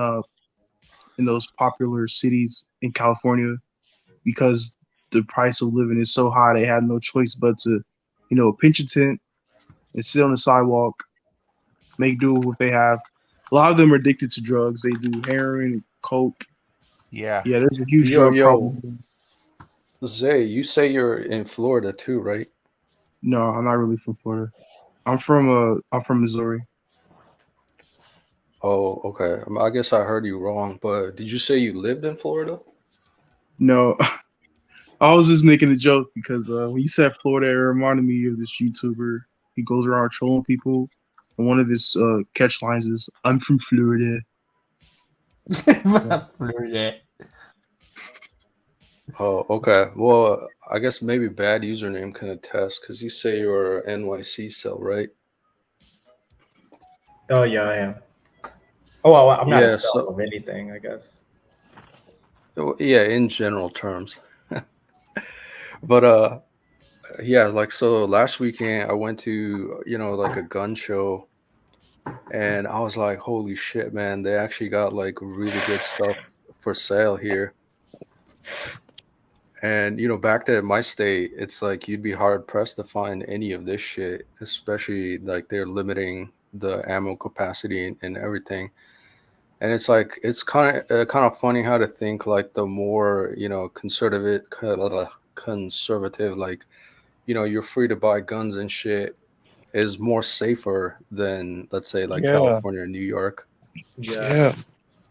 those popular cities in California because the price of living is so high. They had no choice but to, pinch a tent and sit on the sidewalk, make do with what they have. A lot of them are addicted to drugs. They do heroin and coke. Yeah. Yeah, there's a huge Yo, drug problem. Zay, you say you're in Florida too, right? No, I'm not really from Florida. I'm from Missouri. Oh, okay. I guess I heard you wrong, but did you say you lived in Florida? No, I was just making a joke because when you said Florida, it reminded me of this YouTuber. He goes around trolling people, and one of his catch lines is, "I'm from Florida." Florida. Oh, okay. Well, I guess maybe bad username can attest because you say you're NYC cell, right? Oh yeah, I am. Oh well, I'm not Yeah, a cell so- of anything, I guess. Yeah, in general terms. But yeah, like so last weekend I went to, like a gun show, and I was like, holy shit, man, they actually got like really good stuff for sale here. And back there in my state, it's like you'd be hard pressed to find any of this shit, especially like they're limiting the ammo capacity and everything. And it's like it's kind of funny how to think like the more conservative, like you're free to buy guns and shit is more safer than, let's say, like Yeah. California or New York. Yeah.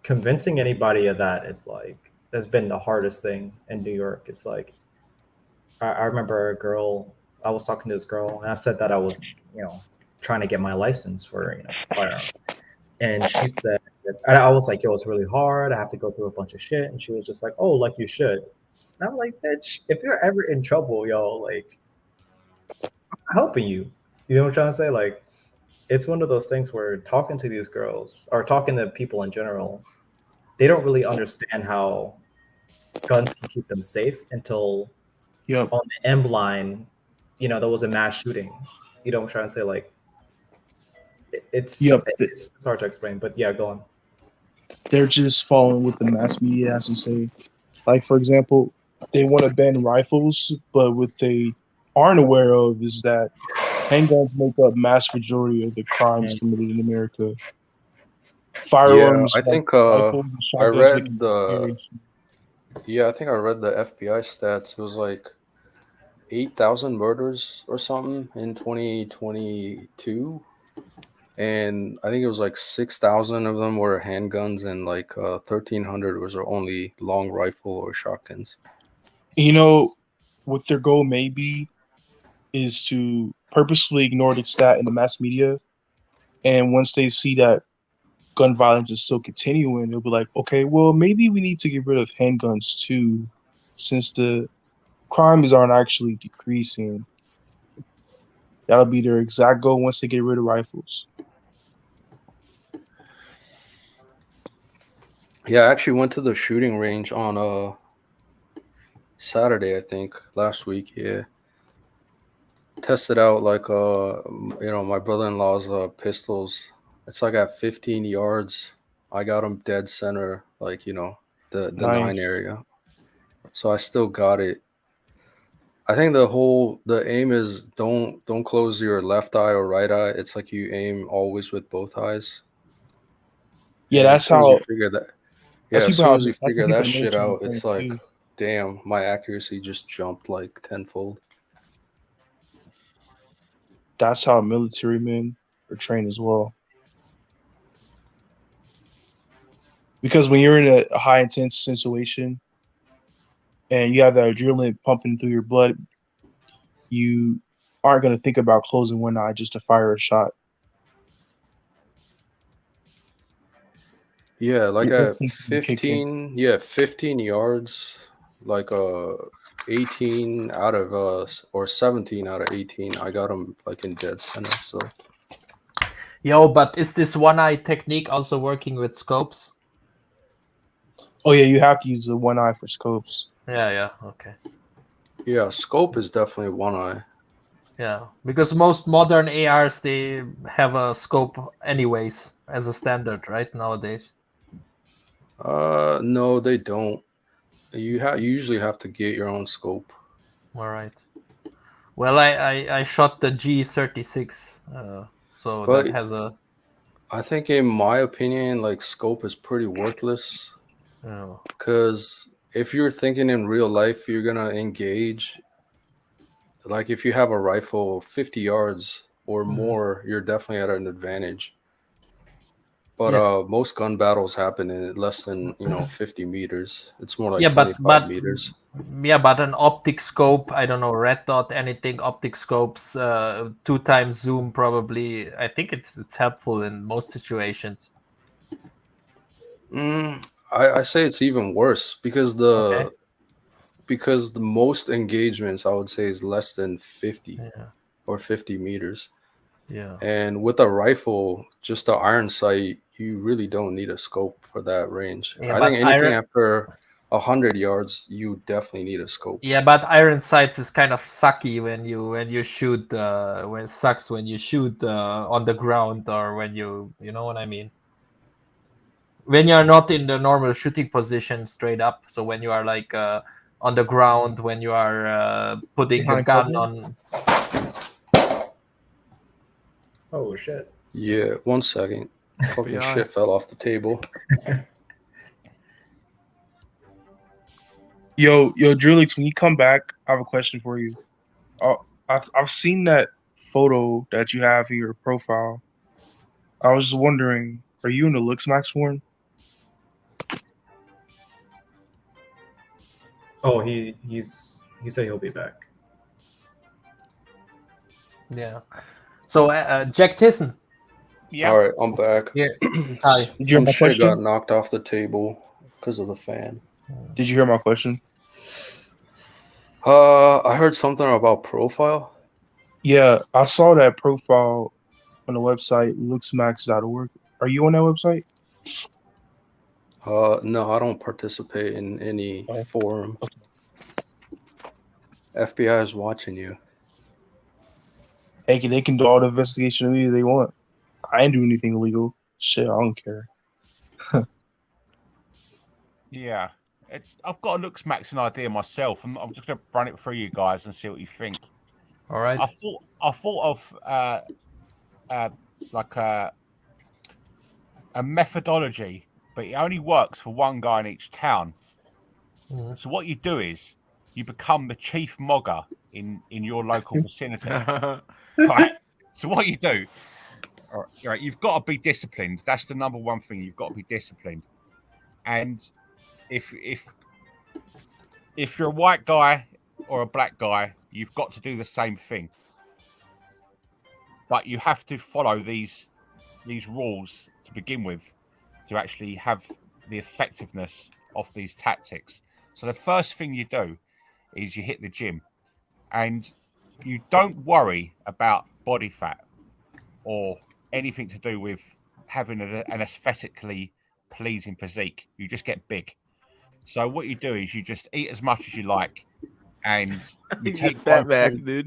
Convincing anybody of that is like has been the hardest thing in New York. It's like I remember I was talking to this girl and I said that I was, trying to get my license for, firearm. And she said, and I was like, yo, it's really hard. I have to go through a bunch of shit. And she was just like, oh, like you should. And I'm like, bitch, if you're ever in trouble, yo, like, helping you. You know what I'm trying to say? Like, it's one of those things where talking to these girls or talking to people in general, they don't really understand how guns can keep them safe until Yep. on the M line, there was a mass shooting. You know what I'm trying to say? Like, it's Yep. it's hard to explain, but yeah, go on. They're just following what the mass media has to say. Like, for example, they want to ban rifles, but what they aren't aware of is that handguns make up mass majority of the crimes Mm. committed in America. Yeah, Firearms I like think rifles and I shotguns make read up yeah, I think I read the FBI stats. It was like 8,000 murders or something in 2022, and I think it was like 6,000 of them were handguns, and like 1,300 was only long rifle or shotguns. You know, what their goal may be is to purposefully ignore the stat in the mass media. And once they see that gun violence is still continuing, they'll be like, okay, well, maybe we need to get rid of handguns too, since the crimes aren't actually decreasing. That'll be their exact goal once they get rid of rifles. Yeah, I actually went to the shooting range on Saturday, I think, last week. Yeah, tested out like my brother-in-law's pistols. It's like at 15 yards. I got them dead center, like the 9 Nice. area. So I still got it. I think the aim is don't close your left eye or right eye. It's like you aim always with both eyes. Yeah, And as that's soon as you how figure that, that's yeah, as people soon how as you that's how figure people that in the shit military out, train it's like, too. damn, my accuracy just jumped like tenfold. That's how military men are trained as well. Because when you're in a high intense situation and you have that adrenaline pumping through your blood, you aren't going to think about closing one eye just to fire a shot. Yeah, like Your at instincts will kick in. 15 yards, like 18 out of or 17 out of 18, I got them like in dead center. So Yo, but is this one eye technique also working with scopes? Oh yeah, you have to use the one eye for scopes. Yeah, okay. yeah, scope is definitely one eye. Yeah, because most modern ARs they have a scope anyways as a standard, right, nowadays. No, they don't. You usually have to get your own scope. All right. Well, I shot the G36, so that But has a. I think, in my opinion, like scope is pretty worthless Oh. because if you're thinking in real life, you're gonna engage. Like if you have a rifle 50 yards or more, you're definitely at an advantage. But Yes. most gun battles happen in less than 50 meters. It's more like Yeah, but 25 meters. an optic scope, I don't know, red dot, anything, optic scopes, 2 times zoom probably. I think it's helpful in most situations. I say it's even worse because Okay. the most engagements I would say is less than 50 Yeah. or 50 meters. Yeah. And with a rifle, just the iron sight, you really don't need a scope for that range. Yeah, I but think anything after 100 yards, you definitely need a scope. iron sights is kind of sucky when you shoot when it sucks when you shoot on the ground or when you know what I mean. When you're not in the normal shooting position straight up, so when you are like on the ground, when you are putting the Behind gun cover? on. Oh shit. Yeah, 1 second. Fucking FBI. shit fell off the table. Yo, Drillix, when you come back, I have a question for you. I've seen that photo that you have in your profile. I was just wondering, are you in the Looks Max form? Oh, he said he'll be back. Yeah. So Jack Tyson. Yeah. All right, I'm back. Yeah. Hi. Did you hear Some my shit got question? knocked off the table because of the fan. Did you hear my question? I heard something about profile. Yeah, I saw that profile on the website looksmax.org. Are you on that website? No, I don't participate in any Oh, forum. okay. FBI is watching you. They can do all the investigation of me they want. I ain't do anything illegal. Shit, I don't care. Yeah. I've got a looks maxing idea myself. I'm just going to run it through you guys and see what you think. All right. I thought of like a methodology, but it only works for one guy in each town. Mhm. So what you do is you become the chief mogger in your local vicinity. Right. So what you do, all right, you've got to be disciplined. That's the number one thing. You've got to be disciplined. And if you're a white guy or a black guy, you've got to do the same thing. But you have to follow these rules to begin with to actually have the effectiveness of these tactics. So the first thing you do is you hit the gym, and you don't worry about body fat or anything to do with having an aesthetically pleasing physique. You just get big. So what you do is you just eat as much as you like, and you You take get fat growth max, hormone- dude.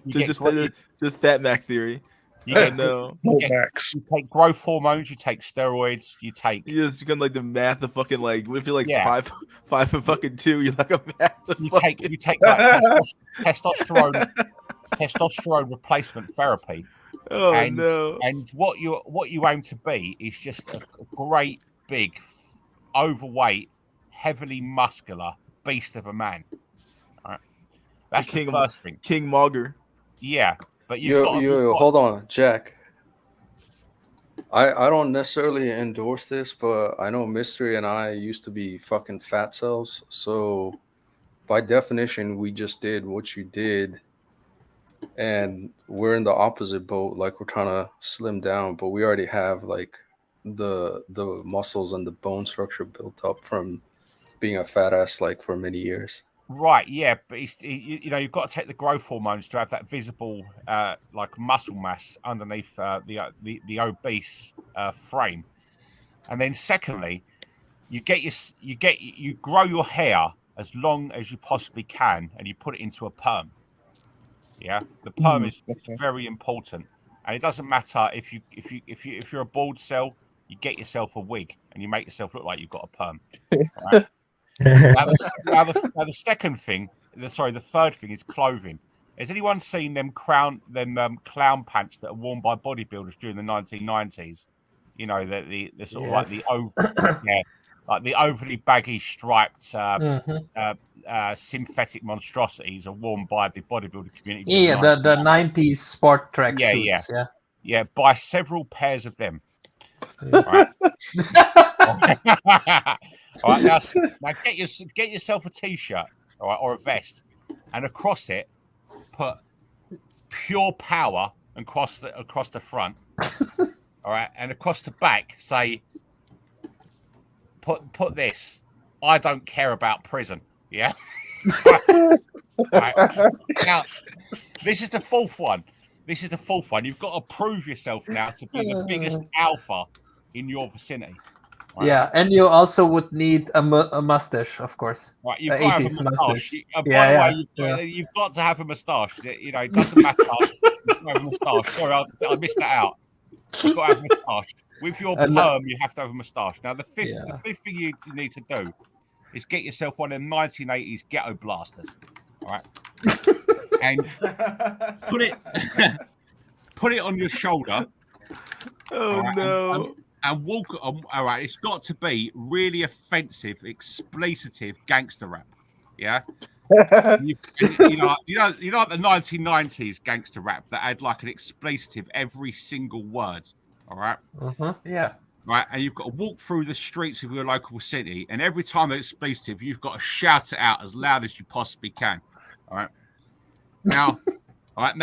You Just get just, gro- just fat max theory. you get No. you get Max. you take growth hormones, you take steroids, you take You just gonna like the math of fucking like what if you're like Yeah. 5 and fucking 2, you're like a math of you fucking take like testosterone replacement therapy. Oh and no. and what you aim to be is just a great big overweight, heavily muscular beast of a man. All right. That's the first thing. King Mogger. Yeah. But you've got Hold on, Jack. I don't necessarily endorse this, but I know Mystery and I used to be fucking fat cells. So by definition, we just did what you did. And we're in the opposite boat. Like, we're trying to slim down, but we already have like the muscles and the bone structure built up from being a fat ass like for many years. Right, yeah, but you've got to take the growth hormones to have that visible, like muscle mass underneath the obese frame, and then secondly, you grow your hair as long as you possibly can, and you put it into a perm. Yeah, the perm is very important, and it doesn't matter if you're a bald cell, you get yourself a wig and you make yourself look like you've got a perm. Right? Now the second thing, the third thing is clothing. Has anyone seen them clown pants that are worn by bodybuilders during the 1990s? You know, the sort of like like the overly baggy striped synthetic monstrosities are worn by the bodybuilder community. Yeah, the 90s sport track suits. Yeah, buy several pairs of them. All right. All right, now get yourself a t-shirt, all right, or a vest, and across it put pure power across the front, all right, and across the back say put this: I don't care about prison. Yeah. Right. Now, this is the fourth one. You've got to prove yourself now to be the biggest alpha in your vicinity. Right? Yeah, and you also would need a mustache, of course. Right, you've got to have a 80s moustache. mustache. By the way, you've got to have a moustache. You know, it doesn't matter. You've got to have a moustache. Sorry, I missed that out. You've got to have a moustache. With your perm, you have to have a moustache. Now, the fifth thing you need to do is get yourself one of them 1980s ghetto blasters. All right, and put it on your shoulder. Oh right, no. And walk. All right, it's got to be really offensive, expletive gangster rap. Yeah. you know like the 1990s gangster rap that had like an expletive every single word. All right. Yeah. Right, and you've got to walk through the streets of your local city, and every time it's expletive, you've got to shout it out as loud as you possibly can. All right. Now,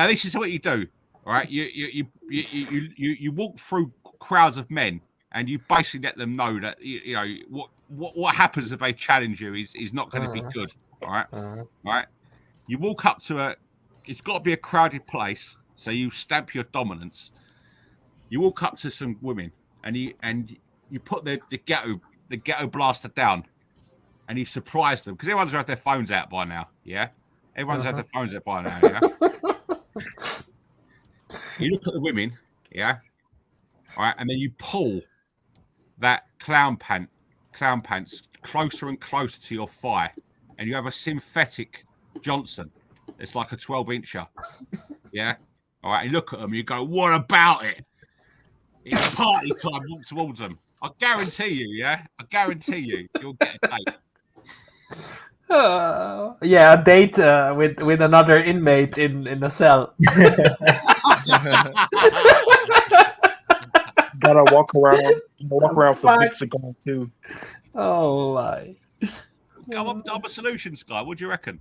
this is what you do. All right, you walk through crowds of men, and you basically let them know that you know what happens if they challenge you is not going to be good. All right, all right. You walk up to it's got to be a crowded place. So you stamp your dominance. You walk up to some women and you put the ghetto blaster down, and you surprise them because everyone's had their phones out by now. Yeah, everyone's had their phones out by now. Yeah. You look at the women. Yeah. All right, and then you pull that clown pants closer and closer to your thigh, and you have a synthetic Johnson. It's like a 12-incher. Yeah. All right. You look at them. You go, "What about it? It's party time." Walk towards them. I guarantee you. Yeah. I guarantee you'll get a date. Yeah, a date with another inmate in a cell. Gotta walk around with a big cigar too. Oh my! I'm a solutions guy. What do you reckon?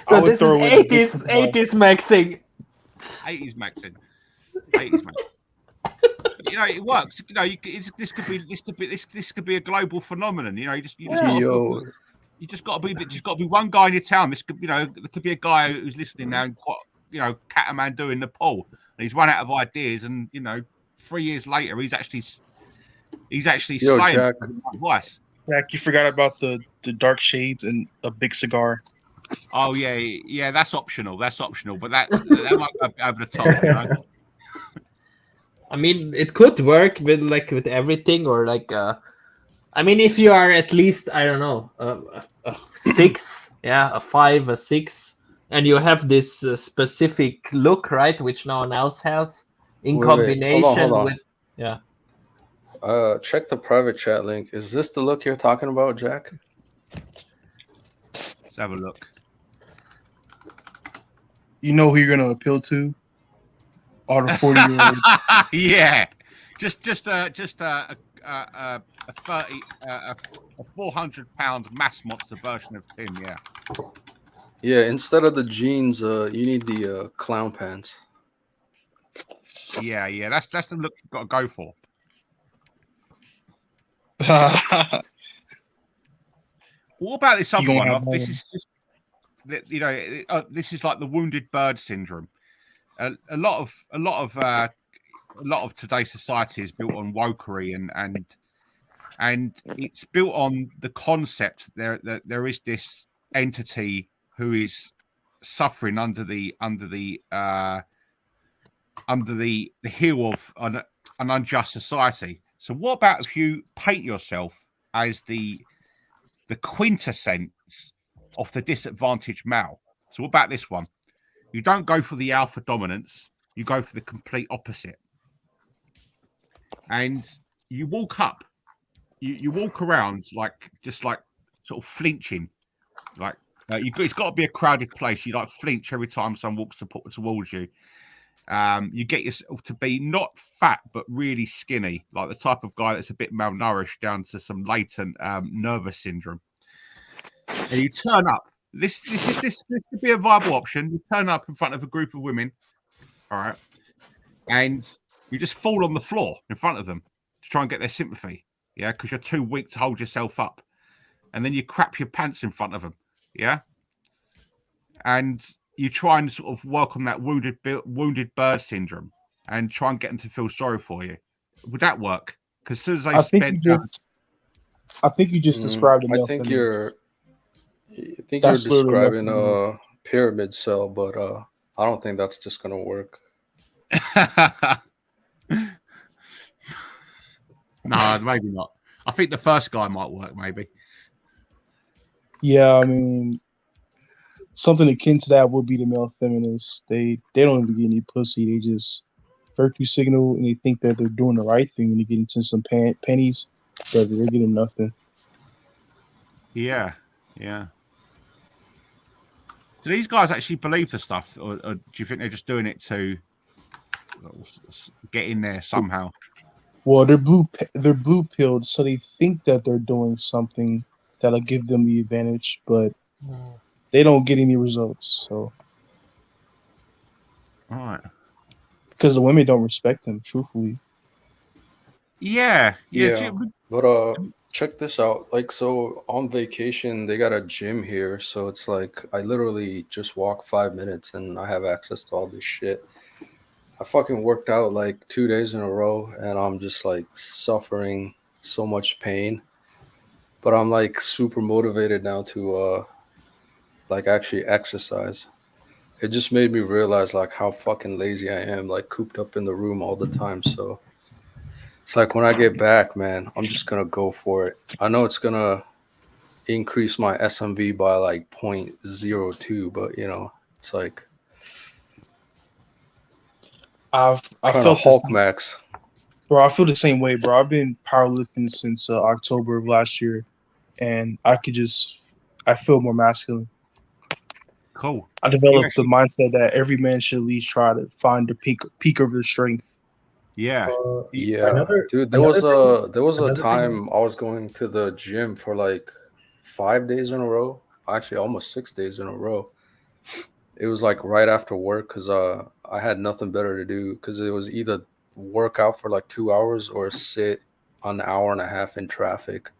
So would this is throw in a big 80s cigar. 80s maxing. 80s maxing. 80s max. You know, it works. You know, this could be a global phenomenon. You know, you just got to be one guy in your town. This could, you know, there could be a guy who's listening now and quite, you know, Catamaran in Nepal, and he's run out of ideas, and you know, 3 years later, he's actually slaying Jack. advice. Jack, you forgot about the dark shades and a big cigar. Oh yeah, that's optional. But that might go over the top. You know? I mean, it could work with everything, or I mean, if you are at least, I don't know, a 6, a 5, a 6, and you have this specific look, right, which no one else has, in combination Hold on. with check the private chat link. Is this the look you're talking about, Jack? Let's have a look. You know who you're gonna appeal to? All the 40-year-olds. Yeah, just a 400-pound mass monster version of him. Yeah. Yeah, instead of the jeans, you need the clown pants. Yeah, that's the look you've got to go for. What about this other one? This is just, you know, this is like the wounded bird syndrome. A lot of today's society is built on wokery, and it's built on the concept that there is this entity who is suffering under the heel of an unjust society. So what about if you paint yourself as the quintessence of the disadvantaged male? So what about this one? You don't go for the alpha dominance, you go for the complete opposite. And you walk up, you walk around just like sort of flinching, like it's got to be a crowded place. You like flinch every time someone walks towards you. You get yourself to be not fat but really skinny, like the type of guy that's a bit malnourished down to some latent nervous syndrome. And you turn up. This could be a viable option. You turn up in front of a group of women, all right, and you just fall on the floor in front of them to try and get their sympathy, yeah, because you're too weak to hold yourself up, and then you crap your pants in front of them, yeah, and you try and sort of work on that wounded bird syndrome and try and get them to feel sorry for you. Would that work? Because as soon as they I think you just described it. I think you're describing a pyramid cell, but I don't think that's just gonna work. No, maybe not. I think the first guy might work, maybe. Yeah, I mean, something akin to that would be the male feminists. They don't even get any pussy. They just virtue signal, and they think that they're doing the right thing when they get into some pennies, but they're getting nothing. Yeah. Do these guys actually believe the stuff, or do you think they're just doing it to get in there somehow? Well, they're blue pilled, so they think that they're doing something that'll give them the advantage, but they don't get any results. So, all right, because the women don't respect them, truthfully. Yeah. But check this out. Like, so on vacation, they got a gym here. So it's like I literally just walk 5 minutes and I have access to all this shit. I fucking worked out like 2 days in a row and I'm just like suffering so much pain. But I'm like super motivated now to like actually exercise. It just made me realize like how fucking lazy I am, like cooped up in the room all the time. So it's like when I get back, man, I'm just gonna go for it. I know it's gonna increase my SMV by like 0.02, but you know, it's like I kind of felt this, Hulk max. bro. I feel the same way, bro. I've been powerlifting since October of last year, and I feel more masculine. Cool. I You developed the actually, mindset that every man should at least try to find the peak of their strength. yeah. You- Yeah, dude, Another thing. there was a Another thing. time I was going to the gym for like 5 days in a row. Actually, almost 6 days in a row. It was like right after work because I had nothing better to do because it was either work out for like 2 hours or sit an hour and a half in traffic.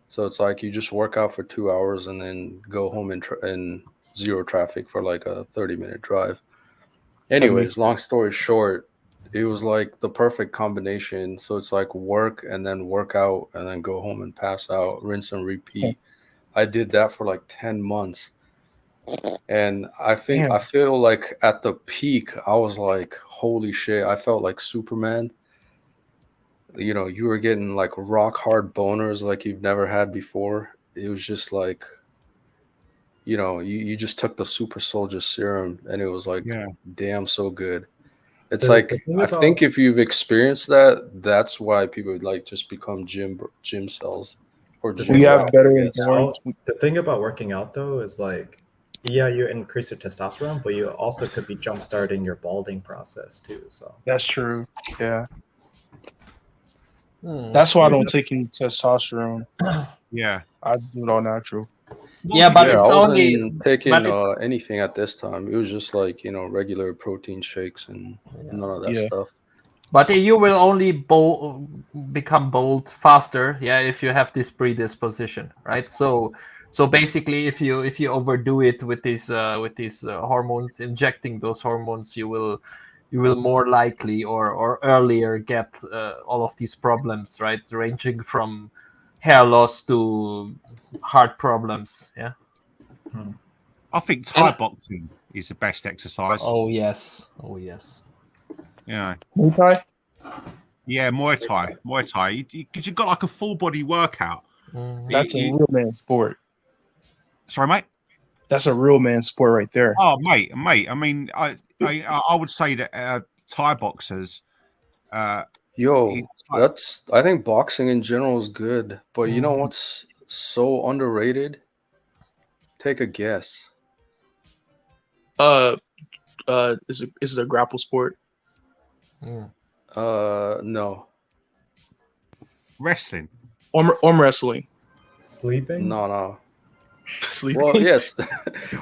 So it's like you just work out for 2 hours and then go home in zero traffic for like a 30-minute drive. Anyways, long story short, it was like the perfect combination. So it's like work and then work out and then go home and pass out, rinse and repeat. I did that for like 10 months. And I Damn. feel like at the peak, I was like, holy shit, I felt like Superman. You know, you were getting like rock hard boners like you've never had before. It was just like, you know, you just took the super soldier serum and it was like, Yeah. damn, so good. It's The like, thing I about think if you've experienced that, that's why people like just become gym cells or the gym We thing have about rats, I better guess. endurance. the thing about working out though is like, yeah, you increase your testosterone, but you also could be jump starting your balding process too. So That's true. Yeah, Hmm. that's why I Yeah. don't take any testosterone. Yeah. I do it all natural. What Yeah, have but you Yeah, been- I it's only, wasn't taking but it, anything at this time. It was just like, you know, regular protein shakes and none of that Yeah. stuff. but you will only become bold faster, yeah, if you have this predisposition, right? So basically, if you overdo it with these hormones, injecting those hormones, you will more likely or earlier get all of these problems, right? Ranging from hair loss to heart problems, yeah. I think Thai And boxing is the best exercise. oh yes, oh yes. You know. Muay Thai? Yeah, Muay Thai, because you've got like a full body workout. Mhm. That's a real man sport. Sorry, mate. That's a real man sport right there. Oh, mate. I mean, I would say that Thai boxers. Yo, It's like, I think boxing in general is good, but you know Mhm. what's so underrated? Take a guess. Uh, is it a grapple sport? Mm. No. wrestling. Arm wrestling. sleeping. No. Sleeping. Well, yes.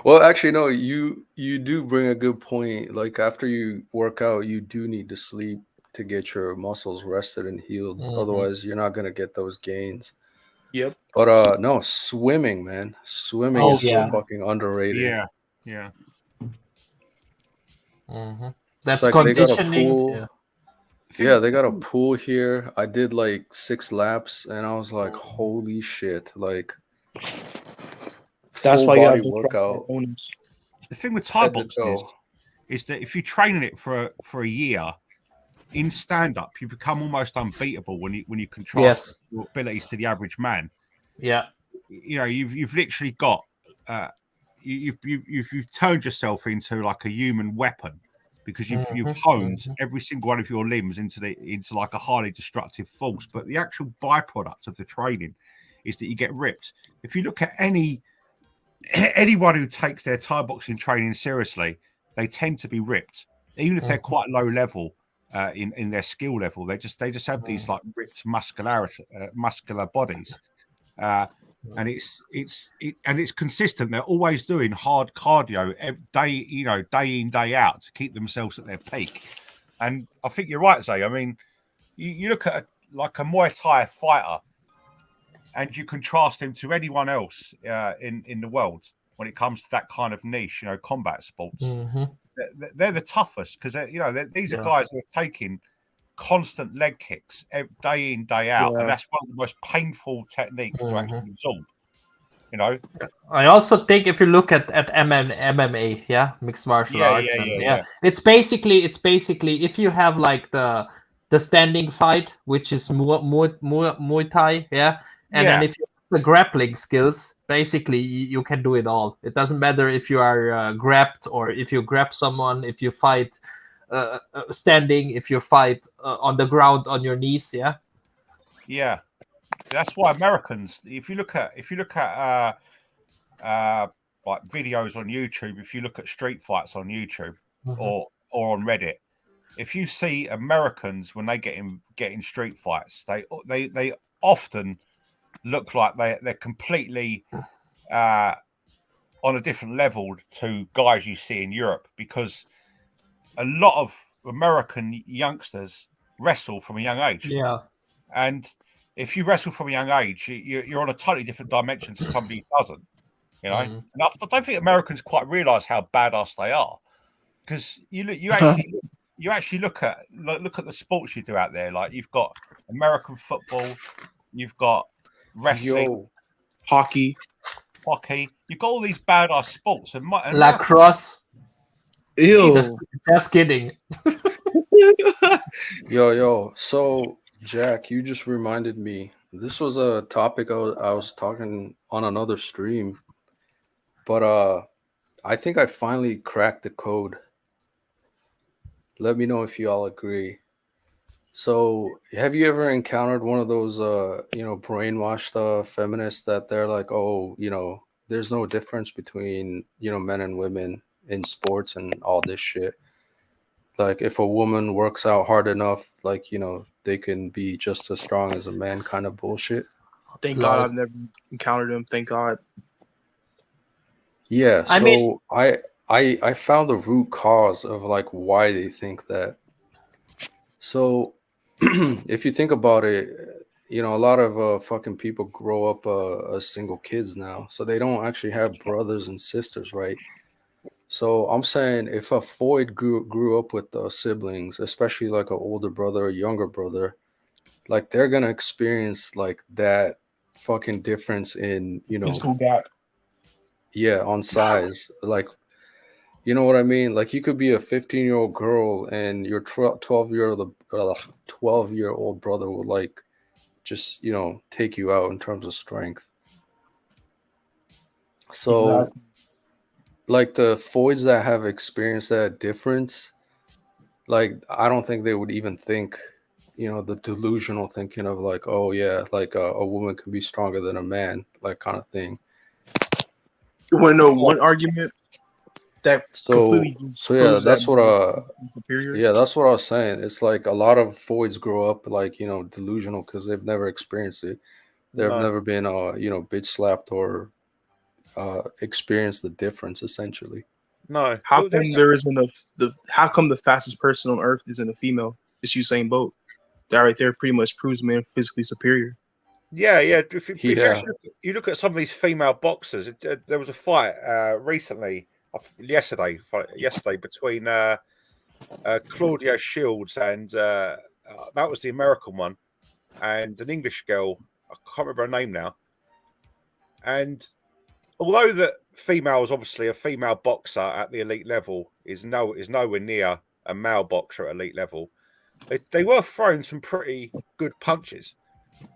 Well, actually, no. You do bring a good point. Like after you work out, you do need to sleep to get your muscles rested and healed. Mhm. Otherwise, you're not gonna get those gains. Yep. But no, swimming, man. Swimming Oh is so yeah. fucking underrated. Yeah. Mhm. It's That's like they got a conditioning. pool. Yeah. Yeah, they got a pool here. I did like 6 laps and I was like, holy shit. Like That's full why you body gotta go try workout, bonus. The thing with Thai head to boxing toe. is that if you train in it for a year, in stand up, you become almost unbeatable when you contrast Yes. your abilities to the average man. Yeah. You know, you've literally got you've turned yourself into like a human weapon because you've Mhm, honed mhm. every single one of your limbs into like a highly destructive force. But the actual byproduct of the training is that you get ripped. If you look at anyone who takes their Thai boxing training seriously, they tend to be ripped, even if they're quite low level in their skill level. They just have these like ripped muscular bodies. And it's consistent. They're always doing hard cardio every day, day in, day out to keep themselves at their peak. And I think you're right, Zay. I mean, you look at like a Muay Thai fighter. and you contrast him to anyone else in the world when it comes to that kind of niche, combat sports. Mm-hmm. They're the toughest because these are guys who are taking constant leg kicks day in, day out, and that's one of the most painful techniques to actually absorb. I also think if you look at MMA, yeah, mixed martial arts, it's basically if you have like the standing fight, which is Muay Thai, yeah, and then if you have the grappling skills, basically you can do it all. It doesn't matter if you are grabbed or if you grab someone, if you fight standing, if you fight on the ground on your knees, yeah. Yeah, that's why Americans, if you look at like videos on YouTube, if you look at street fights on YouTube or on Reddit, if you see Americans when they get in street fights, they often look like they're completely on a different level to guys you see in Europe, because a lot of American youngsters wrestle from a young age. Yeah. And if you wrestle from a young age, you're on a totally different dimension to somebody who doesn't. And I don't think Americans quite realise how badass they are, because you actually look at the sports you do out there. Like, you've got American football, you've got wrestling, hockey. You've got all these badass sports and lacrosse. Ew. Just kidding. Yo. So, Jack, you just reminded me. This was a topic I was talking on another stream, but I think I finally cracked the code. Let me know if you all agree. So, have you ever encountered one of those, brainwashed feminists that they're like, oh, there's no difference between, men and women in sports and all this shit. Like, if a woman works out hard enough, like, they can be just as strong as a man kind of bullshit. Thank God I've never encountered him. Thank God. Yeah. So I found the root cause of like why they think that. So if you think about it, a lot of fucking people grow up as single kids now, so they don't actually have brothers and sisters, right? So I'm saying if a Floyd grew up with siblings, especially like an older brother or younger brother, like they're gonna experience like that fucking difference in physical gap. Yeah, on size. Like, you know what I mean? Like, you could be a 15-year-old girl and your 12-year-old brother will like just take you out in terms of strength. So Exactly. like the Floyds that have experienced that difference, like I don't think they would even think, the delusional thinking of like, oh yeah, like a woman can be stronger than a man, like kind of thing. You want to know one argument that completely yeah, that's what that's what I was saying. It's like a lot of Floyds grow up like delusional because they've never experienced it. They've never been bitch slapped or experienced the difference essentially. No. How come there isn't how come the fastest person on earth isn't a female? It's Usain Bolt. That right there pretty much proves men physically superior. Yeah. If you look at some of these female boxers, there was a fight recently, yesterday between Claudia Shields and that was the American one, and an English girl. I can't remember her name now. And although that female is obviously a female boxer at the elite level is nowhere near a male boxer at elite level, they were throwing some pretty good punches.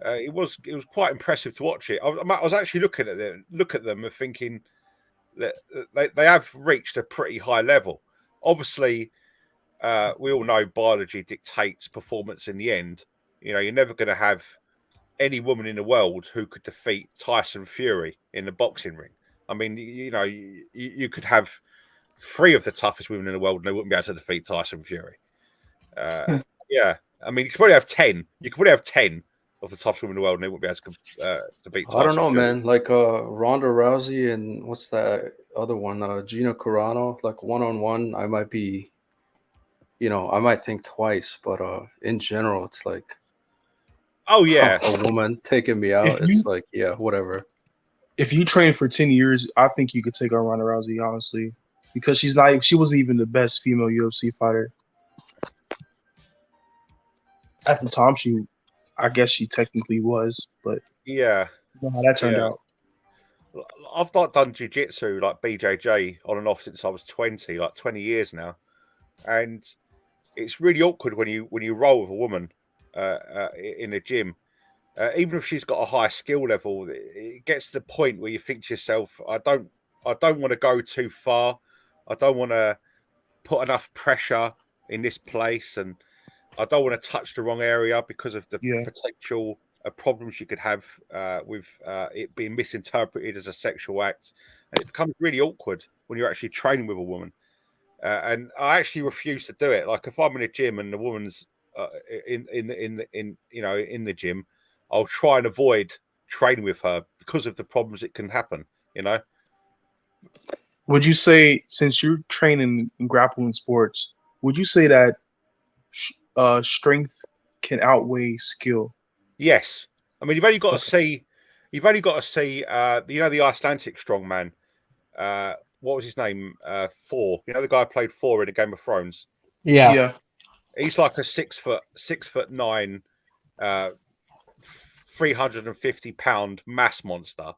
It was quite impressive to watch it. I was actually looking at them and thinking that they have reached a pretty high level. Obviously, we all know biology dictates performance in the end. You're never going to have any woman in the world who could defeat Tyson Fury in the boxing ring. I mean, you could have 3 of the toughest women in the world and they wouldn't be able to defeat Tyson Fury. Yeah, I mean, you could probably have 10. You could probably have 10 of the toughest women in the world and they wouldn't be able to beat Tyson I don't know, Fury. man. Like Ronda Rousey and what's that other one? Gina Carano. Like one-on-one, I might be, I might think twice. But in general, it's like Oh yeah, A woman taking me out, If you- it's like, yeah, whatever. If you train for 10 years, I think you could take on Ronda Rousey, honestly, because she wasn't even the best female UFC fighter at the time. I guess she technically was, but yeah, you know how that turned yeah. out. I've not done jiu-jitsu like BJJ on and off since I was 20, like 20 years now, and it's really awkward when you roll with a woman in a gym. Even if she's got a high skill level, it gets to the point where you think to yourself, I don't want to go too far. I don't want to put enough pressure in this place, and I don't want to touch the wrong area because of the Yeah. potential problems you could have with it being misinterpreted as a sexual act, and it becomes really awkward when you're actually training with a woman. And I actually refuse to do it. Like if I'm in a gym and the woman's in the gym, I'll try and avoid training with her because of the problems it can happen. You know. Would you say, since you're training in grappling sports, would you say that strength can outweigh skill? Yes, I mean you've only got to see, the Icelandic strongman. What was his name? Thor. You know the guy who played Thor in the Game of Thrones. Yeah. He's like a 6'9", 350-pound mass monster,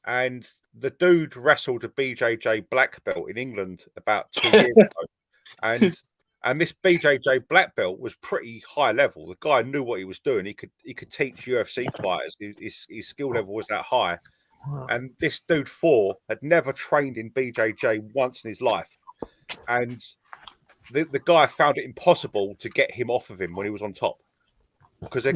and the dude wrestled a BJJ black belt in England about 2 years ago, and this BJJ black belt was pretty high level. The guy knew what he was doing. He could teach UFC fighters. His skill level was that high. And this dude Thor had never trained in BJJ once in his life, and the guy found it impossible to get him off of him when he was on top because there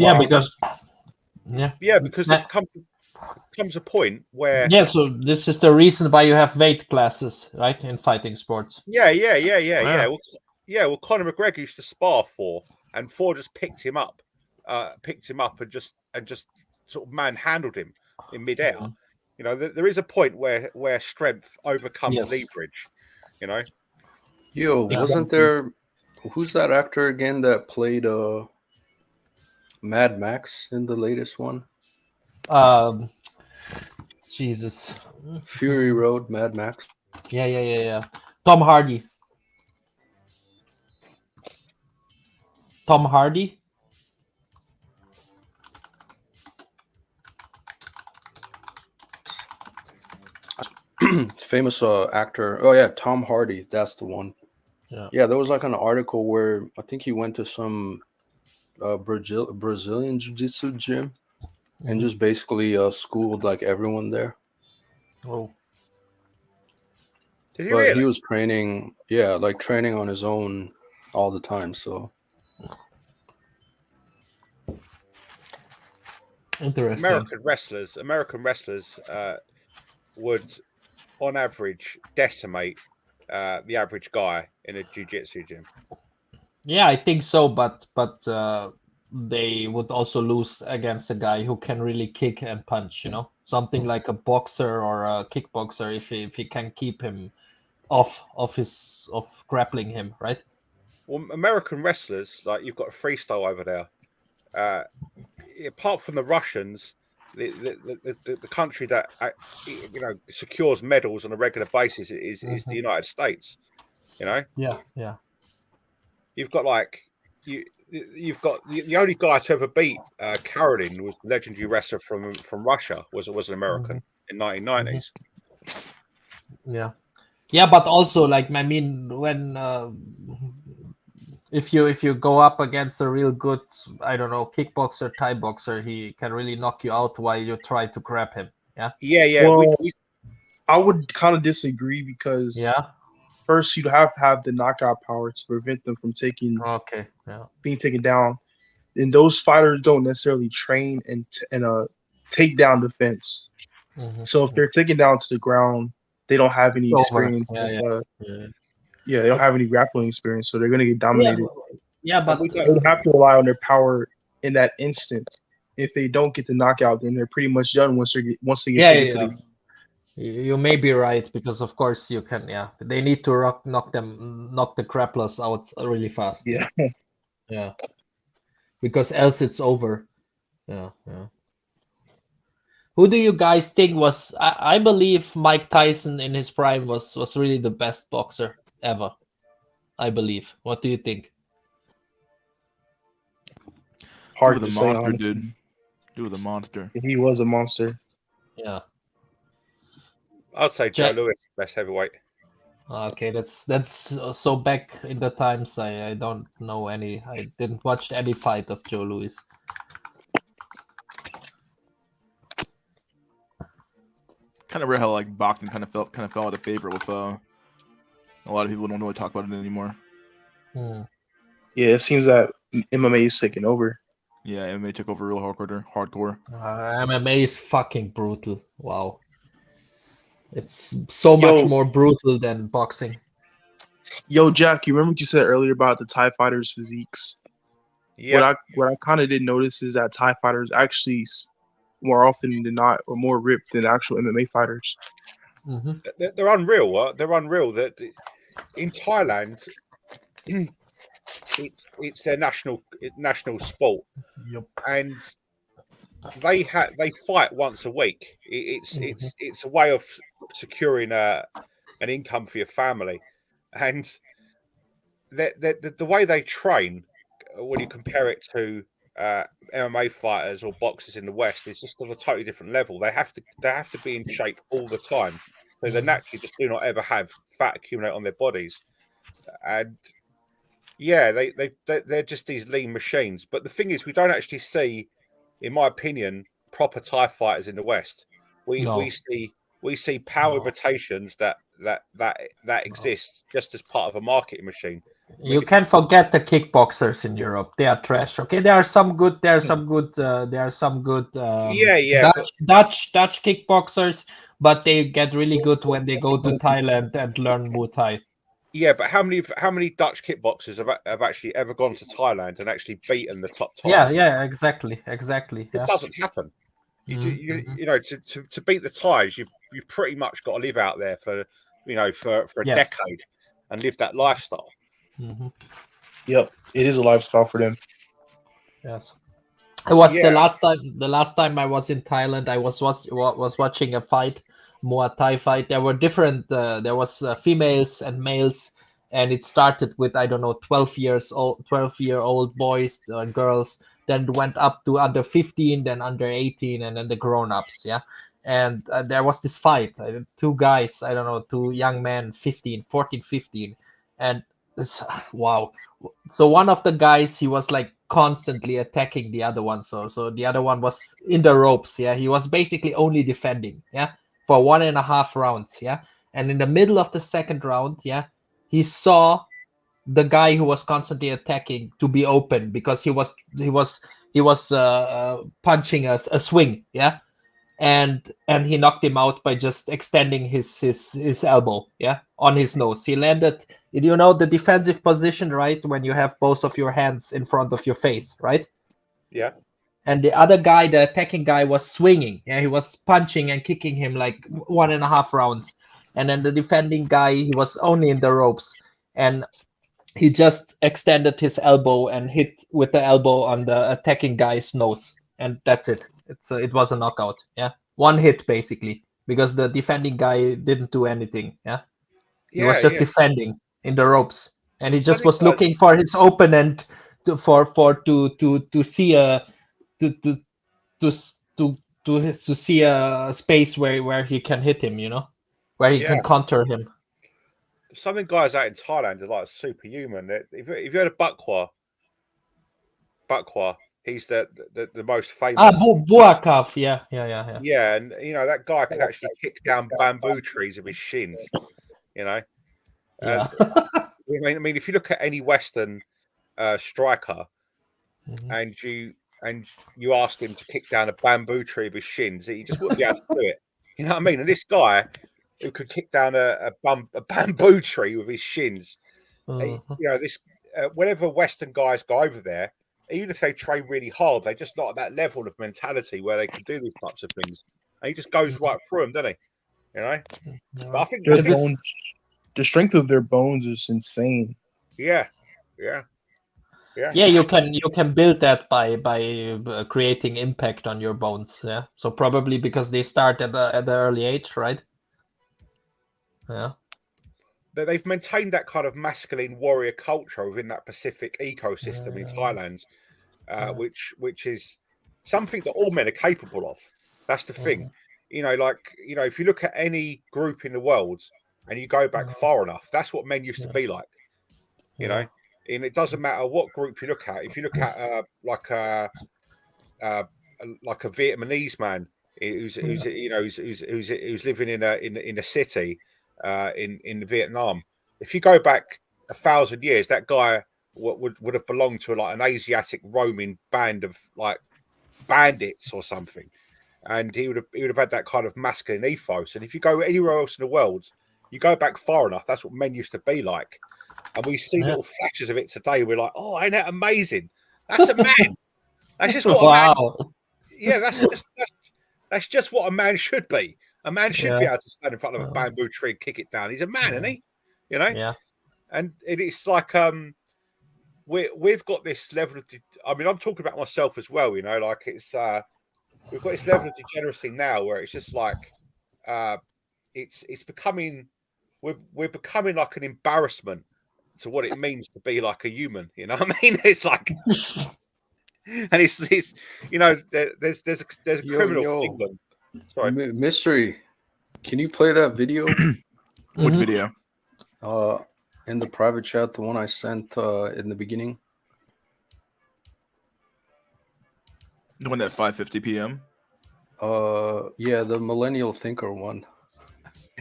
comes a point where So this is the reason why you have weight classes, right, in fighting sports. yeah. Well, Conor McGregor used to spar Thor, and Thor just picked him up and just sort of manhandled him in midair. You know, there is a point where strength overcomes leverage. You know. Yo, wasn't there? Who's that actor again that played Mad Max in the latest one? Jesus. Fury Road, Mad Max. Yeah. Tom Hardy. Famous actor. Oh yeah, Tom Hardy. That's the one. Yeah, there was like an article where I think he went to some Brazilian jiu-jitsu gym and just basically schooled like everyone there. Oh. Did he But really? he was training, like training on his own all the time. So Interesting. American wrestlers would, on average, decimate the average guy in a jiu-jitsu gym. Yeah, I think so, but they would also lose against a guy who can really kick and punch. You know, something like a boxer or a kickboxer. If he can keep him off grappling him, right? Well, American wrestlers, like you've got a freestyle over there. Apart from the Russians, the country that secures medals on a regular basis is the United States. You know. Yeah. You've got you've got the only guy to ever beat Karolin was the legendary wrestler from Russia. Was an American in 1990s. Yeah, but also like I mean when if you go up against a real good, I don't know, kickboxer, Thai boxer, he can really knock you out while you try to grab him. Yeah. Well, I would kind of disagree because first you'd have to have the knockout power to prevent them from being taken down. And those fighters don't necessarily train in a takedown defense. So if they're taken down to the ground, they don't have any experience. They don't have any grappling experience, so they're going to get dominated. But they have to rely on their power in that instant. If they don't get the knockout, then they're pretty much done once they get taken to the ground. You may be right, because of course you can. They need to knock the grapplers out really fast. Yeah. Because else it's over. Yeah, yeah. Who do you guys think was? I believe Mike Tyson in his prime was really the best boxer ever. I believe. What do you think? He Hard was a to say, monster, honestly. dude. He was a monster. He was a monster. Yeah. I'd say Joe Jack. Lewis, best heavyweight. Okay, that's so back in the times I don't know any. I didn't watch any fight of Joe Louis. Kind of rare how like boxing kind of fell out of favor with a lot of people don't really talk about it anymore. Hmm. Yeah, it seems that MMA is taking over. Yeah, MMA took over real hardcore. MMA is fucking brutal. Wow. It's so much Yo, more brutal than boxing. yo, Jack, you remember what you said earlier about the TIE fighters' physiques? Yeah, What I kind of didn't notice is that TIE fighters actually more often than not are more ripped than actual MMA fighters. Hmm. they're unreal. They're unreal. That in Thailand, it's their national sport, Yep. and they fight once a week. It's a way of securing an income for your family, and the way they train, when you compare it to MMA fighters or boxers in the West, is just on a totally different level. They have to be in shape all the time, so they naturally just do not ever have fat accumulate on their bodies, and yeah, they're just these lean machines. But the thing is, we don't actually see, in my opinion, proper TIE fighters in the West. We No. we see power No. imitations that exist just as part of a marketing machine. I mean, You if you can't forget the kickboxers in Europe. They are trash. Okay, there are some good. There are some good. There are some good yeah, but Dutch kickboxers, but they get really good when they go to Thailand and learn Muay Thai. yeah, but how many Dutch kickboxers have actually ever gone to Thailand and actually beaten the top Yeah, Thais? yeah, exactly. This Yeah. doesn't happen. Mhm. You know, to beat the Thais, you pretty much got to live out there for for a Yes. decade and live that lifestyle. Hmm. Yep, it is a lifestyle for them. Yes. It was Yeah, the last time I was in Thailand. I was watching a fight, Muay Thai fight. There were different. There was females and males, and it started with I don't know 12-year-old boys and girls. Then went up to under 15, then under 18, and then the grown-ups. Yeah, and there was this fight. Two guys, I don't know, two young men, 15, 14, 15, and this, wow. So one of the guys, he was like constantly attacking the other one, so the other one was in the ropes. Yeah, he was basically only defending, yeah, for 1.5 rounds. Yeah, and in the middle of the second round, yeah, he saw the guy who was constantly attacking to be open because he was punching a swing. Yeah, and he knocked him out by just extending his elbow, yeah, on his nose. He landed, you know, the defensive position, right, when you have both of your hands in front of your face, right? yeah, And the other guy, the attacking guy, was swinging. Yeah, he was punching and kicking him like 1.5 rounds. And then the defending guy, he was only in the ropes, and he just extended his elbow and hit with the elbow on the attacking guy's nose, and that's it. It was a knockout. Yeah, one hit basically, because the defending guy didn't do anything. Yeah, he was just yeah. defending in the ropes, and he just Something was guys, looking for his opponent to see a to to to s- to see a space where he can hit him. You know, where he yeah, can counter him. something guys out in Thailand are like superhuman. If you heard of Bakwa, he's the most famous. Buakav. Yeah. Yeah, and you know that guy could actually kick down bamboo trees with his shins. You know, Yeah. and I mean, if you look at any Western striker, Mhm. and you asked him to kick down a bamboo tree with his shins, he just wouldn't be able to do it. You know what I mean? And this guy who could kick down a bamboo tree with his shins, Mhm. you know, this whenever Western guys go over there, even if they train really hard, they're just not at that level of mentality where they can do these types of things. And he just goes right through them, doesn't he? You know. But Yeah. I Their think, bones, the strength of their bones is insane. yeah, yeah. Yeah, you can build that by creating impact on your bones. Yeah, so probably because they start at the early age, right? Yeah. They've maintained that kind of masculine warrior culture within that Pacific ecosystem in Thailand, which is something that all men are capable of. That's the thing. If you look at any group in the world and you go back far enough, that's what men used to be like. And it doesn't matter what group you look at. If you look at like a Vietnamese man who's living in a city in Vietnam, if you go back 1,000 years, that guy would have belonged to like an Asiatic roaming band of like bandits or something, and he would have had that kind of masculine ethos. And if you go anywhere else in the world, you go back far enough, that's what men used to be like. And we see little flashes of it today. We're like, oh, ain't that amazing? That's a man. That's just what a man. Yeah, that's just what a man should be. A man should be able to stand in front of a bamboo tree and kick it down. He's a man, isn't he? Yeah. And it's like we've got this level of. I mean, I'm talking about myself as well. Like it's we've got this level of degeneracy now where it's just like it's becoming. We're becoming like an embarrassment to what it means to be like a human. You know what I mean? It's like. And it's this, there's a criminal from England. Sorry, Mystery. Can you play that video? Which video? In the private chat, the one I sent in the beginning. The one at 5:50 p.m. Yeah, the millennial thinker one.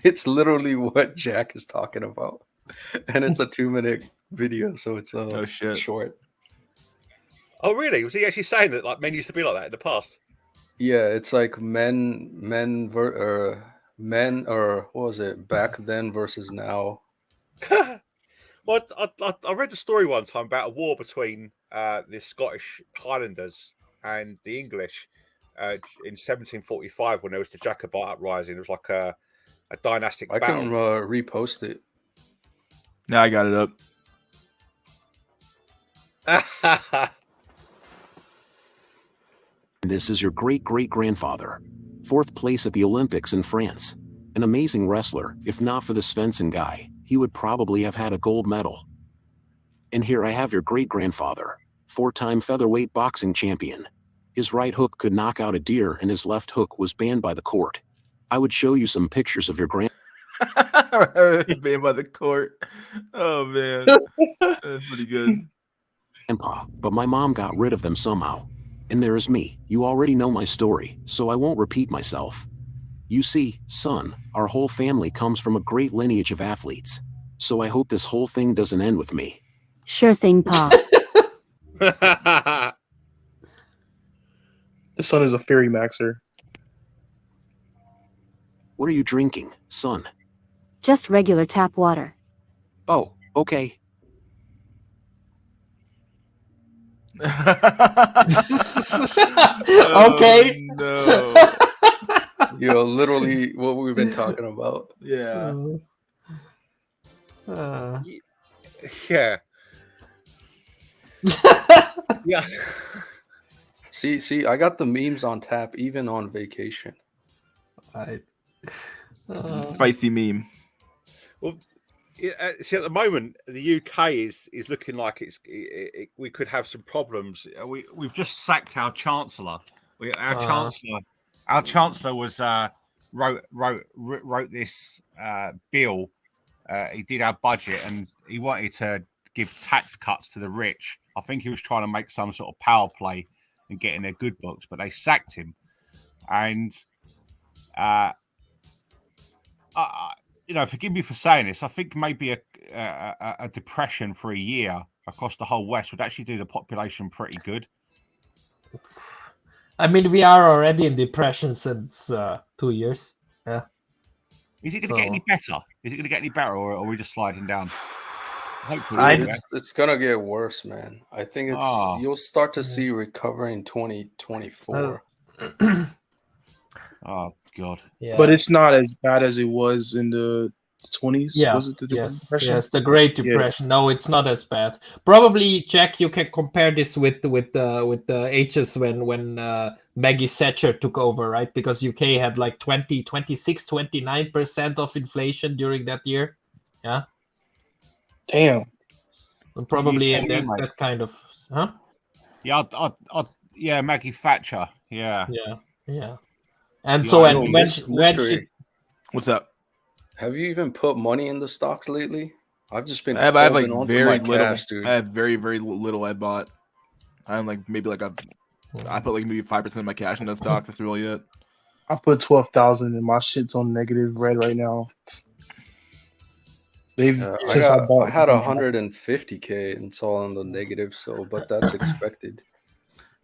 It's literally what Jack is talking about, and it's a 2-minute video, so it's short. Oh, really? Was he actually saying that like men used to be like that in the past? Yeah, it's like men or what was it back then versus now? Well, I read a story one time about a war between the Scottish Highlanders and the English in 1745 when there was the Jacobite uprising. It was like a dynastic battle. I can repost it. Now I got it up. This is your great-great-grandfather. 4th place at the Olympics in France. An amazing wrestler. If not for the Svensson guy, he would probably have had a gold medal. And here I have your great-grandfather. 4-time featherweight boxing champion. His right hook could knock out a deer and his left hook was banned by the court. I would show you some pictures of your banned by the court. Oh, man. That's pretty good. grandpa, but my mom got rid of them somehow. And there is me. You already know my story, so I won't repeat myself. You see, son, our whole family comes from a great lineage of athletes. So I hope this whole thing doesn't end with me. Sure thing, Pa. The son is a fairy maxer. What are you drinking, son? Just regular tap water. Oh, okay. Okay. No. Literally what we've been talking about. Yeah. Yeah. Yeah. See, I got the memes on tap even on vacation. Spicy meme. Well, see, at the moment, the UK is looking like we could have some problems. We've just sacked our chancellor. Our chancellor was wrote this bill. He did our budget, and he wanted to give tax cuts to the rich. I think he was trying to make some sort of power play and get in their good books, but they sacked him. And forgive me for saying this. I think maybe a depression for a year across the whole West would actually do the population pretty good. I mean, we are already in depression since 2 years. Yeah. Is it going to get any better? Is it going to get any better, or are we just sliding down? Hopefully, it's going to get worse, man. I think you'll start to see recovery in 2024. Oh God! Yeah. But it's not as bad as it was in the 20s. Yeah, Was it the Depression? yes, the Great Yeah. Depression. No, it's not as bad. Probably, Jack, you can compare this with the H's when Maggie Thatcher took over, right? Because UK had like 29% of inflation during that year. Yeah, Damn. and probably You in tell me, mate. that kind of, huh? Yeah, yeah, Maggie Thatcher. Yeah. Yeah. And Yeah, so I and know. when Mystery. she What's up? Have you even put money in the stocks lately? I've just been I have like holding on to my very little. cash, dude. I have very little I bought. I'm like maybe like I put like maybe 5% of my cash in those stocks. That's really it. I put 12,000 and my shit's on negative red right now. They've since I bought. I had 150K and it's all on the negative. So, but that's expected.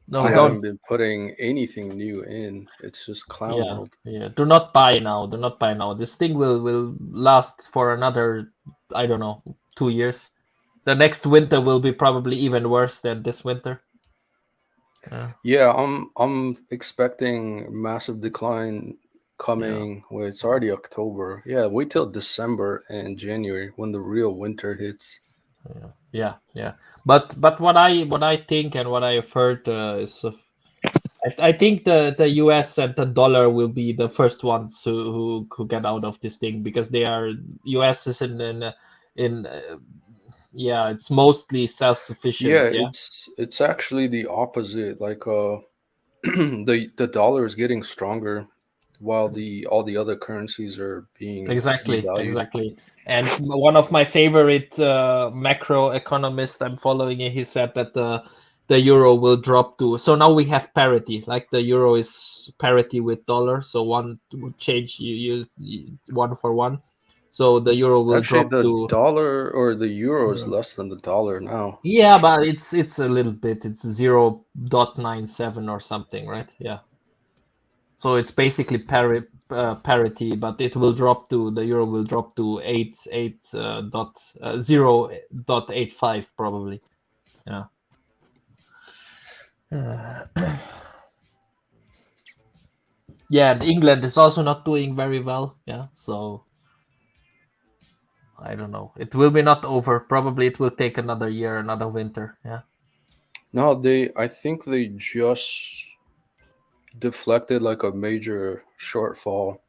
no, I don't haven't been putting anything new in. It's just clown world. Yeah, do not buy now. Do not buy now. This thing will last for another, I don't know, 2 years. The next winter will be probably even worse than this winter. Yeah, I'm expecting massive decline coming. Well, it's already October. Yeah, wait till December and January when the real winter hits. Yeah. But what I think and what I have heard is I think the US and the dollar will be the first ones who get out of this thing, because they are US is in yeah, it's mostly self-sufficient. Yeah, it's actually the opposite. Like the dollar is getting stronger while all the other currencies are being devalued. Exactly. And one of my favorite macro economists I'm following, he said that the euro will drop to, so now we have parity, like the euro is parity with dollar, so one would change, you use 1 for 1, so the euro will Actually, drop the to dollar or the euro is less than the dollar now. yeah, but it's a little bit, it's 0.97 or something, right? Yeah, so it's basically parity, but it will drop to, the euro will drop to 0.85 probably. Yeah. Yeah, and England is also not doing very well. Yeah, so I don't know. It will be not over. Probably it will take another year, another winter. Yeah. No, I think they just deflected like a major shortfall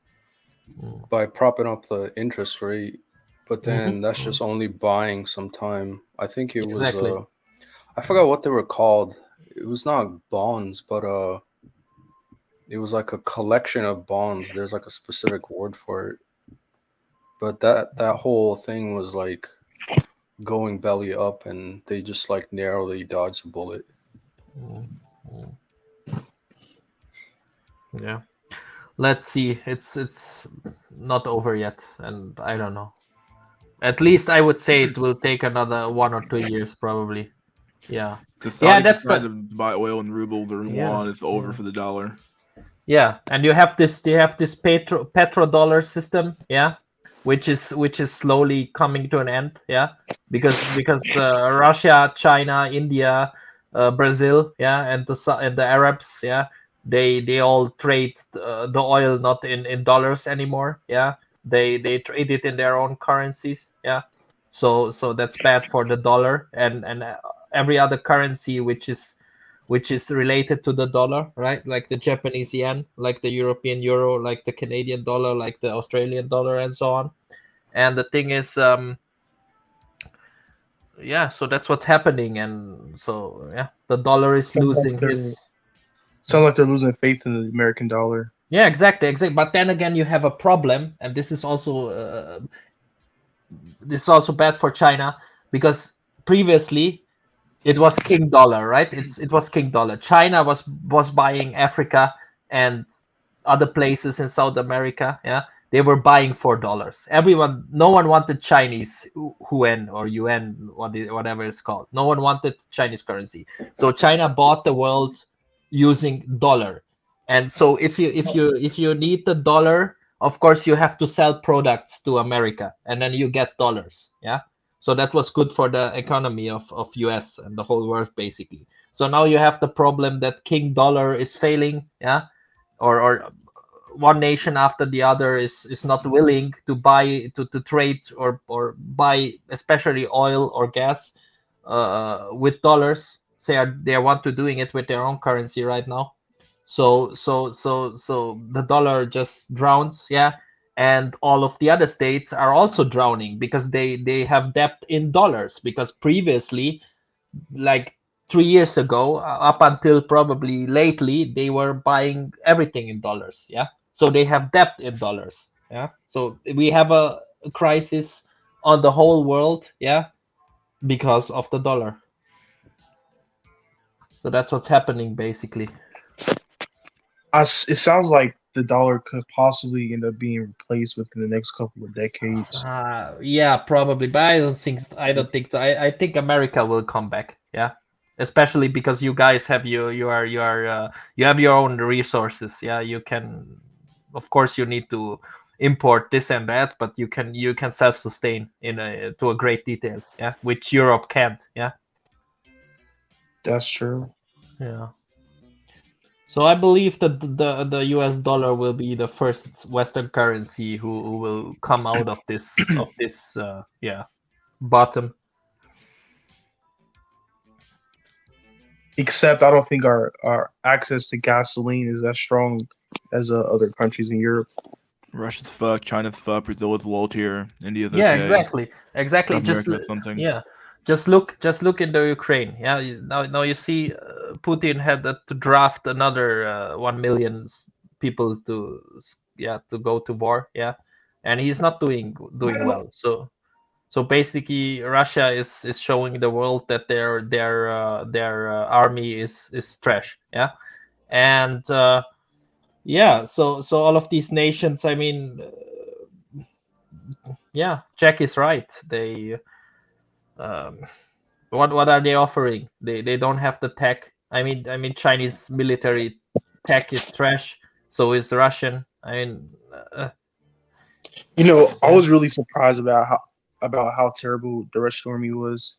by propping up the interest rate, but then that's just only buying some time. I think it was I forgot what they were called. It was not bonds, but it was like a collection of bonds. There's like a specific word for it. But that whole thing was like going belly up, and they just like narrowly dodged a bullet. Yeah. Let's see. It's not over yet, and I don't know. At least I would say it will take another 1 or 2 years probably. Yeah. The Saudis Yeah, that's tried to buy oil in rubles or yuan. It's over for the dollar. Yeah, and you have this petrodollar system, yeah, which is slowly coming to an end, yeah, because Russia, China, India, Brazil, yeah, and the Arabs, yeah, they all trade the oil not in dollars anymore, yeah, they trade it in their own currencies, yeah, so that's bad for the dollar and every other currency which is related to the dollar, right? Like the Japanese yen, like the European euro, like the Canadian dollar, like the Australian dollar, and so on. And the thing is, yeah, so that's what's happening, and so yeah, the dollar is losing his. Sounds like they're losing faith in the American dollar. Yeah, exactly. But then again, you have a problem, and this is also bad for China, because previously it was king dollar, right? It was king dollar. China was buying Africa and other places in South America. Yeah, they were buying $4. No one wanted Chinese yuan or yuan, whatever it's called. No one wanted Chinese currency. So China bought the world using dollar. And so if you need the dollar, of course you have to sell products to America, and then you get dollars. Yeah. So that was good for the economy of US and the whole world, basically. So now you have the problem that king dollar is failing, yeah, or one nation after the other is not willing to buy to trade or buy especially oil or gas with dollars. They want to doing it with their own currency right now. So the dollar just drowns, yeah, and all of the other states are also drowning because they have debt in dollars, because previously, like 3 years ago, up until probably lately, they were buying everything in dollars, yeah, so they have debt in dollars, yeah, so we have a crisis on the whole world, yeah, because of the dollar. So that's what's happening basically. It sounds like the dollar could possibly end up being replaced within the next couple of decades. Yeah, probably, but I don't think so. I think America will come back. Yeah, especially because you guys have you have your own resources. Yeah, you can, of course, you need to import this and that, but you can self-sustain to a great detail. Yeah, which Europe can't. Yeah. That's true. Yeah. So I believe that the US dollar will be the first Western currency who will come out of this bottom. Except I don't think our access to gasoline is as strong as other countries in Europe. Russia's fuck, China's fuck, Brazil is low tier, India's Yeah, okay. exactly. South Just America is something. yeah, just look into Ukraine. Yeah, now you see Putin had to draft another 1 million people to go to war. Yeah, and he's not doing well. So basically, Russia is showing the world that their army is trash. Yeah, and yeah, so all of these nations. I mean, yeah, Jack is right. They what are they offering? They don't have the tech. I mean Chinese military tech is trash. So is Russian. I mean, I was really surprised about how terrible the Russian army was.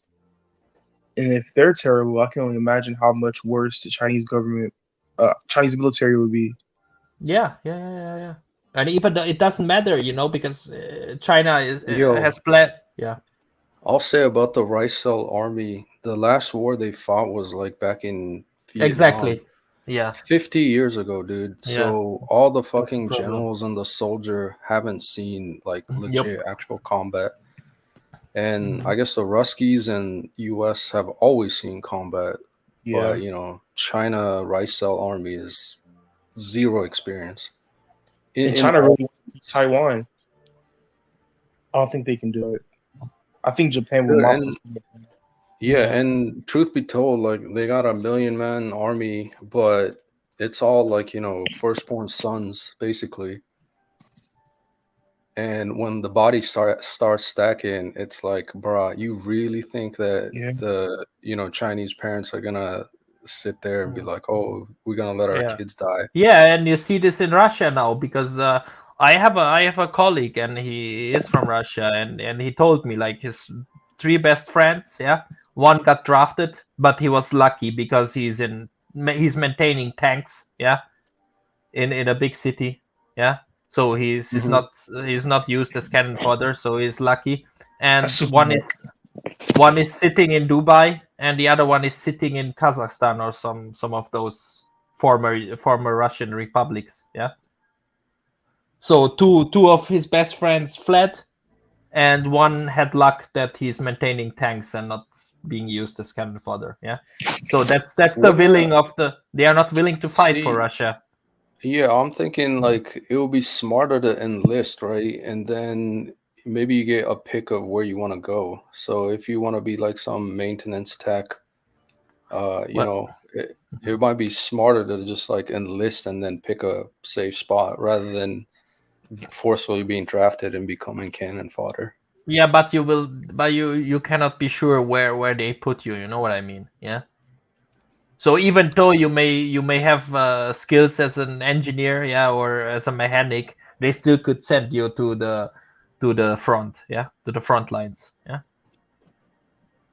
And if they're terrible, I can only imagine how much worse the Chinese military would be. yeah. And even though it doesn't matter, because China Yo, has planned. Yeah, I'll say about the rice cell army, the last war they fought was like back in Vietnam. exactly. Yeah, 50 years ago, dude. Yeah. So all the That's the fucking problem. generals and the soldier haven't seen like Yep. legit actual combat. And Mhm. I guess the Ruskies and US have always seen combat. Yeah. But, China rice cell army is zero experience. And China really wants to beat Taiwan. I don't think they can do it. I think Japan will not. Yeah, and truth be told, like they got a 1 million man army, but it's all like, firstborn sons, basically. And when the body starts stacking, it's like, bruh, you really think that the Chinese parents are gonna sit there and be like, oh, we're gonna let our kids die? Yeah, and you see this in Russia now because I have a colleague and he is from Russia and he told me like his 3 best friends, yeah, one got drafted, but he was lucky because he's maintaining tanks, yeah, in a big city, yeah. So he's not used as cannon fodder, so he's lucky. And one is sitting in Dubai, and the other one is sitting in Kazakhstan or some of those former Russian republics. Yeah. So two of his best friends fled, and one had luck that he's maintaining tanks and not being used as cannon fodder. Yeah. So that's the willing of they are not willing to fight for Russia. Yeah, I'm thinking like it would be smarter to enlist, right? And then maybe you get a pick of where you want to go. So if you want to be like some maintenance tech, it might be smarter to just like enlist and then pick a safe spot rather than forcefully being drafted and becoming cannon fodder. Yeah, but you cannot be sure where they put you. You know what I mean? Yeah. So even though you may have skills as an engineer, yeah, or as a mechanic, they still could send you to the front, yeah, to the front lines, yeah.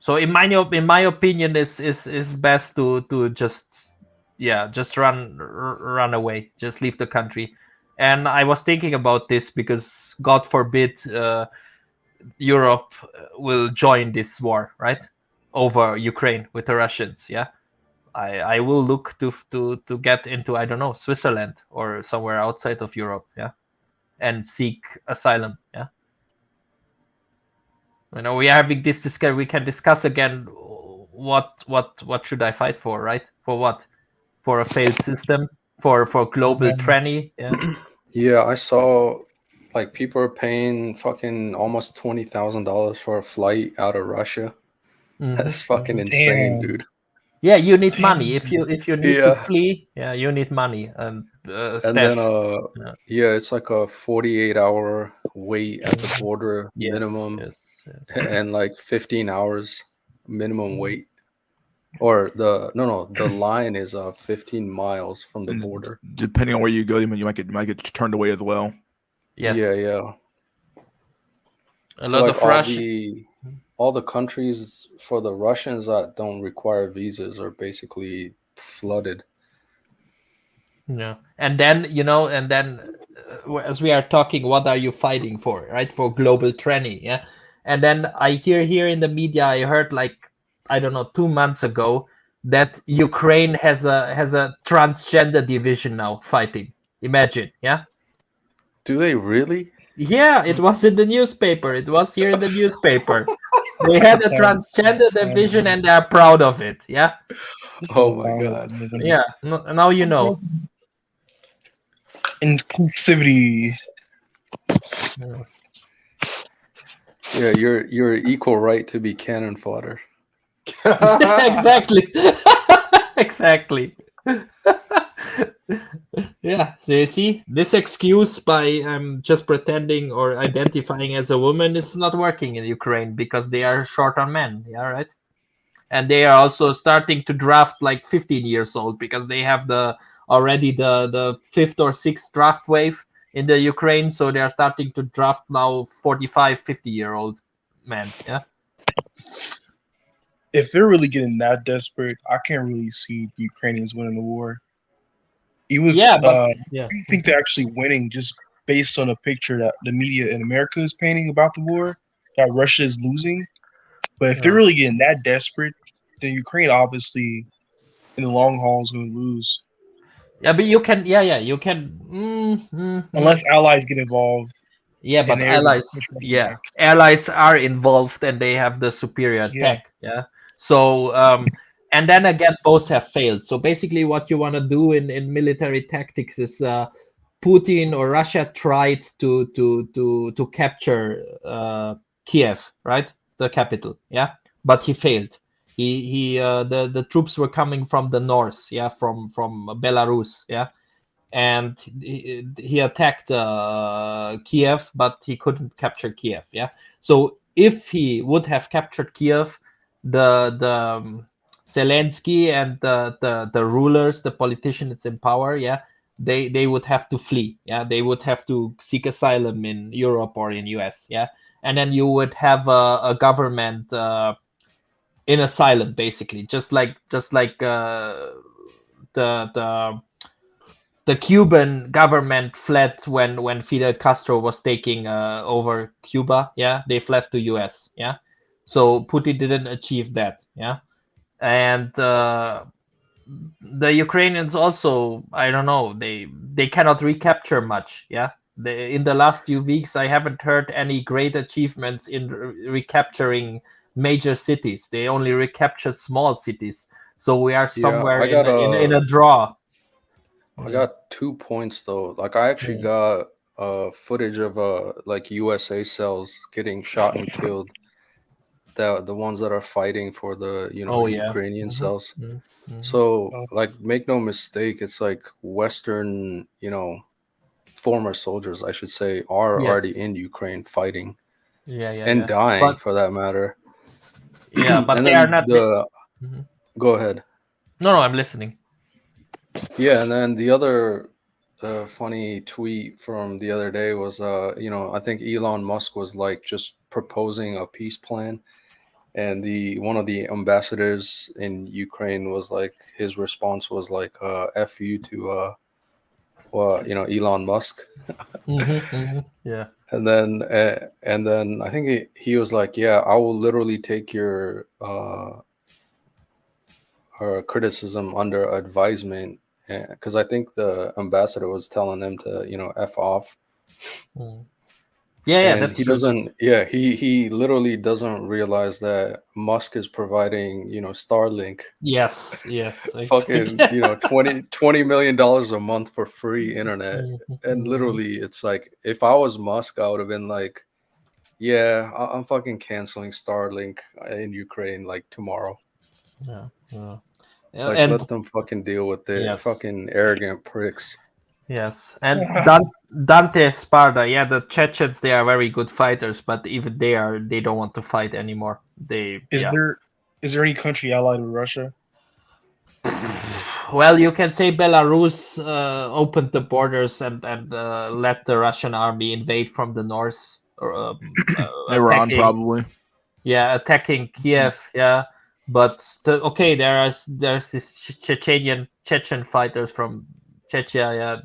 So in my opinion, is best to just run away, just leave the country, And I was thinking about this because God forbid Europe will join this war, right, over Ukraine with the Russians. Yeah, I will look to get into, I don't know, Switzerland or somewhere outside of Europe. Yeah, and seek asylum. Yeah, we are having this discussion. We can discuss again. What should I fight for? Right? For what? For a failed system? For global tranny? Yeah. Yeah, I saw like people are paying fucking almost $20,000 for a flight out of Russia. Mhm, That's fucking mhm. insane, Damn. dude. Yeah, you need money. If you need to Yeah. flee, yeah, you need money and And then stash. yeah, it's like a 48-hour wait at the border Yes, minimum, yes, yes. and like 15 hours minimum wait. Or the line is 15 miles from the And border. depending on where you go, you might get turned away as well. Yes. Yeah. A So lot like of Russian. all the countries for the Russians that don't require visas are basically flooded. Yeah, and then as we are talking, what are you fighting for, right? For global tranny, yeah. And then I hear here in the media, I heard like, I don't know, 2 months ago that Ukraine has a transgender division now fighting. Imagine, yeah. Do they really? Yeah, it was in the newspaper. It was here in the newspaper. They had a transgender division and they are proud of it. Yeah. Oh my god. Yeah. Now you know. Inclusivity. Yeah, you're equal right to be cannon fodder. Exactly. Exactly. Yeah, so you see, this excuse by just pretending or identifying as a woman is not working in Ukraine because they are short on men. Yeah, right. And they are also starting to draft like 15 years old because they have already the fifth or sixth draft wave in the Ukraine, so they are starting to draft now 45, 50-year-old men. Yeah. If they're really getting that desperate, I can't really see the Ukrainians winning the war. Even if, Yeah, but yeah. I think they're actually winning just based on a picture that the media in America is painting about the war, that Russia is losing. But if they're Yeah. really getting that desperate, then Ukraine obviously in the long haul is going to lose. Yeah, but you can, you can. Unless allies get involved. Yeah, but and they're gonna allies, push Russia yeah, back. allies are involved and they have the superior Yeah. tech. Yeah. So, and then again, both have failed. So basically, what you want to do in military tactics is Putin or Russia tried to capture Kiev, right, the capital. Yeah, but he failed. The troops were coming from the north. Yeah, from Belarus. Yeah, and he attacked Kiev, but he couldn't capture Kiev. Yeah, so if he would have captured Kiev, the Zelensky and the rulers, the politicians in power, yeah, they would have to flee. Yeah, they would have to seek asylum in Europe or in US. Yeah, and then you would have a government in asylum, basically, just like the Cuban government fled when Fidel Castro was taking over Cuba. Yeah, they fled to US. Yeah, so Putin didn't achieve that. Yeah, and the Ukrainians also, I don't know, they cannot recapture much. Yeah, in the last few weeks, I haven't heard any great achievements in recapturing major cities. They only recaptured small cities. So we are somewhere I got in a draw. I got 2 points though. Like I actually got footage of like USA cells getting shot and killed. The ones that are fighting for the Ukrainian cells. So like make no mistake, it's like Western, former soldiers, I should say, are already Yes. in Ukraine fighting Yeah. dying But for that matter. yeah, but And they are then not. go ahead. No, I'm listening. Yeah, and then the other funny tweet from the other day was, I think Elon Musk was like just proposing a peace plan, and one of the ambassadors in Ukraine was like, his response was like, "F you to well, Elon Musk. Yeah. And then I think he was like, yeah, I will literally take your criticism under advisement, because I think the ambassador was telling him to f off. Yeah, And that's he true. doesn't, he literally doesn't realize that Musk is providing Starlink Yes, fucking exactly. $20 million a month for free internet. And literally it's like, if I was Musk, I would have been like, yeah, I'm fucking canceling Starlink in Ukraine like tomorrow. Yeah. Like, And let them fucking deal with it. yes. Fucking arrogant pricks. Yes, and Dante Sparta, yeah, the Chechens, they are very good fighters, but even they don't want to fight anymore. Is there any country allied with Russia? Well, you can say Belarus opened the borders and let the Russian army invade from the north, Iran, attacking, probably. attacking Kiev, yeah. But there's this Chechen fighters from Chechnya, yeah.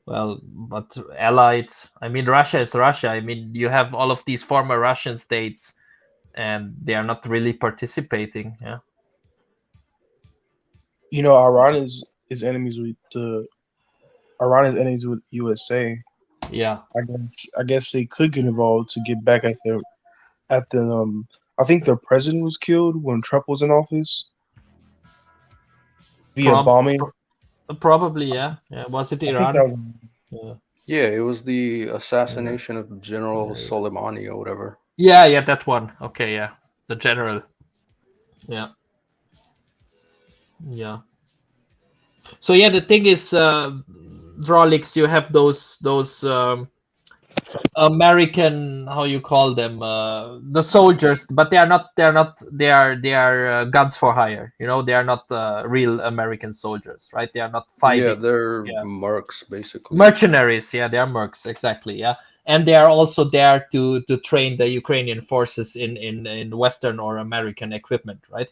Well, but allied. I mean, Russia is Russia. I mean, you have all of these former Russian states, and they are not really participating. Yeah. Iran is enemies with USA. Yeah. I guess they could get involved to get back at the I think the president was killed when Trump was in office via bombing. Probably, yeah. Yeah. Was it I think Iran? that was Yeah, it was the assassination of General Soleimani or whatever. Yeah, that one. Okay, yeah. The general. Yeah. Yeah. So yeah, the thing is, Drolix, you have those American, how you call them, the soldiers, but they are guns for hire. They are not real American soldiers, right? They are not fighting. Yeah, they're mercs basically. Mercenaries, yeah, they are mercs, exactly, yeah. And they are also there to train the Ukrainian forces in Western or American equipment, right?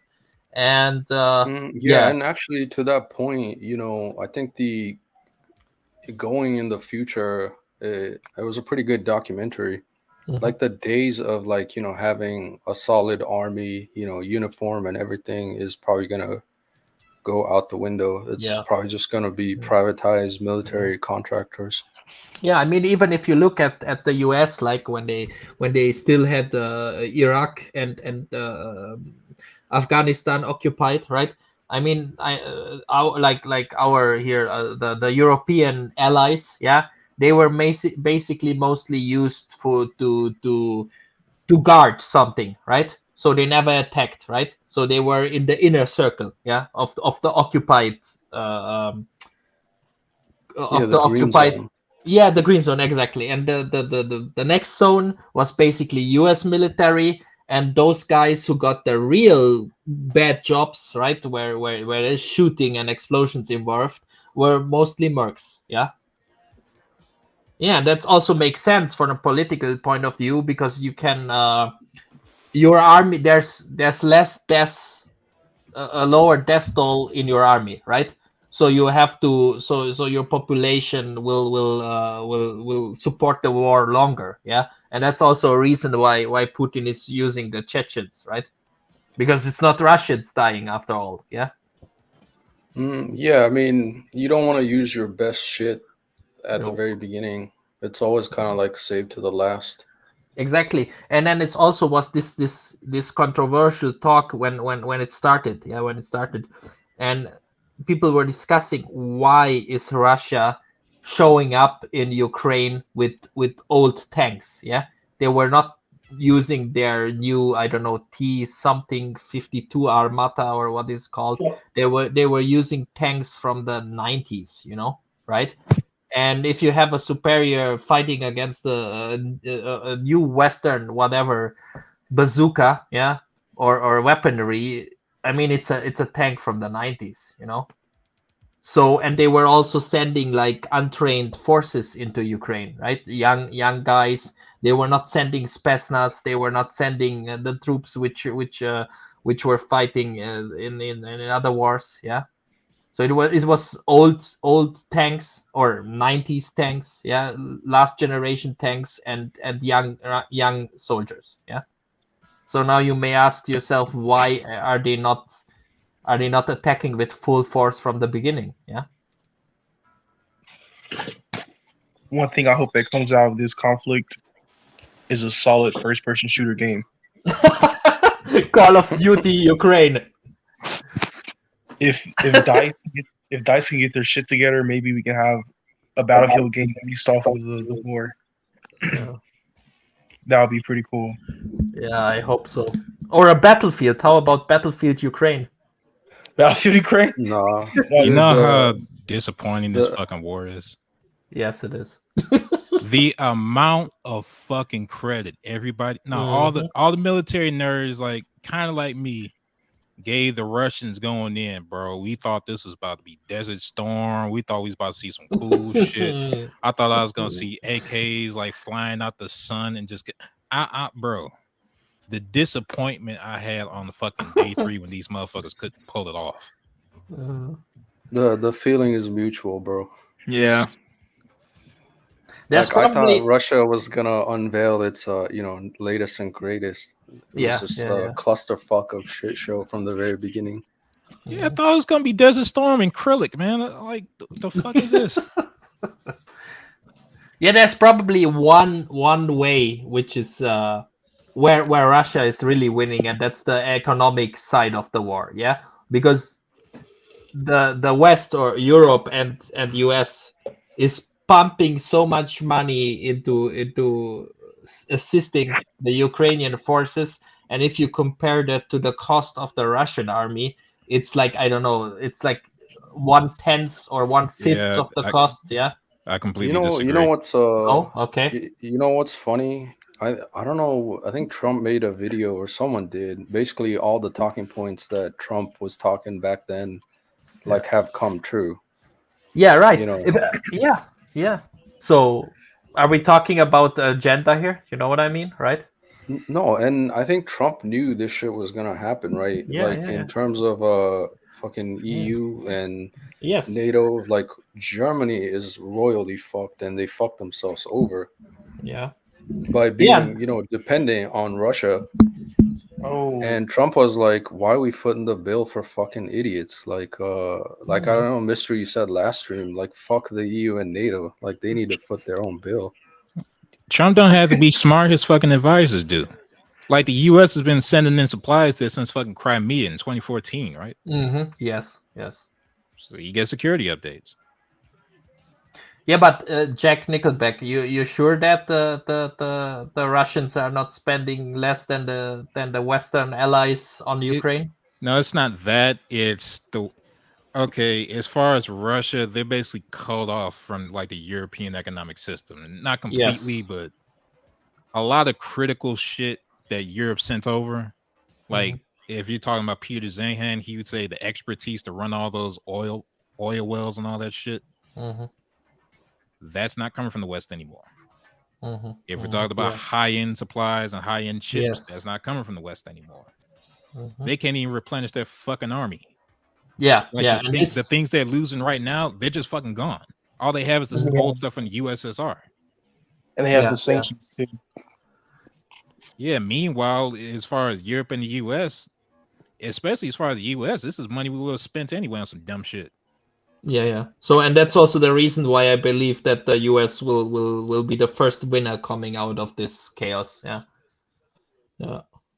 And and actually to that point, I think the going in the future, it was a pretty good documentary. Like the days of having a solid army, uniform and everything is probably gonna go out the window. It's probably just gonna be privatized military contractors. Yeah, I mean, even if you look at the US, like when they still had Iraq and Afghanistan occupied, right? I mean, our here, the European allies, yeah, they were basically mostly used to guard something, right? So they never attacked, right? So they were in the inner circle, yeah, of the occupied Zone. Yeah, the green zone, exactly. And the next zone was basically US military, and those guys who got the real bad jobs, right, where there's shooting and explosions involved, were mostly mercs. Yeah, that also makes sense from a political point of view, because you can your army, there's less deaths, a lower death toll in your army, right? So you have to, so your population will support the war longer, yeah. And that's also a reason why Putin is using the Chechens, right? Because it's not Russians dying after all, yeah. Yeah, I mean, you don't want to use your best shit at the very beginning. It's always kind of like save to the last. Exactly. And then it's also was this controversial talk when it started, and people were discussing, why is Russia showing up in Ukraine with old tanks? Yeah, they were not using their new, I don't know, T something 52 Armata or what is called. They were using tanks from the 90s, right? And if you have a superior fighting against a new Western whatever bazooka, yeah, or weaponry, I mean, it's a tank from the 90s, So, and they were also sending like untrained forces into Ukraine, right? Young guys. They were not sending Spetsnaz. They were not sending the troops which were fighting in other wars, yeah. So it was old tanks or 90s tanks, yeah, last generation tanks and young soldiers, yeah. So now you may ask yourself, why are they not attacking with full force from the beginning? Yeah. One thing I hope that comes out of this conflict is a solid first-person shooter game. Call of Duty Ukraine. If Dice can get their shit together, maybe we can have a Battlefield game based off of the war. Yeah. That would be pretty cool. Yeah, I hope so. Or a Battlefield. How about Battlefield Ukraine? Battlefield Ukraine? Nah, You know the- how disappointing this the- fucking war is? Yes, it is. The amount of fucking credit everybody, all the military nerds, like kind of like me, gave the Russians going in, bro. We thought this was about to be Desert Storm. We thought we was about to see some cool shit. I thought I was gonna see AKs like flying out the sun and just get, bro. The disappointment I had on the fucking day 3 when these motherfuckers couldn't pull it off. the feeling is mutual, bro. Yeah. There's Like, I probably thought Russia was gonna unveil its latest and greatest. It Yeah, was just yeah, a yeah. clusterfuck of shit show from the very beginning. Yeah, I thought it was gonna be Desert Storm and Acrylic, man. Like the fuck is this? Yeah, there's probably one way, which is where Russia is really winning, and that's the economic side of the war. Yeah, because the West or Europe and US is pumping so much money into assisting the Ukrainian forces, and if you compare that to the cost of the Russian army, it's like, I don't know, it's like 1/10 or 1/5 Yeah, of the cost. Yeah. I completely You disagree. know what's Oh, okay. you know what's funny? I don't know. I think Trump made a video, or someone did. Basically, all the talking points that Trump was talking back then, like, have come true. Yeah, right. You know. Yeah. So, are we talking about the agenda here? You know what I mean, right? No, and I think Trump knew this shit was gonna happen, right? Yeah, like, yeah, in yeah. terms of fucking EU and Yes. NATO, like, Germany is royally fucked, and they fucked themselves over Yeah. by being, dependent on Russia. Oh, And Trump was like, "Why are we footing the bill for fucking idiots?" Like I don't know, Mystery, you said last stream, like, fuck the EU and NATO, like, they need to foot their own bill. Trump don't have to be smart. His fucking advisors do. Like the U.S. has been sending in supplies there since fucking Crimea in 2014, right? Mm-hmm. Yes. So you get security updates. Yeah, but Jack Nickelback, you sure that the Russians are not spending less than the Western allies on Ukraine? No, it's not that. It's okay. As far as Russia, they're basically cut off from like the European economic system. Not completely, Yes. but a lot of critical shit that Europe sent over. Like if you're talking about Peter Zahan, he would say the expertise to run all those oil wells and all that shit. Mm-hmm. That's not coming from the West anymore. Mm-hmm. If we're talking about high-end supplies and high-end chips, Yes. that's not coming from the West anymore. Mm-hmm. They can't even replenish their fucking army. Yeah, Like yeah. the things they're losing right now, they're just fucking gone. All they have is this old stuff from the USSR. and they have Yeah, the sanctions too. Yeah. Meanwhile, as far as Europe and the US, especially as far as the US, this is money we would have spent anyway on some dumb shit. Yeah. So, and that's also the reason why I believe that the US will be the first winner coming out of this chaos. Yeah.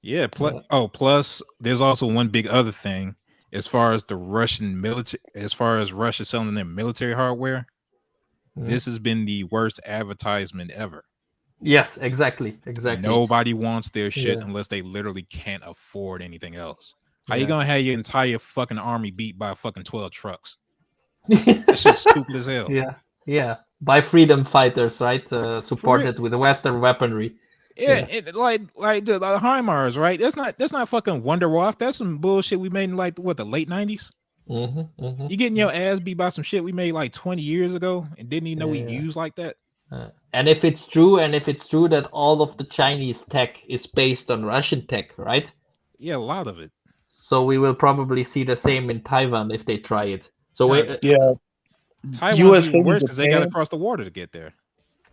Yeah. Plus, there's also one big other thing as far as the Russian military, as far as Russia selling their military hardware. This has been the worst advertisement ever. Yes, exactly. Nobody wants their shit Yeah. unless they literally can't afford anything else. How you gonna have your entire fucking army beat by fucking 12 trucks? That shit's stupid as hell. Yeah. By freedom fighters, right? Supported with Western weaponry. Yeah, like the HIMARS, right? That's not fucking Wonderwaffe. That's some bullshit we made in like the late 90s. You getting your ass beat by some shit we made like 20 years ago and didn't even know we used like that. And if it's true that all of the Chinese tech is based on Russian tech, right? Yeah, a lot of it. So we will probably see the same in Taiwan if they try it. So Yeah, Taiwan's USA even and worse because they got to Japan. cross the water to get there.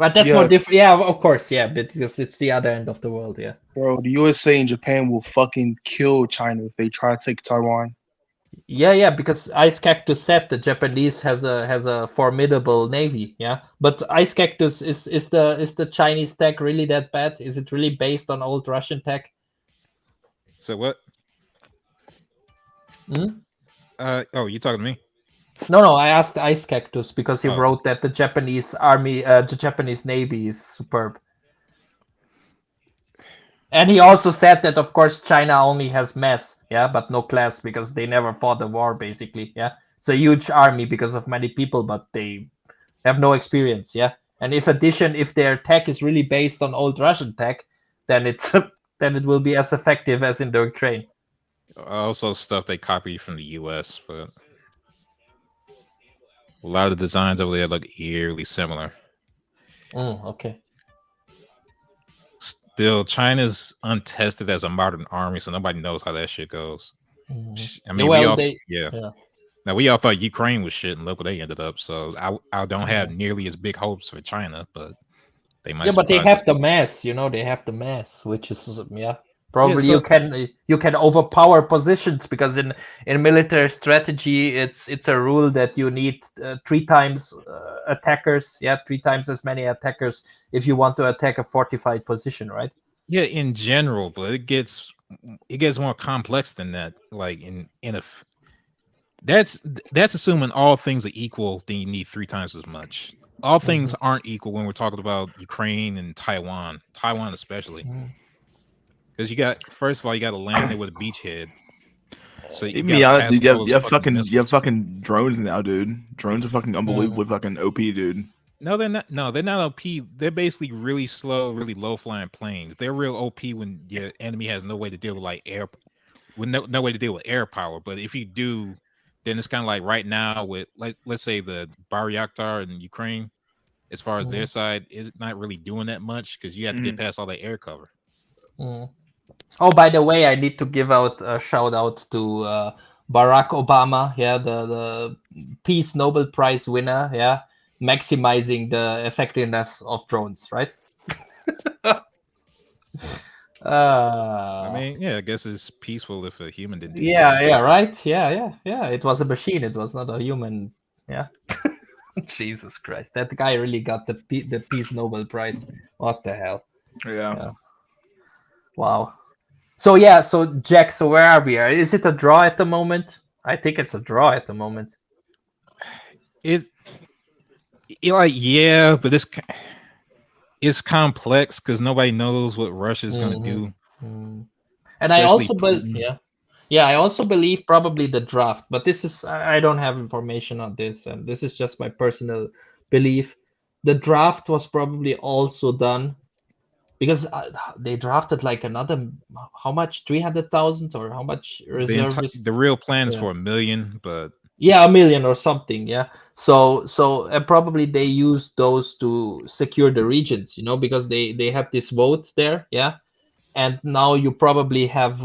but that's Yeah. more different. Yeah, of course, yeah, because it's the other end of the world. Yeah. Bro, the USA and Japan will fucking kill China if they try to take Taiwan. Yeah, because Ice Cactus said the Japanese has a formidable navy, yeah. But Ice Cactus is the Chinese tech really that bad? Is it really based on old Russian tech? So what? Hmm? Oh, you talking to me? No, I asked Ice Cactus because he Oh. wrote that the Japanese army, the Japanese navy is superb. And he also said that, of course, China only has mass, yeah, but no class because they never fought a war, basically, yeah. It's a huge army because of many people, but they have no experience, yeah. And if their tech is really based on old Russian tech, then it's then it will be as effective as in the Ukraine. Also, stuff they copy from the U.S., but a lot of the designs over there look eerily similar. Okay. Still, China's untested as a modern army, so nobody knows how that shit goes. I mean, Well, yeah. Now we all thought Ukraine was shit, and look where they ended up. So I don't have nearly as big hopes for China, but they might. Yeah, but they surprise us. have the mass, they have the mass, which is probably so- you can overpower positions because in military strategy it's a rule that you need 3 times attackers, 3 times as many attackers if you want to attack a fortified position, right? Yeah, in general, but it gets more complex than that. Like that's assuming all things are equal, then you need 3 times as much. All things aren't equal when we're talking about Ukraine and Taiwan especially. Because first of all, you got to land there with a beachhead. So you have fucking drones now, dude. Drones are fucking unbelievably fucking OP, dude. No, they're not. No, they're not OP. They're basically really slow, really low flying planes. They're real OP when your enemy has no way to deal with like air, with no way to deal with air power. But if you do, then it's kind of like right now with let's say the Bayraktar in Ukraine, as far as their side, is not really doing that much because you have to get past all that air cover. Oh, by the way, I need to give out a shout out to Barack Obama, the Peace Nobel Prize winner, maximizing the effectiveness of drones, right? I mean, yeah, I guess it's peaceful if a human didn't do anything. Right. Yeah. It was a machine. It was not a human. Yeah. Jesus Christ, that guy really got the Peace Nobel Prize. What the hell? Yeah. Wow. So Jack, so where are we? Is it a draw at the moment? I think it's a draw at the moment. But it's complex because nobody knows what Russia's going to do. And I also believe, I also believe probably the draft, but this is I don't have information on this, and this is just my personal belief. The draft was probably also done because they drafted like another how much 300,000 or how much reservists. The real plan is for 1 million, but 1 million or something, so and probably they used those to secure the regions, because they have this vote there, and now you probably have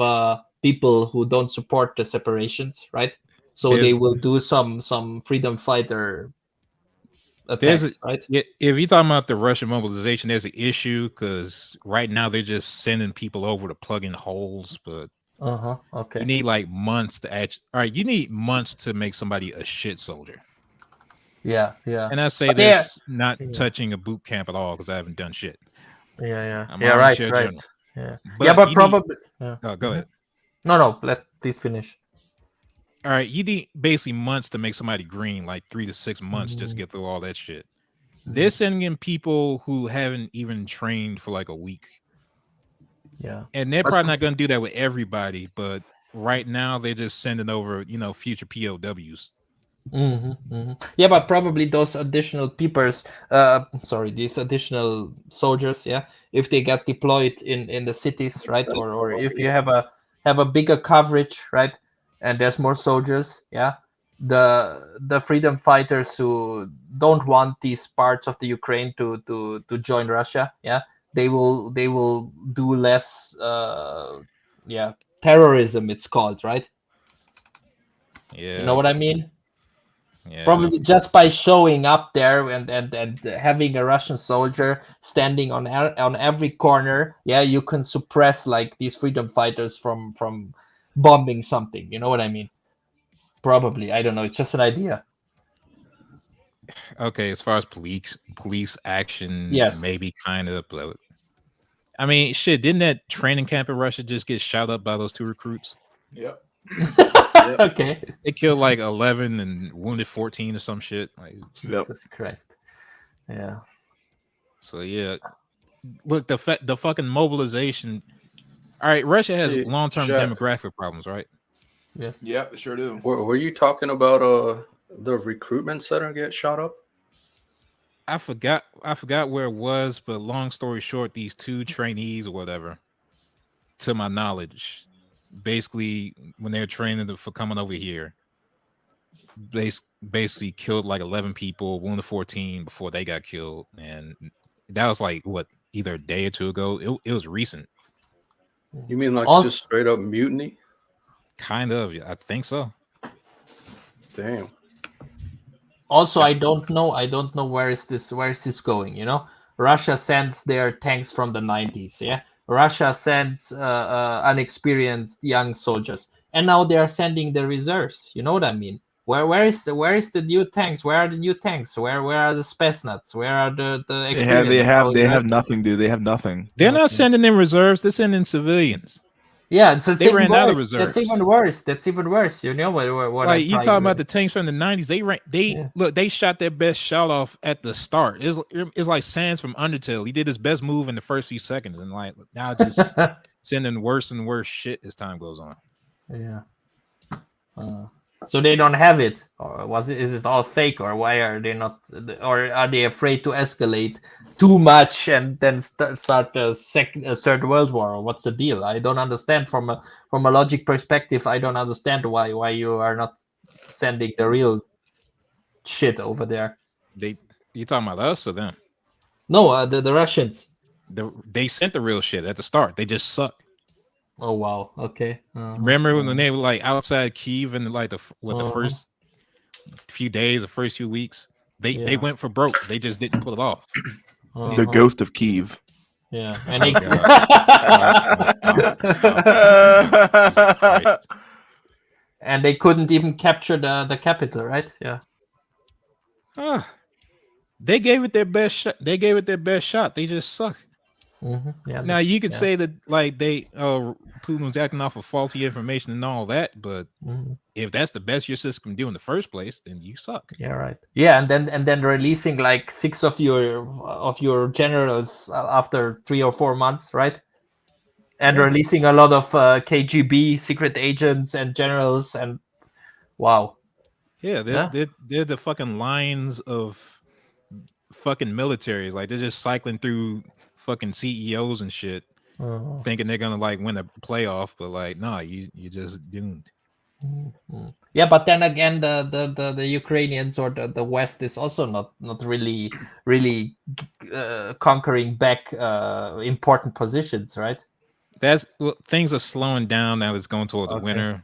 people who don't support the separations, right? So they will do some freedom fighter attacks, right? If you're talking about the Russian mobilization, there's an issue because right now they're just sending people over to plug in holes, but okay. You need like months to you need months to make somebody a shit soldier. Yeah. And I say this not touching a boot camp at all because I haven't done shit. Right. Yeah. But probably. Go ahead. No. Please finish. All right, you need basically months to make somebody green, like 3 to 6 months just to get through all that shit. They're sending in people who haven't even trained for like a week. Yeah. And they're probably not going to do that with everybody, but right now they're just sending over, future POWs. Yeah, but probably those additional these additional soldiers, if they get deployed in the cities, right, or if you have a bigger coverage, right, and there's more soldiers, the freedom fighters who don't want these parts of the Ukraine to join Russia, they will do less terrorism, it's called, right? Yeah, you know what I mean. Yeah. Probably just by showing up there and having a Russian soldier standing on every corner, yeah, you can suppress like these freedom fighters from bombing something. You know what I mean? Probably. I don't know. It's just an idea. Okay, as far as police action, Yes. maybe kind of, but I mean, shit, didn't that training camp in Russia just get shot up by those 2 recruits? Yep. Okay. They killed like 11 and wounded 14 or some shit. Like, Jesus Christ. Yeah. so yeah, look, the fucking mobilization. All right, Russia has Hey, long-term Jack. demographic problems, right? Yes. Yep, it sure do. Were you talking about the recruitment center get shot up? I forgot where it was, but long story short, these 2 trainees or whatever, to my knowledge, basically when they're training for coming over here, basically killed like 11 people, wounded 14 before they got killed, and that was like what, either a day or 2 ago. It was recent. You mean like Also- just straight up mutiny? Kind of, I think so. Damn. Also, I don't know where is this going, you know? Russia sends their tanks from the 90s, yeah? Russia sends unexperienced young soldiers, and now they are sending the reserves. You know what I mean? Where is the new tanks? Where are the new tanks? Where are the Spetsnaz? Where are the experienced? They have nothing, dude. They have nothing. They're not sending in reserves, they're sending civilians. Yeah, They ran out of reserves. That's even worse. That's even worse. You know what Like, I'm you trying talking to- about the tanks from the 90s? They shot their best shot off at the start. It's like Sans from Undertale. He did his best move in the first few seconds, and like now just sending worse and worse shit as time goes on. Yeah. So they don't have it, or is it all fake, or why are they not, or are they afraid to escalate too much and then start a third world war? Or what's the deal? I don't understand from a logic perspective. I don't understand why you are not sending the real shit over there. You talking about us or them? No, the Russians. They sent the real shit at the start. They just suck. Oh wow. Okay. Remember when they were like outside Kyiv in like the first few days, the first few weeks? They went for broke. They just didn't pull it off. The ghost of Kyiv. Yeah, and they and they couldn't even capture the capital, right? Yeah. They gave it their best shot. They just suck. Yeah. Now you could say that like Putin was acting off of faulty information and all that, but if that's the best your system can do in the first place, then you suck. Yeah, right. Yeah, and then releasing like 6 of your generals after 3 or 4 months, right? And releasing a lot of KGB secret agents and generals, and wow. Yeah, they're the fucking lines of fucking militaries. Like they're just cycling through fucking CEOs and shit, thinking they're gonna like win a playoff, but like, nah, you just doomed. Yeah, but then again, the Ukrainians or the West is also not really conquering back important positions, right? Things are slowing down now. It's going toward the winter.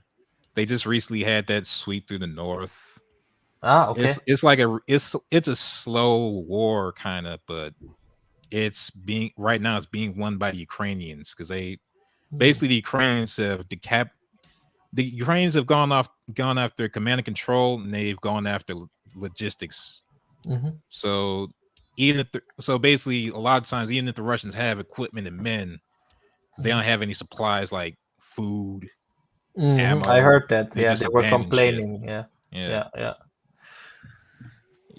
They just recently had that sweep through the north. Okay. It's like it's a slow war kind of, but it's being won by the Ukrainians because they basically the Ukrainians have gone after command and control, and they've gone after logistics. So basically, a lot of times, even if the Russians have equipment and men, they don't have any supplies like food, ammo. I heard that. They Yeah, just they were abandon complaining. shit. Yeah.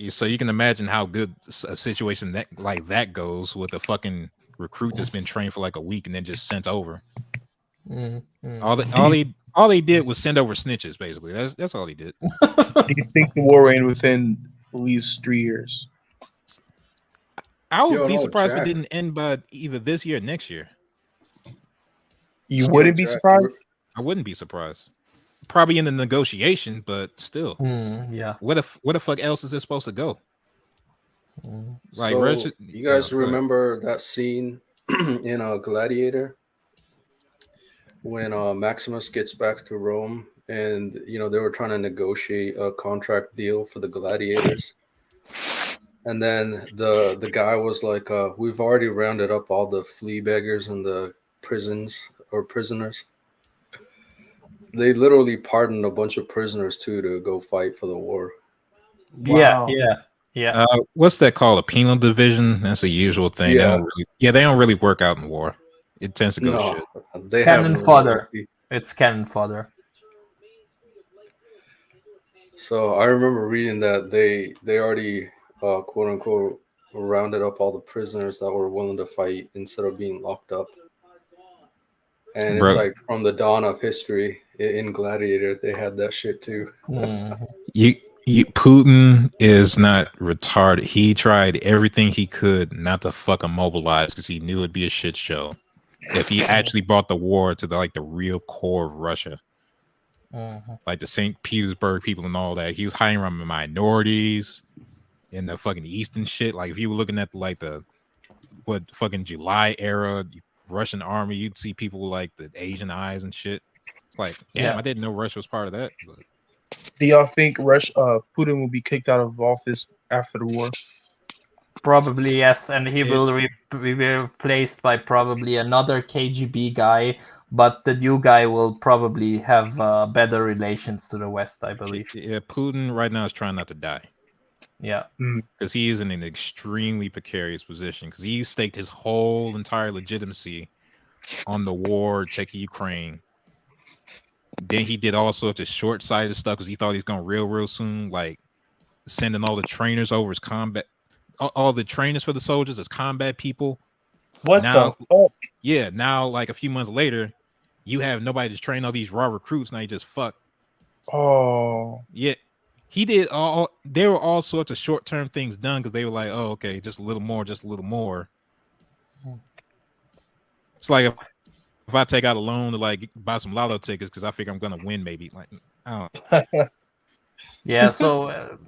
So you can imagine how good a situation that goes with a fucking recruit that's been trained for like a week and then just sent over. All they did was send over snitches. Basically, that's all he did. Do you think the war will end within at least 3 years? I would be surprised if it didn't end by either this year or next year. You wouldn't be surprised? I wouldn't be surprised. Probably in the negotiation, but still. Yeah. Where the fuck else is it supposed to go? Like, so Russia, you guys remember that scene in Gladiator when Maximus gets back to Rome and they were trying to negotiate a contract deal for the gladiators. And then the guy was like, "We've already rounded up all the flea beggars in the prisons or prisoners." They literally pardoned a bunch of prisoners too to go fight for the war. Yeah, Wow. yeah. What's that called? A penal division? That's a usual thing. Yeah. They don't really work out in war. It tends to go No, shit. they have Cannon no fodder. loyalty. It's cannon fodder. So I remember reading that they already quote unquote rounded up all the prisoners that were willing to fight instead of being locked up. And Bro. it's like from the dawn of history in Gladiator, they had that shit too. Mhm. Putin is not retarded. He tried everything he could not to fucking mobilize because he knew it'd be a shit show if he actually brought the war to the real core of Russia, like the St. Petersburg people and all that. He was hiding around minorities in the fucking East and shit. Like if you were looking at the fucking July era Russian army, you'd see people like the Asian eyes and shit. It's like, damn, Yeah. I didn't know Russia was part of that. But Do y'all think Putin will be kicked out of office after the war? Probably yes, and he will be replaced by probably another KGB guy, but the new guy will probably have better relations to the West, I believe. Yeah, Putin right now is trying not to die. Yeah. Because he is in an extremely precarious position because he staked his whole entire legitimacy on the war taking Ukraine. Then he did all sorts of short-sighted stuff because he thought he was going real soon, like sending all the trainers over as combat, all the trainers for the soldiers as combat people. What now, the fuck? Yeah, now like a few months later, you have nobody to train all these raw recruits. Now you just fuck. Oh. Yeah. He did there were all sorts of short-term things done because they were like, oh, okay, just a little more. It's like if I take out a loan to buy some lotto tickets because I figure I'm gonna win, maybe. Like, I don't. Yeah. So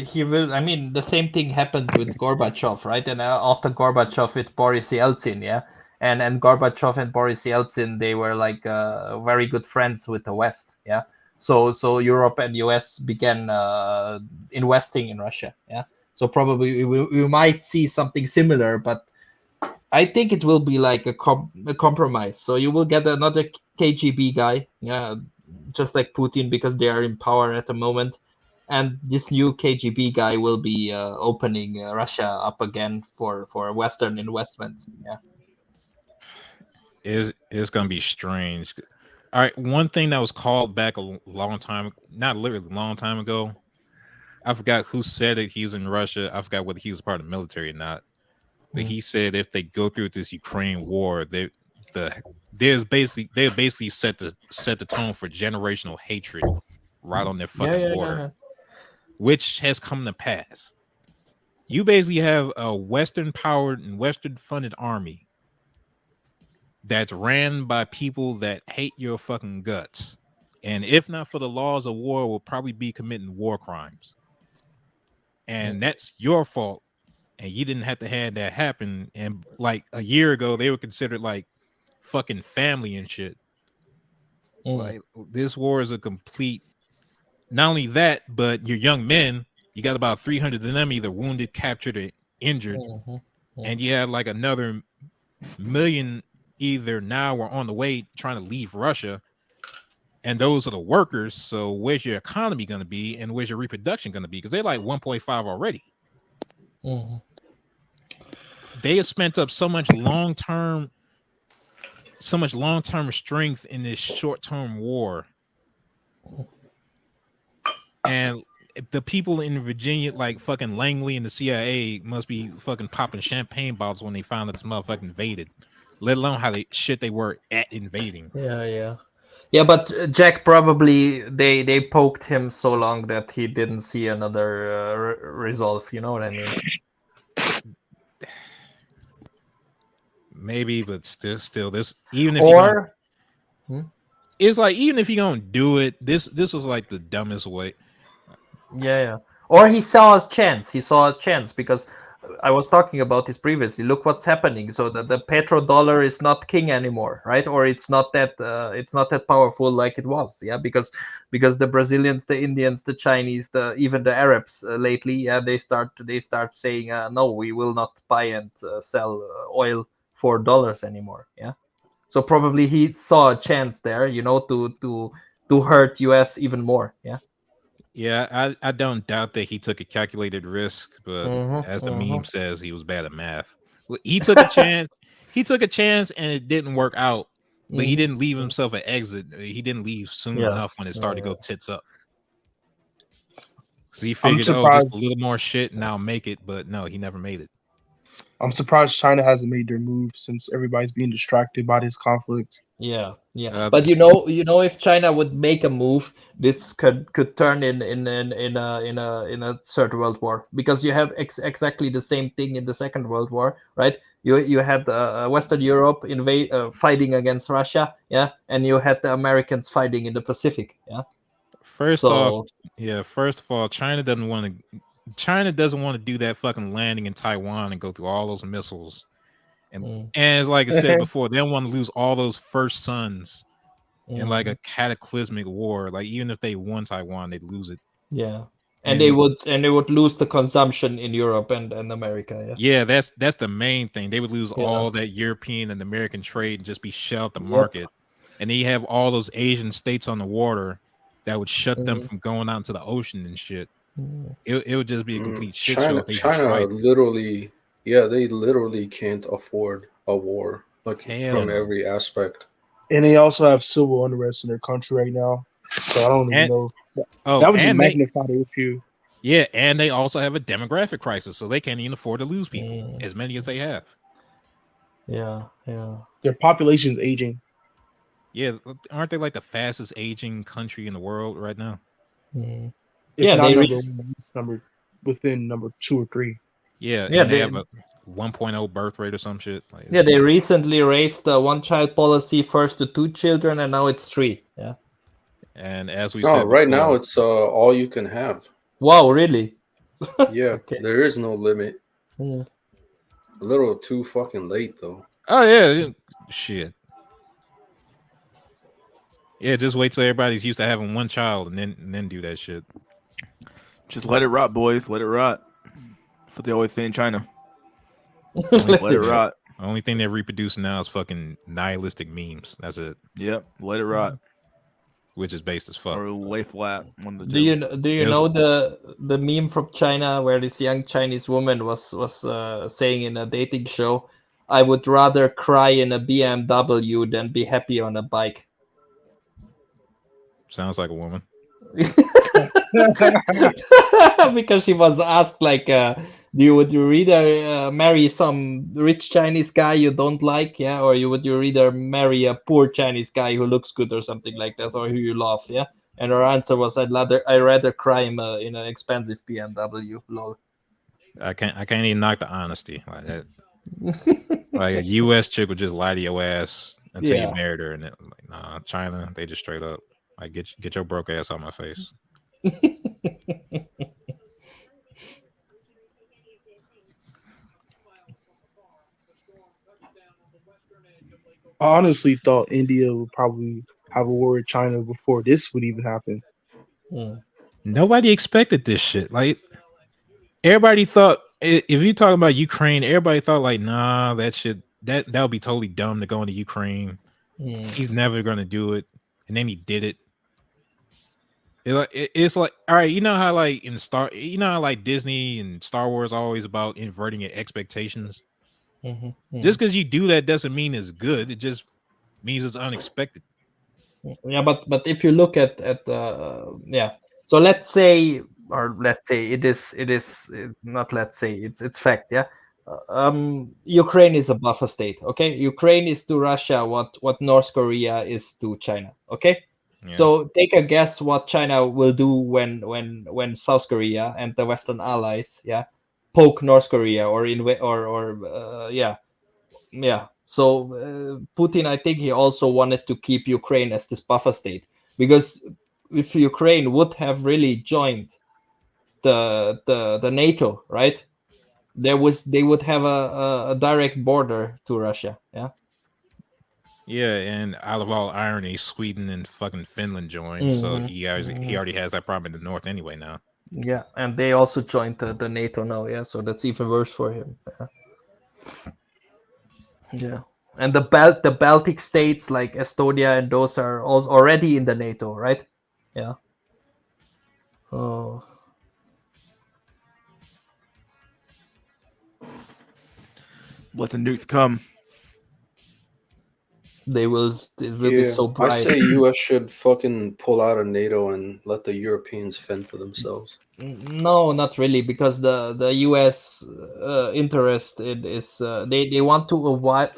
he will. I mean, the same thing happened with Gorbachev, right? And after Gorbachev with Boris Yeltsin, yeah. And Gorbachev and Boris Yeltsin, they were like very good friends with the West, yeah. So Europe and US began investing in Russia, yeah. So probably we might see something similar, but I think it will be like a compromise. So you will get another KGB guy, yeah, just like Putin, because they are in power at the moment. And this new KGB guy will be opening Russia up again for Western investments, yeah. It's gonna be strange. All right, one thing that was called back a long time, not literally a long time ago. I forgot who said it. He was in Russia. I forgot whether he was part of the military or not. But he said if they go through this Ukraine war, they basically set the tone for generational hatred right on their fucking border, which has come to pass. You basically have a Western powered and Western funded army that's ran by people that hate your fucking guts, and if not for the laws of war, will probably be committing war crimes. And that's your fault, and you didn't have to have that happen. And like a year ago, they were considered like fucking family and shit. Like this war is a complete. Not only that, but your young men, you got about 300 of them either wounded, captured, or injured, and you have like another million either now or on the way trying to leave Russia, and those are the workers. So where's your economy going to be, and where's your reproduction going to be? Because they're like 1.5 already. They have spent up so much long-term strength in this short-term war, and the people in Virginia, like fucking Langley and the CIA, must be fucking popping champagne bottles when they found that this motherfucker invaded. Let alone how they were at invading. Yeah, but Jack, probably they poked him so long that he didn't see another resolve. You know what I mean? Maybe, but still, this even if it's like even if you're gonna do it, this was like the dumbest way. Yeah. Or he saw a chance. Because I was talking about this previously. Look what's happening. So the petrodollar is not king anymore, right? Or it's not that powerful like it was, yeah. Because the Brazilians, the Indians, the Chinese, even the Arabs lately, yeah, they start saying no, we will not buy and sell oil for dollars anymore, yeah. So probably he saw a chance there, to hurt US even more, yeah. Yeah, I don't doubt that he took a calculated risk, but as the Mm-hmm. meme says, he was bad at math. He took a chance. He took a chance, and it didn't work out. But he didn't leave himself an exit. He didn't leave soon Yeah. enough when it started to go tits up. So he I'm figured, oh, just a surprised. little more shit, and I'll make it. But no, he never made it. I'm surprised China hasn't made their move since everybody's being distracted by this conflict. Yeah. Uh, But if China would make a move, this could turn in a third world war, because you have exactly the same thing in the Second World War, right? You had Western Europe fighting against Russia, yeah, and you had the Americans fighting in the Pacific, yeah. First So of all, China doesn't want to do that fucking landing in Taiwan and go through all those missiles. And as like I said before, they don't want to lose all those first sons in like a cataclysmic war. Like even if they won Taiwan, they'd lose it. yeah, And they would lose the consumption in Europe and America, yeah. yeah, that's the main thing. They would lose all that European and American trade and just be shut out the Yep. market. And then you have all those Asian states on the water that would shut them from going out into the ocean and shit. It would just be a complete shit show if they China tried. literally, they literally can't afford a war, like Hell from no. every aspect. And they also have civil unrest in their country right now. So I don't even And- know. Oh, That would just and they, magnify the issue. yeah, and they also have a demographic crisis, so they can't even afford to lose people, as many as they have. Yeah. Their population is aging. Yeah, aren't they like the fastest aging country in the world right now? Mm. If Yeah, not they number reached- one, it's within number 2 or 3. Yeah, Yeah, and they they- have a 1.0 birth rate or some shit. Like, Yeah, they recently raised the one-child policy first to 2 children, and now it's 3. Yeah. and as we No, said right before, now it's all you can have. Wow, really? Yeah, Okay. there is no limit. Yeah. A little too fucking late though. oh yeah, shit. Yeah, just wait till everybody's used to having one child and then do that shit. Just let it rot, boys. Let it rot. That's what they always say in China. Let it rot. The only thing they're reproducing now is fucking nihilistic memes. That's it. Yep. Let it rot. Which is based as fuck. Or lay flat. One of the Do you It was- know the meme from China where this young Chinese woman was saying in a dating show, "I would rather cry in a BMW than be happy on a bike." Sounds like a woman. Because she was asked like, would you rather marry some rich Chinese guy you don't like, yeah, or would you rather marry a poor Chinese guy who looks good or something like that, or who you love, yeah? And her answer was, I'd rather cry in an expensive BMW. Lol. I can't even knock the honesty like that. Like a U.S. chick would just lie to your ass until Yeah. you married her, and it, like, nah, China, they just straight up like get your broke ass out my face. I honestly thought India would probably have a war with China before this would even happen. Nobody expected this shit. Like everybody thought, if you talk about Ukraine, everybody thought like, nah, that would be totally dumb to go into Ukraine. He's never gonna do it, and then he did it. It's like, all right, you know how like how like Disney and Star Wars are always about inverting your expectations. Just because you do that doesn't mean it's good. It just means it's unexpected. Yeah, but if you look at yeah, so let's say it is not, let's say it's fact, yeah. Ukraine is a buffer state, okay? Ukraine is to Russia what North Korea is to China, okay? Yeah. So take a guess what China will do when South Korea and the Western allies, yeah, poke North Korea or yeah. So Putin, I think he also wanted to keep Ukraine as this buffer state, because if Ukraine would have really joined the NATO, right, they would have a direct border to Russia. Yeah. Yeah, and out of all irony, Sweden and fucking Finland joined, so he already has that problem in the north anyway now. Yeah, and they also joined the NATO now. Yeah, so that's even worse for him. Yeah. Yeah. And the Baltic states like Estonia and those are also already in the NATO, right? Yeah. Oh. Let the nukes come. It will be so I bright. say U.S. should fucking pull out of NATO and let the Europeans fend for themselves. No, not really, because the U.S. Interest is they want to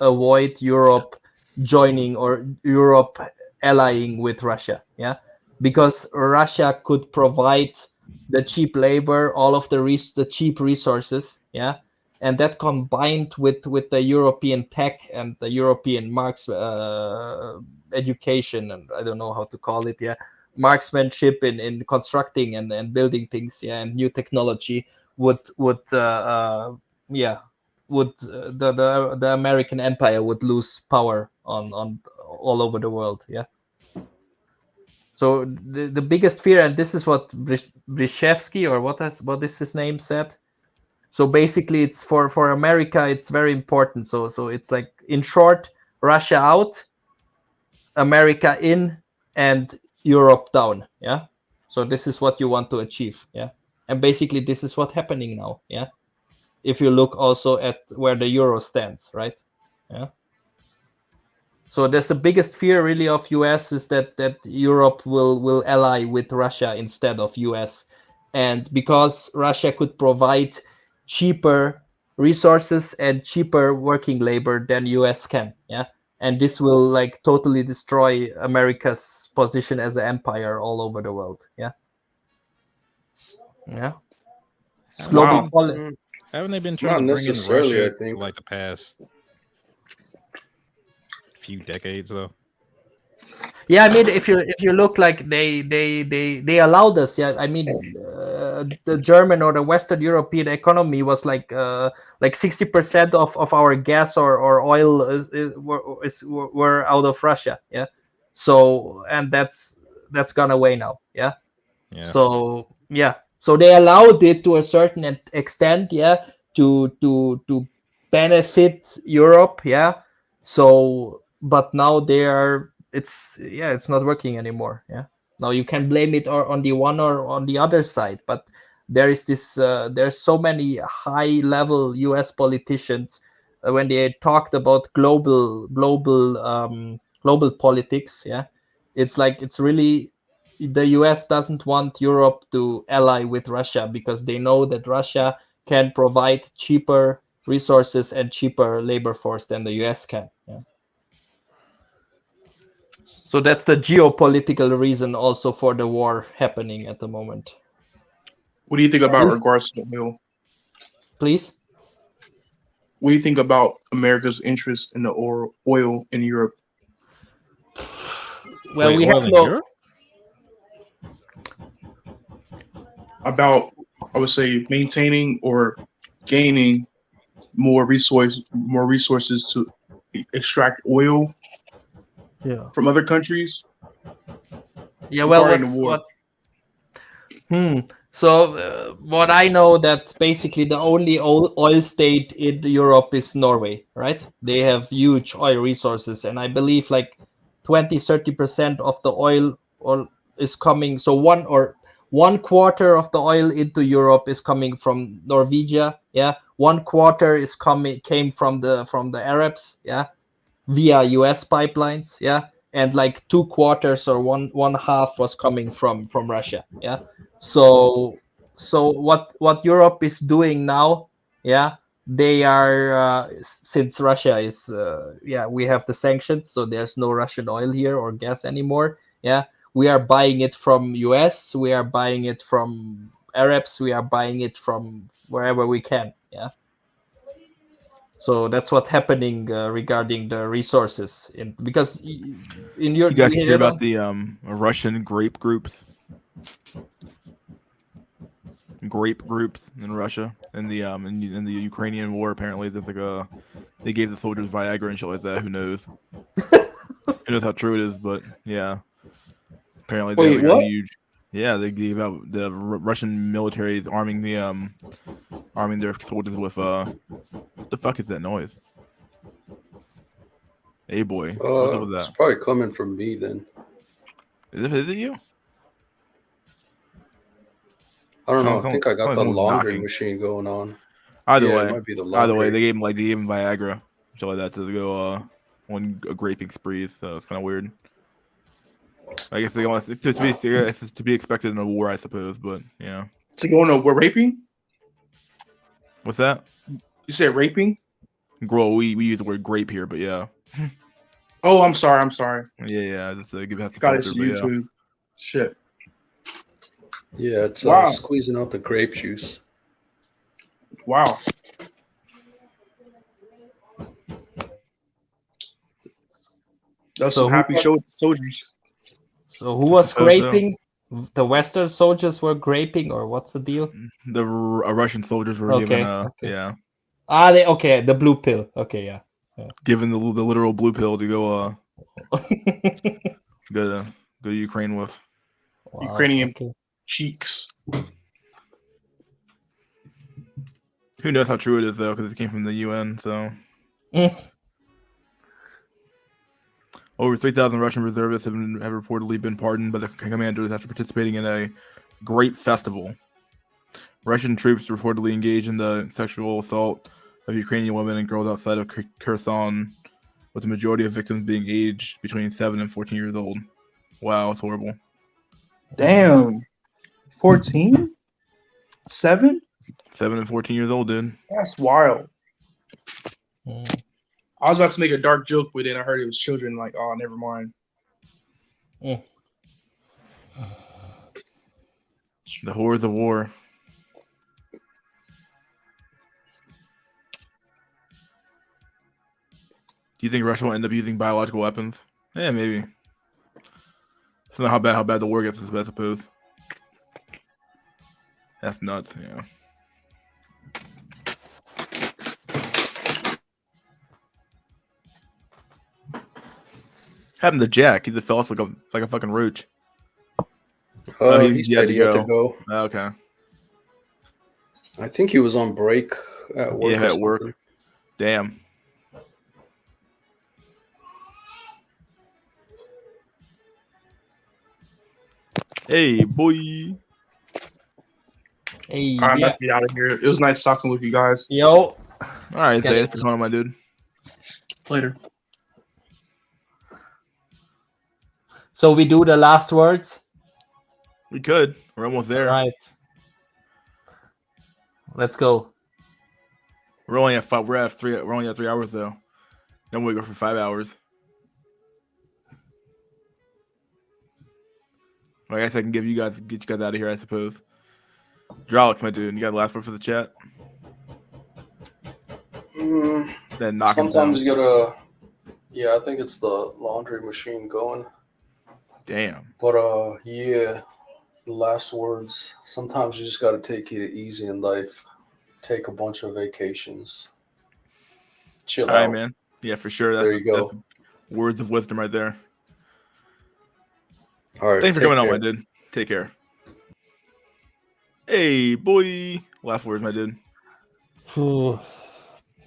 avoid Europe joining or Europe allying with Russia. Yeah, because Russia could provide the cheap labor, all of the cheap resources. Yeah, and that combined with the European tech and the European education, and I don't know how to call it. Yeah, marksmanship in constructing and building things, yeah, and new technology would the American empire would lose power on all over the world. Yeah. So the biggest fear, and this is what Brzezinski or what is his name said. So basically, it's for America, it's very important. So it's like, in short, Russia out, America in, and Europe down. Yeah. So this is what you want to achieve. Yeah. And basically, this is what's happening now. Yeah. If you look also at where the euro stands, right? Yeah. So there's the biggest fear really of US is that Europe will ally with Russia instead of US, and because Russia could provide cheaper resources and cheaper working labor than US can. Yeah. And this will like totally destroy America's position as an empire all over the world. Yeah. Yeah. Wow. Haven't they been trying Not to bring in necessarily, Russia I think. for like the past few decades though? Yeah, I mean, if you look, like they allowed us. Yeah, I mean, the German or the Western European economy was like 60% of our gas or oil were out of Russia. Yeah, so, and that's gone away now. Yeah, so yeah, so they allowed it to a certain extent. Yeah, to benefit Europe. Yeah, so but now it's not working anymore. Yeah, now you can blame it on the one or on the other side, but there is this there's so many high level US politicians when they talked about global politics. Yeah, it's like, it's really, the US doesn't want Europe to ally with Russia because they know that Russia can provide cheaper resources and cheaper labor force than the US can. Yeah. So that's the geopolitical reason also for the war happening at the moment. What do you think about regards to oil? Please? What do you think about America's interest in the oil in Europe? Well, we have no. About, I would say, maintaining or gaining more resources to extract oil from other countries. Yeah, well, So what I know, that basically the only oil state in Europe is Norway, right? They have huge oil resources, and I believe like 20-30% of the oil is coming. So one quarter of the oil into Europe is coming from Norwegia. Yeah, 1/4 came from the Arabs. Yeah, via US pipelines. Yeah, and like 2/4 or one half was coming from Russia. Yeah. So what Europe is doing now, yeah, they are since Russia is we have the sanctions, so there's no Russian oil here or gas anymore. Yeah, we are buying it from US, we are buying it from Arabs, we are buying it from wherever we can. Yeah. So that's what's happening regarding the resources because in your. You guys hear about the Russian grape groups? grape groups in Russia in the in the Ukrainian war. Apparently, there's like they gave the soldiers Viagra and shit like that. Who knows? Who knows how true it is? But yeah, apparently they have Wait, like a what? huge. Yeah, they gave out the Russian military is arming arming their soldiers with what the fuck is that noise? Hey boy, what's up with It's that? probably coming from me then. Is it you? I don't know. I Sounds think I got the someone's laundry knocking. machine going on. Either Yeah, it way, might be the either way, laundry. they gave him Viagra, shit like that, to go on a graping spree. So it's kind of weird. I guess it's to be expected in a war, I suppose. But yeah, To go on a what, raping? what's that? You said raping? Well, we use the word grape here, but yeah, Oh, I'm sorry. I'm sorry. yeah. Just give that to Got filter, this but yeah. YouTube. Shit. Yeah, it's Wow. squeezing out the grape juice. Wow. That's So some who happy was, soldiers. so who was suppose so. graping? The Western soldiers were graping, or what's the deal? The Russian soldiers were Okay, given okay. yeah, They okay, the blue pill. Okay, yeah. given the literal blue pill to go go to Ukraine with. Wow, Ukrainian okay. cheeks. Who knows how true it is though, because it came from the UN. So over 3,000 Russian reservists have reportedly been pardoned by the commanders after participating in a grape festival. Russian troops reportedly engaged in the sexual assault of Ukrainian women and girls outside of Kherson, with the majority of victims being aged between 7 and 14 years old. Wow, it's horrible. Damn. 14? 7? 7 and 14 years old, dude. That's wild. Mm. I was about to make a dark joke, but then I heard it was children. Like, oh, never mind. Mm. The horrors of war. Do you think Russia will end up using biological weapons? Yeah, maybe. It's not how bad the war gets, I suppose. That's nuts, yeah. Happened to Jack. He just fell off like a fucking roach. He said he had to go. Okay. I think he was on break at work. Yeah, or at work. something. Damn. Hey, boy. Hey, All right, I'm yeah. about to get out of here. It was nice talking with you guys. Yo. All right, Get thanks it. for calling, my dude. Later. So we do the last words. We could. We're almost there. All right. Let's go. We're only at 5. We're only at 3 hours though. Then we go for 5 hours. Well, I guess I can get you guys out of here, I suppose. Drolix, my dude, you got the last word for the chat? Then knock him Sometimes down. you gotta. Yeah, I think it's the laundry machine going. Damn. But yeah, the last words. Sometimes you just gotta take it easy in life. Take a bunch of vacations. Chill All right, out. man. Yeah, for sure. There you go. That's words of wisdom right there. All right. Thanks for take coming on, care. my dude. Take care. Hey, boy. Last words, my dude. Phew.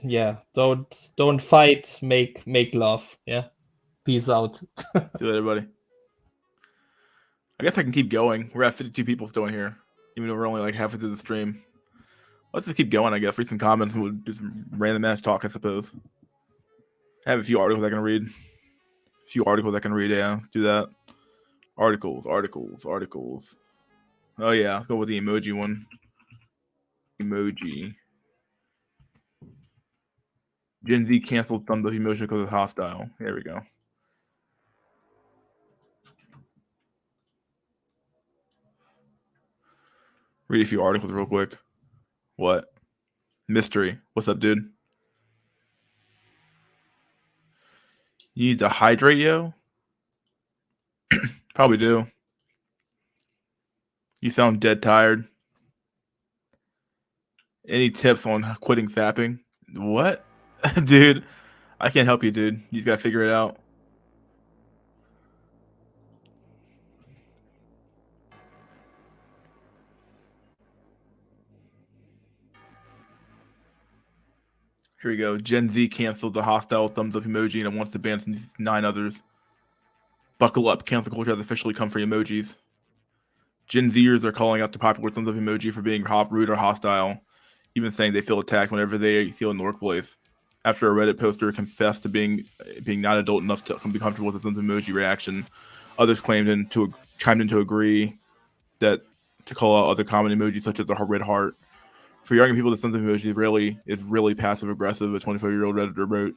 Yeah. Don't fight. Make love. Yeah. Peace out. See you later, buddy. I guess I can keep going. We're at 52 people still in here, even though we're only like halfway through the stream. Let's just keep going, I guess. Read some comments and we'll do some random ass talk, I suppose. I have a few articles I can read. Yeah. Do that. Articles. Oh, yeah. Let's go with the emoji one. Emoji. Gen Z canceled thumbs up emoji because it's hostile. There we go. Read a few articles real quick. What? Mystery. What's up, dude? You need to hydrate, yo? Probably do. You sound dead tired. Any tips on quitting fapping? What? Dude, I can't help you, dude. You just gotta figure it out. Here we go. Gen Z canceled the hostile thumbs up emoji and wants to ban 9 others. Buckle up. Cancel culture has officially come for emojis. Gen Zers are calling out the popular thumbs up emoji for being rude or hostile, even saying they feel attacked whenever they see it in the workplace. After a Reddit poster confessed to being not adult enough to be comfortable with the thumbs up emoji reaction, others chimed in to agree that to call out other common emojis such as the red heart. For younger people, the thumbs up emoji is really passive aggressive. A 24-year-old Redditor wrote,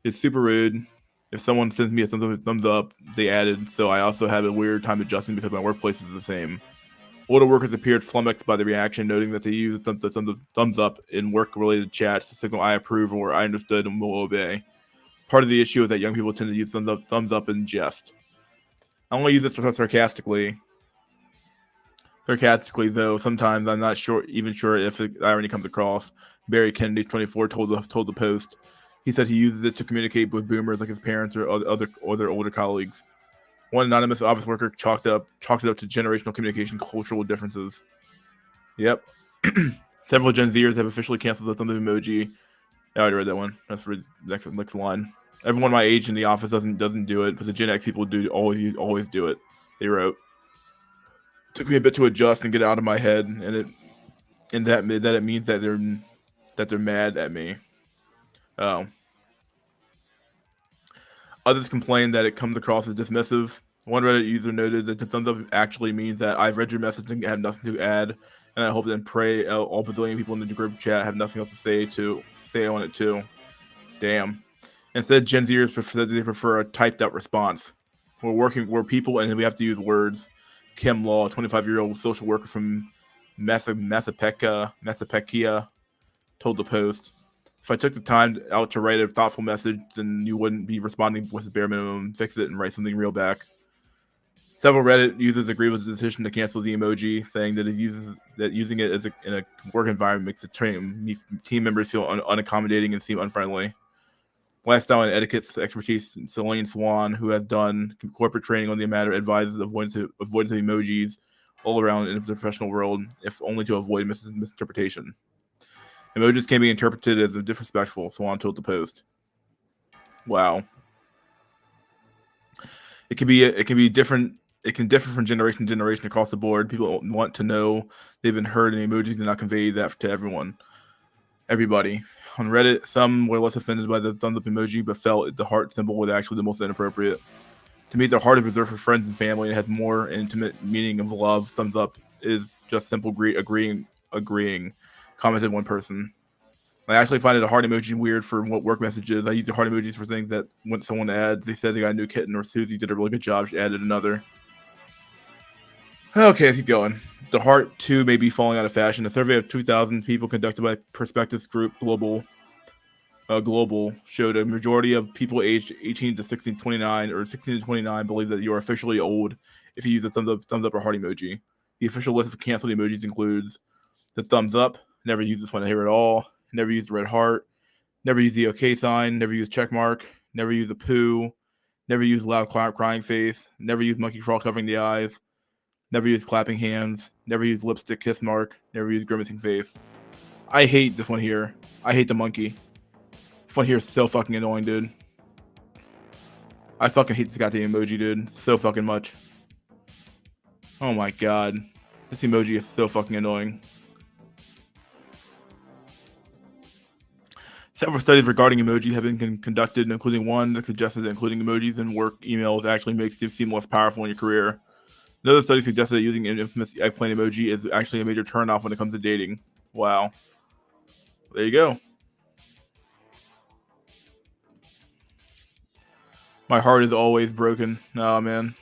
"It's super rude. If someone sends me a thumbs up, they added, so I also have a weird time adjusting because my workplace is the same." Older workers appeared flummoxed by the reaction, noting that they use the thumbs up in work-related chats to signal I approve or I understood and will obey. Part of the issue is that young people tend to use thumbs up in jest. I only use this sarcastically. Sarcastically, though, sometimes I'm not even sure if the irony comes across. Barry Kennedy, 24, told the Post. He said he uses it to communicate with boomers like his parents or their older colleagues. One anonymous office worker chalked it up to generational communication cultural differences. Yep. Several Gen Zers have officially canceled the thumbs up emoji. I already read that one. That's for the next line. Everyone my age in the office doesn't do it, but the Gen X people do always do it. They wrote. Took me a bit to adjust and get it out of my head, and that it means that they're mad at me. Oh. Others complained that it comes across as dismissive. One Reddit user noted that the thumbs up actually means that I've read your message and have nothing to add, and I hope and pray all bazillion people in the group chat have nothing else to say on it too. Damn. Instead, Gen Zers said they prefer a typed out response. We're people and we have to use words. Kim Law, a 25-year-old social worker from Massapequa, told the Post, "If I took the time out to write a thoughtful message, then you wouldn't be responding with the bare minimum. Fix it and write something real back." Several Reddit users agree with the decision to cancel the emoji, saying that using it in a work environment makes the team members feel unaccommodating and seem unfriendly. Lifestyle and etiquette expertise Celine Swan, who has done corporate training on the matter, advises avoidance of emojis all around in the professional world, if only to avoid misinterpretation. Emojis can be interpreted as disrespectful, Swan told the Post. Wow. It can be different. It can differ from generation to generation across the board. People want to know they've been heard, and emojis do not convey that to everybody. On Reddit, some were less offended by the thumbs up emoji, but felt the heart symbol was actually the most inappropriate. To me, the heart is reserved for friends and family and has more intimate meaning of love. Thumbs up is just simple agreeing, commented one person. I actually find it a heart emoji weird for what work messages. I use the heart emojis for things that when someone adds, they said they got a new kitten or Susie did a really good job. She added another. Okay, keep going. The heart, too, may be falling out of fashion. A survey of 2,000 people conducted by Perspectives Group Global showed a majority of people aged 18 to 16 to 29 or 16 to 29 believe that you are officially old if you use the thumbs up or heart emoji. The official list of canceled emojis includes the thumbs up, never use this one here at all, never use the red heart, never use the OK sign, never use check mark, never use the poo, never use loud crying face, never use monkey crawl covering the eyes, never use clapping hands, never use lipstick kiss mark, never use grimacing face. I hate this one here. I hate the monkey. This one here is so fucking annoying, dude. I fucking hate this goddamn emoji, dude. So fucking much. Oh my god. This emoji is so fucking annoying. Several studies regarding emojis have been conducted, including one that suggested that including emojis in work emails actually makes them seem less powerful in your career. Another study suggested that using an infamous eggplant emoji is actually a major turnoff when it comes to dating. Wow. There you go. My heart is always broken. Oh, man.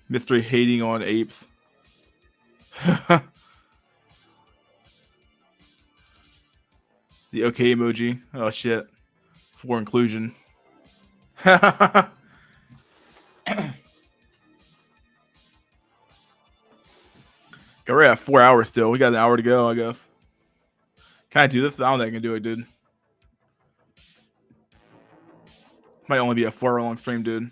Mystery hating on apes. The OK emoji. Oh, shit. For inclusion. We're at 4 hours still. We got an hour to go, I guess. Can I do this? I don't think I can do it, dude. Might only be a 4 hour long stream, dude.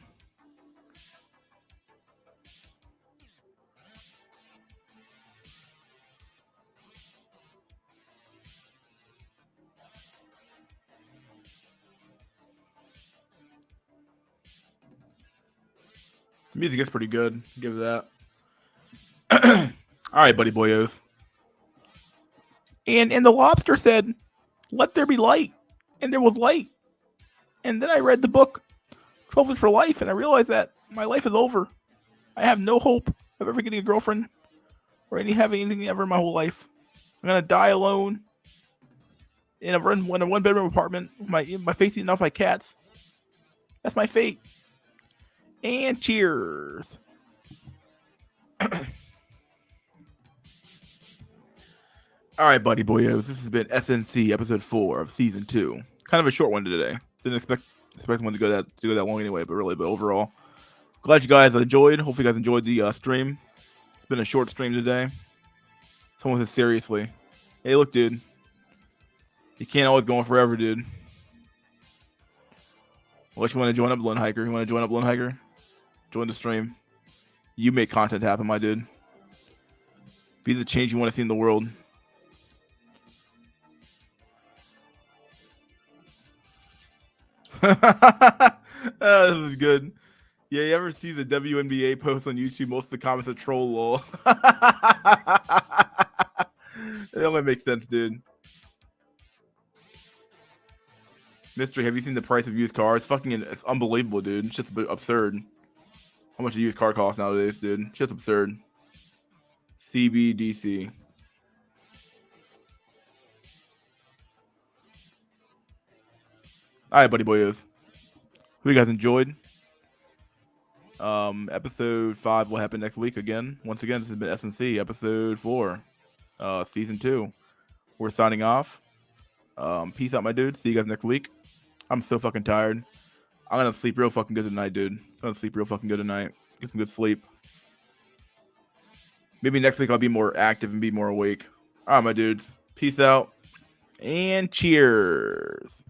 The music is pretty good. Give it that. All right, buddy boyos. And the lobster said, "Let there be light," and there was light. And then I read the book, 12 is for Life, and I realized that my life is over. I have no hope of ever getting a girlfriend or having anything ever in my whole life. I'm gonna die alone in a one bedroom apartment. My face eaten off by cats. That's my fate. And cheers. All right, buddy boyos. This has been SNC episode 4 of season 2. Kind of a short one today. Didn't expect one to go that long anyway, but overall, glad you guys enjoyed. Hopefully, you guys enjoyed the stream. It's been a short stream today. Someone said seriously, "Hey, look, dude, you can't always go on forever, dude. Unless you want to join up, Lone Hiker. You want to join up, Lone Hiker? Join the stream. You make content happen, my dude. Be the change you want to see in the world." This is good. Yeah, you ever see the WNBA post on YouTube? Most of the comments are troll lol. It only makes sense, dude. Mystery, have you seen the price of used cars? It's unbelievable, dude. It's just absurd. How much a used car costs nowadays, dude? It's just absurd. CBDC. All right, buddy boyos. Hope you guys enjoyed. Episode 5 will happen next week again. Once again, this has been SNC episode 4, season 2. We're signing off. Peace out, my dude. See you guys next week. I'm so fucking tired. I'm gonna sleep real fucking good tonight, dude. I'm gonna sleep real fucking good tonight. Get some good sleep. Maybe next week I'll be more active and be more awake. All right, my dudes. Peace out and cheers.